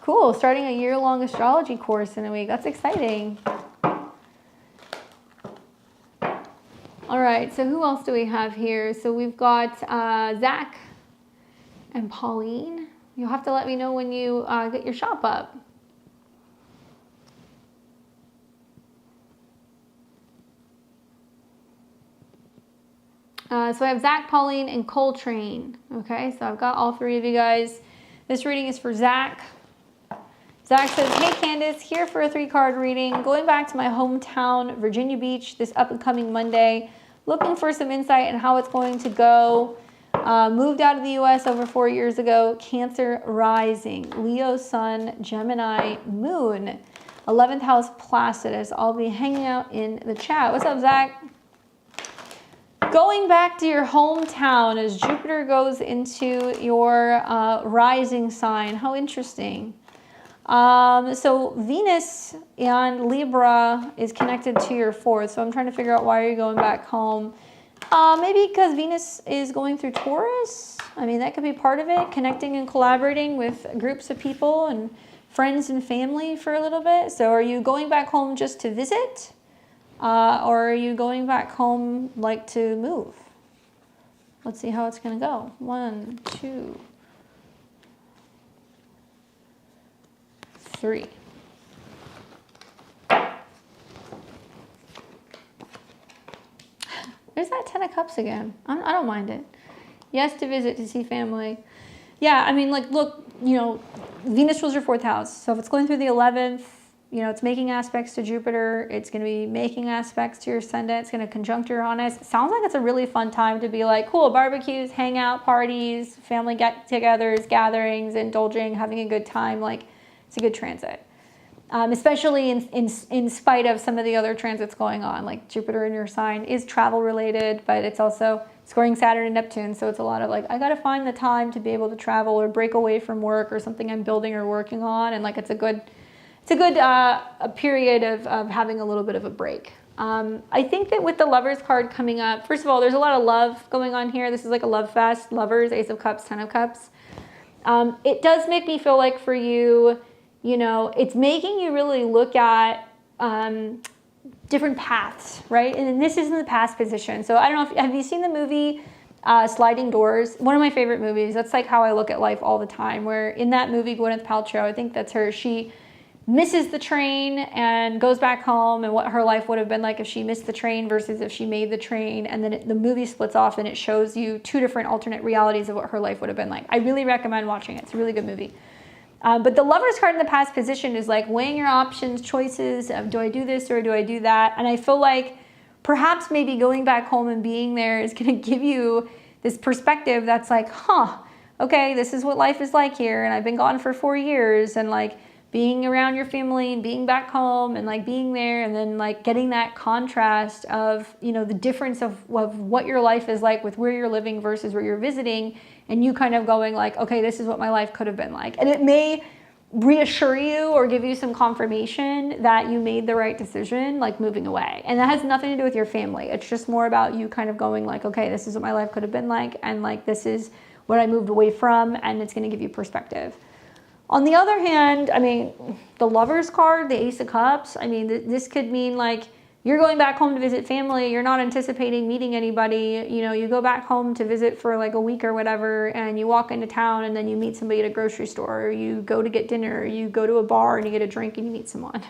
Cool, starting a year-long astrology course in a week. That's exciting. All right, so who else do we have here? So we've got Zach and Pauline. You'll have to let me know when you get your shop up. So I have Zach, Pauline, and Coltrane. Okay, so I've got all three of you guys. This reading is for Zach. Zach says, hey Candace, here for a 3-card reading. Going back to my hometown, Virginia Beach, this up-and-coming Monday. Looking for some insight on how it's going to go. Moved out of the U.S. over 4 years ago. Cancer rising. Leo sun, Gemini moon. 11th house Placidus. I'll be hanging out in the chat. What's up, Zach? Going back to your hometown as Jupiter goes into your rising sign. How interesting. So Venus and Libra is connected to your 4th. So I'm trying to figure out why you're going back home. Maybe because Venus is going through Taurus. I mean, that could be part of it. Connecting and collaborating with groups of people and friends and family for a little bit. So are you going back home just to visit? Or are you going back home like to move? Let's see how it's going to go. 1, 2, 3. There's that 10 of Cups again. I don't mind it. Yes, to visit, to see family. Yeah, I mean, like, look, Venus rules your 4th house. So if it's going through the 11th, it's making aspects to Jupiter. It's going to be making aspects to your ascendant. It's going to conjunct Uranus. It sounds like it's a really fun time to be like, cool, barbecues, hangout, parties, family get-togethers, gatherings, indulging, having a good time. Like, it's a good transit. Especially in spite of some of the other transits going on. Like Jupiter in your sign is travel related, but it's also scoring Saturn and Neptune. So it's a lot of like, I got to find the time to be able to travel or break away from work or something I'm building or working on. And like, it's a good a period of having a little bit of a break. I think that with the Lovers card coming up, first of all, there's a lot of love going on here. This is like a love fest. Lovers, Ace of Cups, 10 of Cups. It does make me feel like for you, it's making you really look at different paths, right? And this is in the past position. So I don't know, have you seen the movie Sliding Doors? One of my favorite movies. That's like how I look at life all the time, where in that movie, Gwyneth Paltrow, I think that's her, she misses the train and goes back home and what her life would have been like if she missed the train versus if she made the train. And then the movie splits off and it shows you 2 different alternate realities of what her life would have been like. I really recommend watching it. It's a really good movie. But the Lovers card in the past position is like weighing your options, choices of do I do this or do I do that? And I feel like perhaps maybe going back home and being there is going to give you this perspective that's like, okay, this is what life is like here. And I've been gone for 4 years, and like being around your family and being back home and like being there and then like getting that contrast of, the difference of what your life is like with where you're living versus where you're visiting. And you kind of going like, okay, this is what my life could have been like. And it may reassure you or give you some confirmation that you made the right decision, like moving away. And that has nothing to do with your family. It's just more about you kind of going like, okay, this is what my life could have been like. And like, this is what I moved away from. And it's going to give you perspective. On the other hand, I mean, the Lovers card, the Ace of Cups, I mean, this could mean like, you're going back home to visit family. You're not anticipating meeting anybody. You go back home to visit for like a week or whatever, and you walk into town and then you meet somebody at a grocery store, or you go to get dinner, or you go to a bar and you get a drink and you meet someone.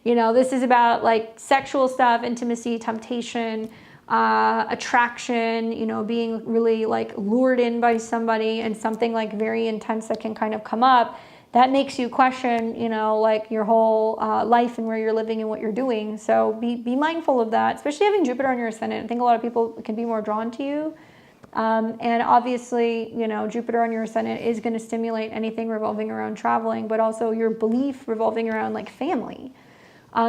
This is about like sexual stuff, intimacy, temptation, attraction, you know, being really like lured in by somebody and something like very intense that can kind of come up, that makes you question, you know, like your whole life and where you're living and what you're doing. So be mindful of that, especially having Jupiter on your ascendant. I think a lot of people can be more drawn to you. And obviously, you know, Jupiter on your ascendant is going to stimulate anything revolving around traveling, but also your belief revolving around like family.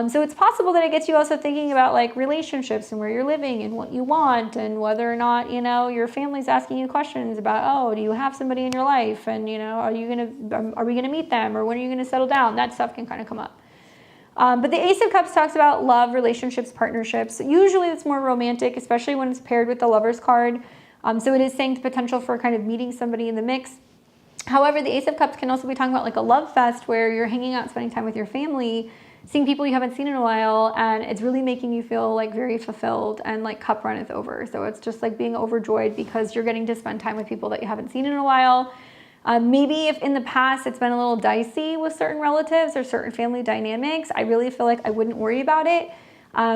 So it's possible that it gets you also thinking about like relationships and where you're living and what you want and whether or not, you know, your family's asking you questions about, oh, do you have somebody in your life? And, you know, are we going to meet them, or when are you going to settle down? That stuff can kind of come up. But the Ace of Cups talks about love, relationships, partnerships. Usually it's more romantic, especially when it's paired with the Lover's card. So it is saying the potential for kind of meeting somebody in the mix. However, the Ace of Cups can also be talking about like a love fest where you're hanging out, spending time with your family, seeing people you haven't seen in a while, and it's really making you feel like very fulfilled and like cup runneth over. So it's just like being overjoyed because you're getting to spend time with people that you haven't seen in a while. Maybe if in the past it's been a little dicey with certain relatives or certain family dynamics, I really feel like I wouldn't worry about it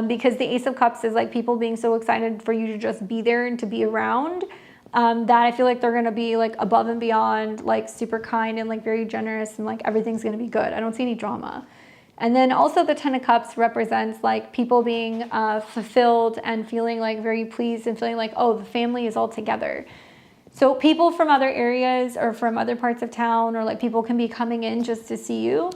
because the Ace of Cups is like people being so excited for you to just be there and to be around that I feel like they're going to be like above and beyond, like super kind and like very generous, and like everything's going to be good. I don't see any drama. And then also the Ten of Cups represents like people being fulfilled and feeling like very pleased and feeling like, oh, the family is all together. So people from other areas or from other parts of town, or like people can be coming in just to see you.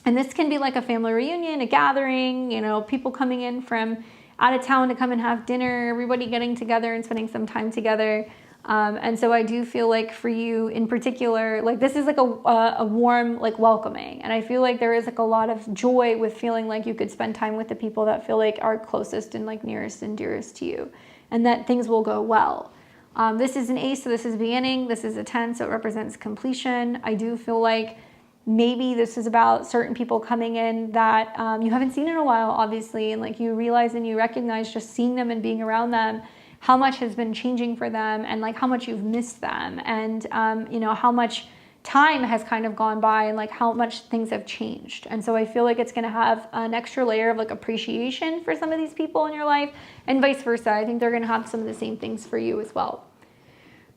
And this can be like a family reunion, a gathering, you know, people coming in from out of town to come and have dinner, everybody getting together and spending some time together. And so I do feel like for you in particular, like this is like a warm, like welcoming. And I feel like there is like a lot of joy with feeling like you could spend time with the people that feel like are closest and like nearest and dearest to you, and that things will go well. This is an ace, so this is beginning. This is a 10, so it represents completion. I do feel like maybe this is about certain people coming in that you haven't seen in a while, obviously, and like you realize and you recognize just seeing them and being around them, how much has been changing for them, and like how much you've missed them, and you know, how much time has kind of gone by, and like how much things have changed. And so I feel like it's going to have an extra layer of like appreciation for some of these people in your life, and vice versa. I think they're going to have some of the same things for you as well.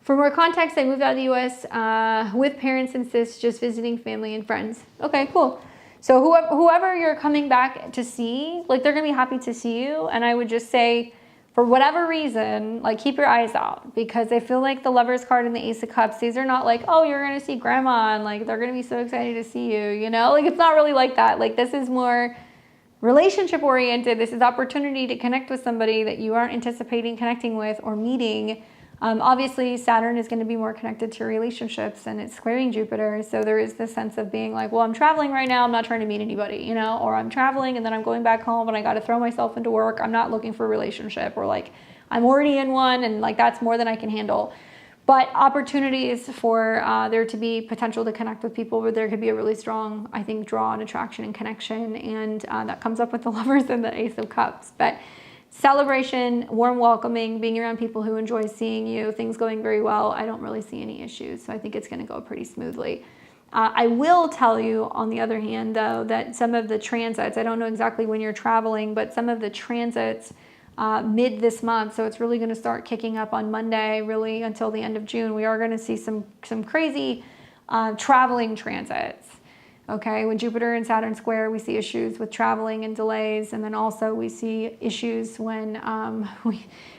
For more context, I moved out of the US with parents and sis, just visiting family and friends. Okay, cool. So whoever you're coming back to see, like they're going to be happy to see you. And I would just say, for whatever reason, like keep your eyes out, because I feel like the Lover's card and the Ace of Cups, these are not like, oh, you're going to see grandma and like they're going to be so excited to see you, you know? Like it's not really like that. Like this is more relationship oriented. This is opportunity to connect with somebody that you aren't anticipating connecting with or meeting. Obviously, Saturn is going to be more connected to your relationships, and it's squaring Jupiter. So there is this sense of being like, well, I'm traveling right now. I'm not trying to meet anybody, you know, or I'm traveling and then I'm going back home and I got to throw myself into work. I'm not looking for a relationship, or like I'm already in one and like that's more than I can handle. But opportunities for there to be potential to connect with people where there could be a really strong, I think, draw and attraction and connection. And that comes up with the Lovers and the Ace of Cups. But celebration, warm welcoming, being around people who enjoy seeing you, things going very well. I don't really see any issues. So I think it's going to go pretty smoothly. I will tell you, on the other hand, though, that some of the transits, I don't know exactly when you're traveling, but some of the transits mid this month, so it's really going to start kicking up on Monday, really until the end of June, we are going to see some crazy traveling transits. Okay, when Jupiter and Saturn square, we see issues with traveling and delays, and then also we see issues when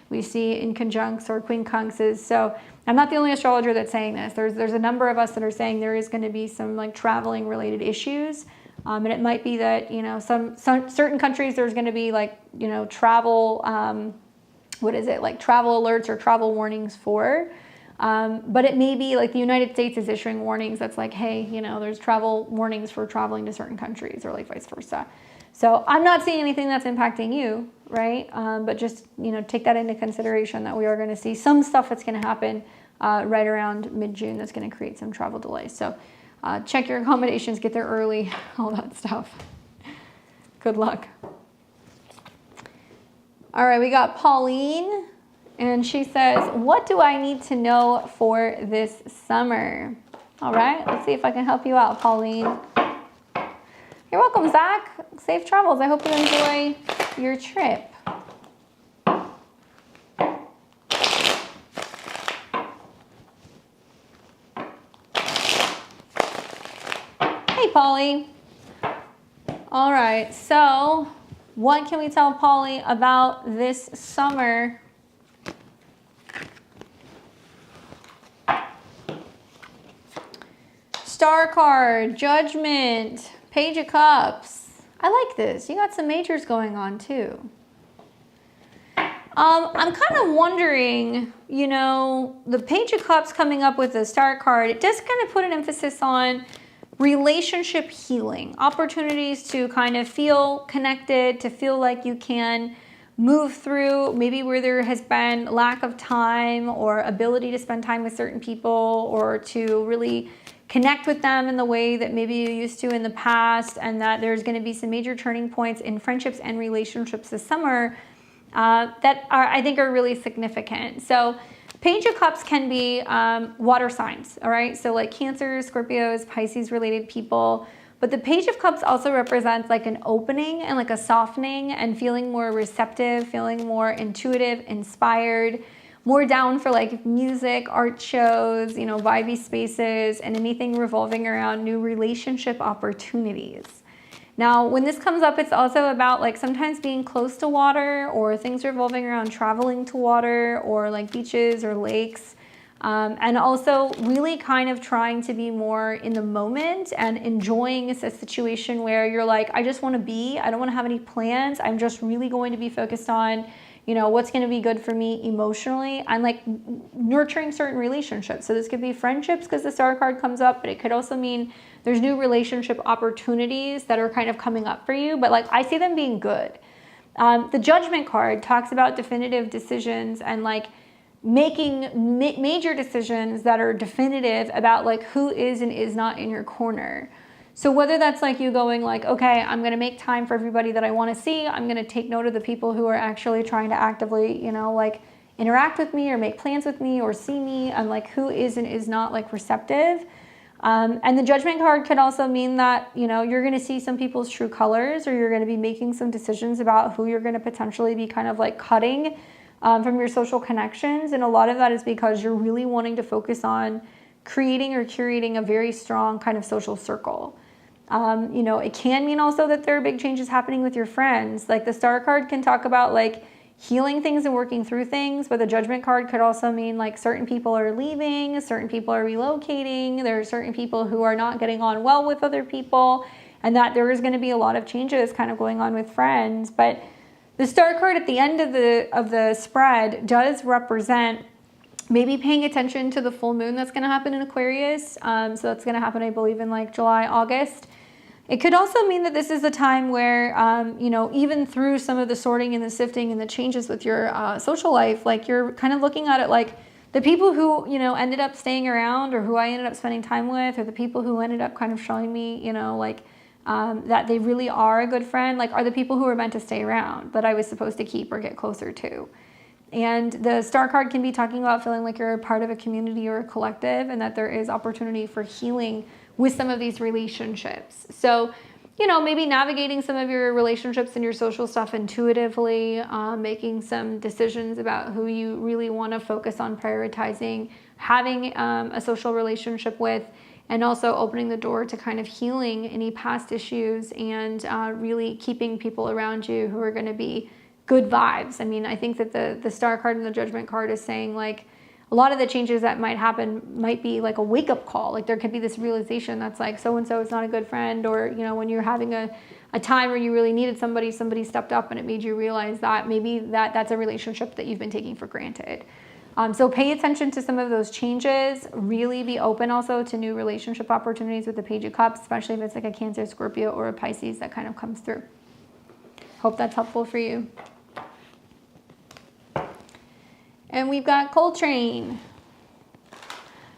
we see in conjuncts or quincunxes. So I'm not the only astrologer that's saying this. There's a number of us that are saying there is going to be some like traveling related issues, and it might be that, you know, some certain countries there's going to be like, you know, travel like travel alerts or travel warnings for. But it may be like the United States is issuing warnings that's like, hey, you know, there's travel warnings for traveling to certain countries, or like vice versa. So I'm not seeing anything that's impacting you, right? But just, you know, take that into consideration that we are going to see some stuff that's going to happen right around mid-June that's going to create some travel delays. So check your accommodations, get there early, all that stuff. Good luck. All right, we got Pauline. And she says, what do I need to know for this summer? All right, let's see if I can help you out, Pauline. You're welcome, Zach. Safe travels. I hope you enjoy your trip. Hey, Polly. All right, so what can we tell Polly about this summer? Star card, Judgment, Page of Cups. I like this. You got some majors going on too. I'm kind of wondering, you know, the Page of Cups coming up with the Star card, it does kind of put an emphasis on relationship healing, opportunities to kind of feel connected, to feel like you can move through maybe where there has been lack of time or ability to spend time with certain people, or to really connect with them in the way that maybe you used to in the past, and that there's going to be some major turning points in friendships and relationships this summer that I think are really significant. So Page of Cups can be water signs, all right? So like Cancer, Scorpios, Pisces related people. But the Page of Cups also represents like an opening and like a softening and feeling more receptive, feeling more intuitive, inspired, more down for like music, art shows, you know, vibey spaces, and anything revolving around new relationship opportunities. Now, when this comes up, it's also about like sometimes being close to water, or things revolving around traveling to water, or like beaches or lakes. And also really kind of trying to be more in the moment and enjoying a situation where you're like, I just want to be, I don't want to have any plans. I'm just really going to be focused on, you know, what's going to be good for me emotionally. I'm like nurturing certain relationships. So this could be friendships because the Star card comes up, but it could also mean there's new relationship opportunities that are kind of coming up for you, but like I see them being good. The Judgment card talks about definitive decisions and like making major decisions that are definitive about like who is and is not in your corner. So whether that's like you going like, okay, I'm going to make time for everybody that I want to see. I'm going to take note of the people who are actually trying to actively, you know, like interact with me or make plans with me or see me, and like who is and is not like receptive. And the Judgment card could also mean that, you know, you're going to see some people's true colors, or you're going to be making some decisions about who you're going to potentially be kind of like cutting from your social connections. And a lot of that is because you're really wanting to focus on creating or curating a very strong kind of social circle. You know, it can mean also that there are big changes happening with your friends. Like the Star card can talk about like healing things and working through things, but the Judgment card could also mean like certain people are leaving, certain people are relocating, there are certain people who are not getting on well with other people, and that there is going to be a lot of changes kind of going on with friends. But the Star card at the end of the spread does represent maybe paying attention to the full moon that's going to happen in Aquarius. So that's going to happen, I believe, in like July, August. It could also mean that this is a time where, you know, even through some of the sorting and the sifting and the changes with your social life, like you're kind of looking at it like the people who, you know, ended up staying around, or who I ended up spending time with, or the people who ended up kind of showing me, you know, like that they really are a good friend, like are the people who are meant to stay around that I was supposed to keep or get closer to. And the Star card can be talking about feeling like you're a part of a community or a collective, and that there is opportunity for healing with some of these relationships. So, you know, maybe navigating some of your relationships and your social stuff intuitively, making some decisions about who you really want to focus on prioritizing, having a social relationship with, and also opening the door to kind of healing any past issues, and really keeping people around you who are going to be good vibes. I mean, I think that the Star card and the Judgment card is saying like a lot of the changes that might happen might be like a wake-up call. Like there could be this realization that's like so-and-so is not a good friend, or, you know, when you're having a time where you really needed somebody stepped up and it made you realize that maybe that's a relationship that you've been taking for granted. So pay attention to some of those changes. Really be open also to new relationship opportunities with the Page of Cups, especially if it's like a Cancer, Scorpio, or a Pisces that kind of comes through. Hope that's helpful for you. And we've got Coltrane.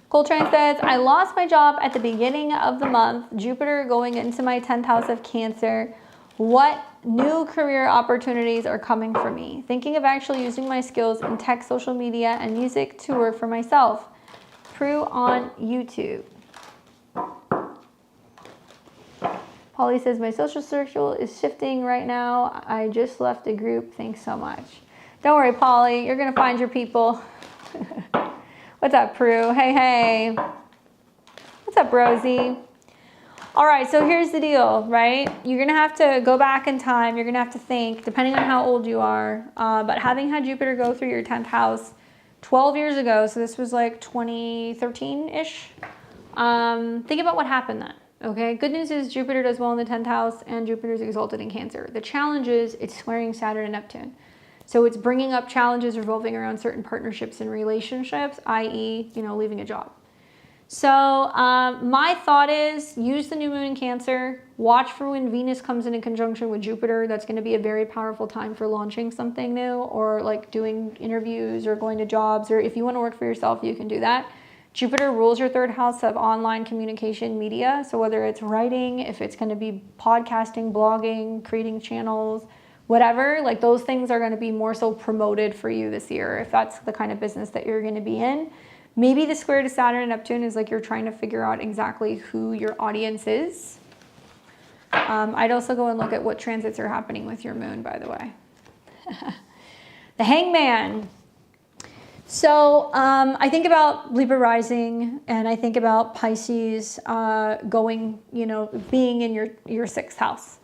Coltrane says, I lost my job at the beginning of the month. Jupiter going into my 10th house of Cancer. What new career opportunities are coming for me? Thinking of actually using my skills in tech, social media, and music to work for myself. Prue on YouTube. Polly says, my social circle is shifting right now. I just left a group. Thanks so much. Don't worry, Polly. You're going to find your people. What's up, Prue? Hey, hey. What's up, Rosie? All right, so here's the deal, right? You're going to have to go back in time. You're going to have to think, depending on how old you are, but having had Jupiter go through your 10th house 12 years ago, so this was like 2013-ish, think about what happened then, okay? Good news is Jupiter does well in the 10th house and Jupiter's exalted in Cancer. The challenge is it's squaring Saturn and Neptune. So it's bringing up challenges revolving around certain partnerships and relationships, i.e., leaving a job. So my thought is use the new moon in Cancer, watch for when Venus comes in conjunction with Jupiter. That's going to be a very powerful time for launching something new or like doing interviews or going to jobs, or if you want to work for yourself, you can do that. Jupiter rules your 3rd house of online communication media. So whether it's writing, if it's going to be podcasting, blogging, creating channels, whatever, like those things are going to be more so promoted for you this year if that's the kind of business that you're going to be in. Maybe the square to Saturn and Neptune is like you're trying to figure out exactly who your audience is. I'd also go and look at what transits are happening with your moon, by the way. The Hangman. So I think about Libra rising, and I think about Pisces going, being in your 6th house.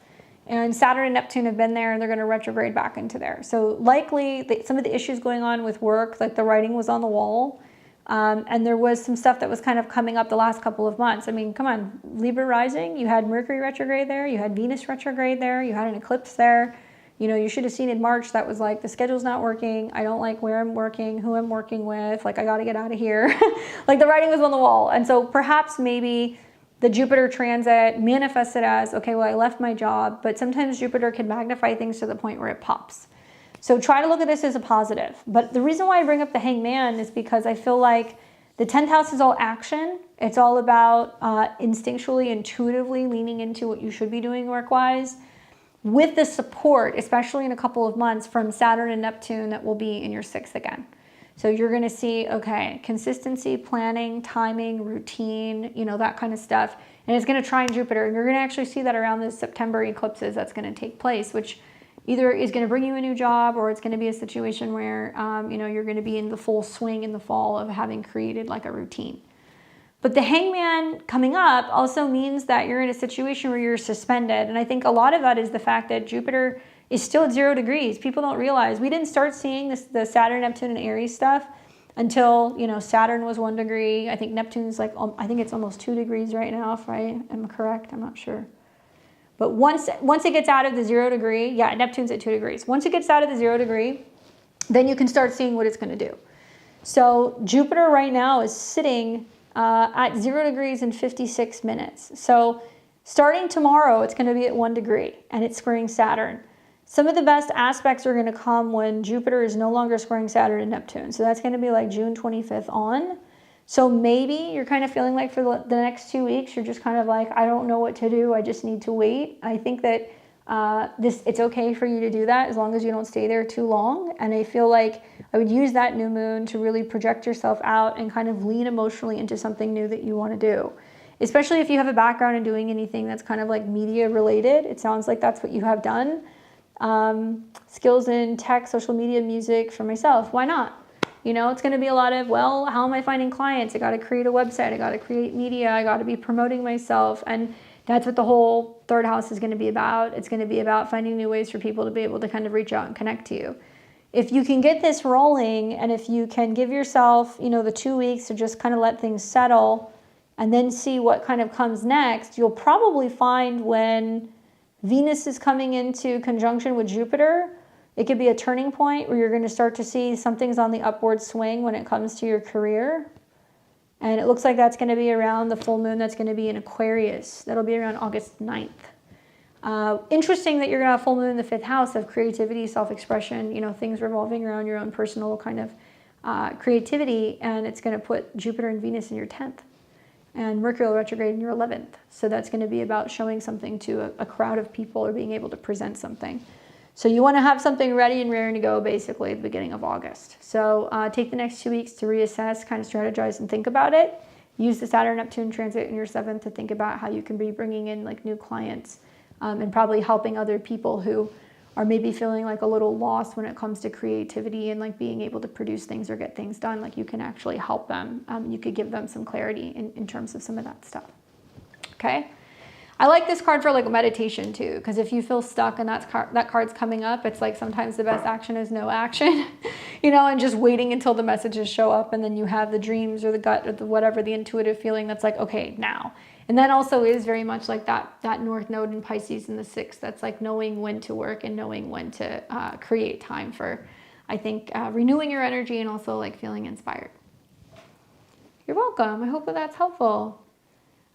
And Saturn and Neptune have been there, and they're going to retrograde back into there. So likely some of the issues going on with work, like the writing was on the wall. And there was some stuff that was kind of coming up the last couple of months. I mean, come on, Libra rising, you had Mercury retrograde there, you had Venus retrograde there, you had an eclipse there. You should have seen in March that was like, the schedule's not working, I don't like where I'm working, who I'm working with, like I got to get out of here. Like the writing was on the wall. And so perhaps maybe the Jupiter transit manifested as, okay, well, I left my job, but sometimes Jupiter can magnify things to the point where it pops. So try to look at this as a positive. But the reason why I bring up the Hangman is because I feel like the 10th house is all action. It's all about instinctually, intuitively leaning into what you should be doing work-wise with the support, especially in a couple of months, from Saturn and Neptune that will be in your 6th again. So you're going to see, okay, consistency, planning, timing, routine, that kind of stuff. And it's going to trine Jupiter. And you're going to actually see that around the September eclipses that's going to take place, which either is going to bring you a new job, or it's going to be a situation where, you're going to be in the full swing in the fall of having created like a routine. But the Hangman coming up also means that you're in a situation where you're suspended. And I think a lot of that is the fact that Jupiter is still at 0 degrees. People don't realize we didn't start seeing the Saturn, Neptune, and Aries stuff until, Saturn was 1 degree. I think Neptune's like, I think it's almost 2 degrees right now, right? Am I correct? I'm not sure. But once it gets out of the 0 degree, yeah, Neptune's at 2 degrees. Once it gets out of the 0 degree, then you can start seeing what it's going to do. So Jupiter right now is sitting at 0 degrees and 56 minutes. So starting tomorrow, it's going to be at 1 degree, and it's squaring Saturn. Some of the best aspects are going to come when Jupiter is no longer squaring Saturn and Neptune. So that's going to be like June 25th on. So maybe you're kind of feeling like for the next 2 weeks, you're just kind of like, I don't know what to do. I just need to wait. I think that it's okay for you to do that as long as you don't stay there too long. And I feel like I would use that new moon to really project yourself out and kind of lean emotionally into something new that you want to do. Especially if you have a background in doing anything that's kind of like media related. It sounds like that's what you have done. Skills in tech, social media, music for myself. Why not? It's going to be a lot of, well, how am I finding clients? I got to create a website. I got to create media. I got to be promoting myself. And that's what the whole 3rd house is going to be about. It's going to be about finding new ways for people to be able to kind of reach out and connect to you. If you can get this rolling, and if you can give yourself, the 2 weeks to just kind of let things settle and then see what kind of comes next, you'll probably find when Venus is coming into conjunction with Jupiter, it could be a turning point where you're going to start to see something's on the upward swing when it comes to your career. And it looks like that's going to be around the full moon that's going to be in Aquarius. That'll be around August 9th. Interesting that you're going to have full moon in the 5th house of creativity, self-expression, things revolving around your own personal kind of creativity. And it's going to put Jupiter and Venus in your 10th. And Mercury retrograde in your 11th. So that's going to be about showing something to a crowd of people or being able to present something. So you want to have something ready and raring to go basically at the beginning of August. So take the next 2 weeks to reassess, kind of strategize and think about it. Use the Saturn-Neptune transit in your 7th to think about how you can be bringing in like new clients and probably helping other people who are maybe feeling like a little lost when it comes to creativity and like being able to produce things or get things done. Like you can actually help them. You could give them some clarity in terms of some of that stuff. Okay. I like this card for like meditation too, because if you feel stuck and that card's coming up, it's like sometimes the best action is no action, you know, and just waiting until the messages show up, and then you have the dreams or the gut or the whatever, the intuitive feeling that's like, okay, now. And that also is very much like that North Node in Pisces in the 6th. That's like knowing when to work and knowing when to create time for, I think, renewing your energy and also like feeling inspired. You're welcome. I hope that that's helpful.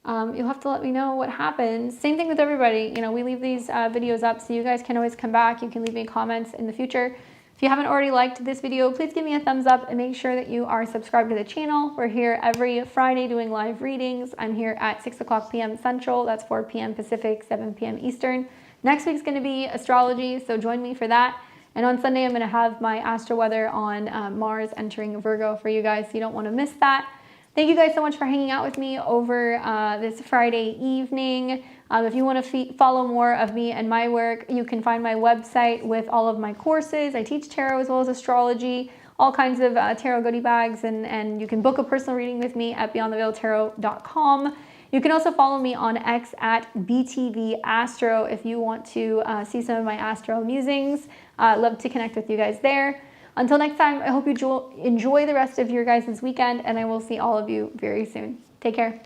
You'll have to let me know what happens. Same thing with everybody. You know, we leave these videos up so you guys can always come back. You can leave me comments in the future. If you haven't already liked this video, please give me a thumbs up and make sure that you are subscribed to the channel. We're here every Friday doing live readings. I'm here at 6 o'clock p.m. Central. That's 4 p.m. Pacific, 7 p.m. Eastern. Next week's going to be astrology, so join me for that. And on Sunday, I'm going to have my astro weather on Mars entering Virgo for you guys, so you don't want to miss that. Thank you guys so much for hanging out with me over this Friday evening. If you want to follow more of me and my work, you can find my website with all of my courses. I teach tarot as well as astrology, all kinds of tarot goodie bags, and you can book a personal reading with me at beyondtheveiledtarot.com. You can also follow me on X at BTVAstro if you want to see some of my astro musings. Love to connect with you guys there. Until next time, I hope you enjoy the rest of your guys' weekend, and I will see all of you very soon. Take care.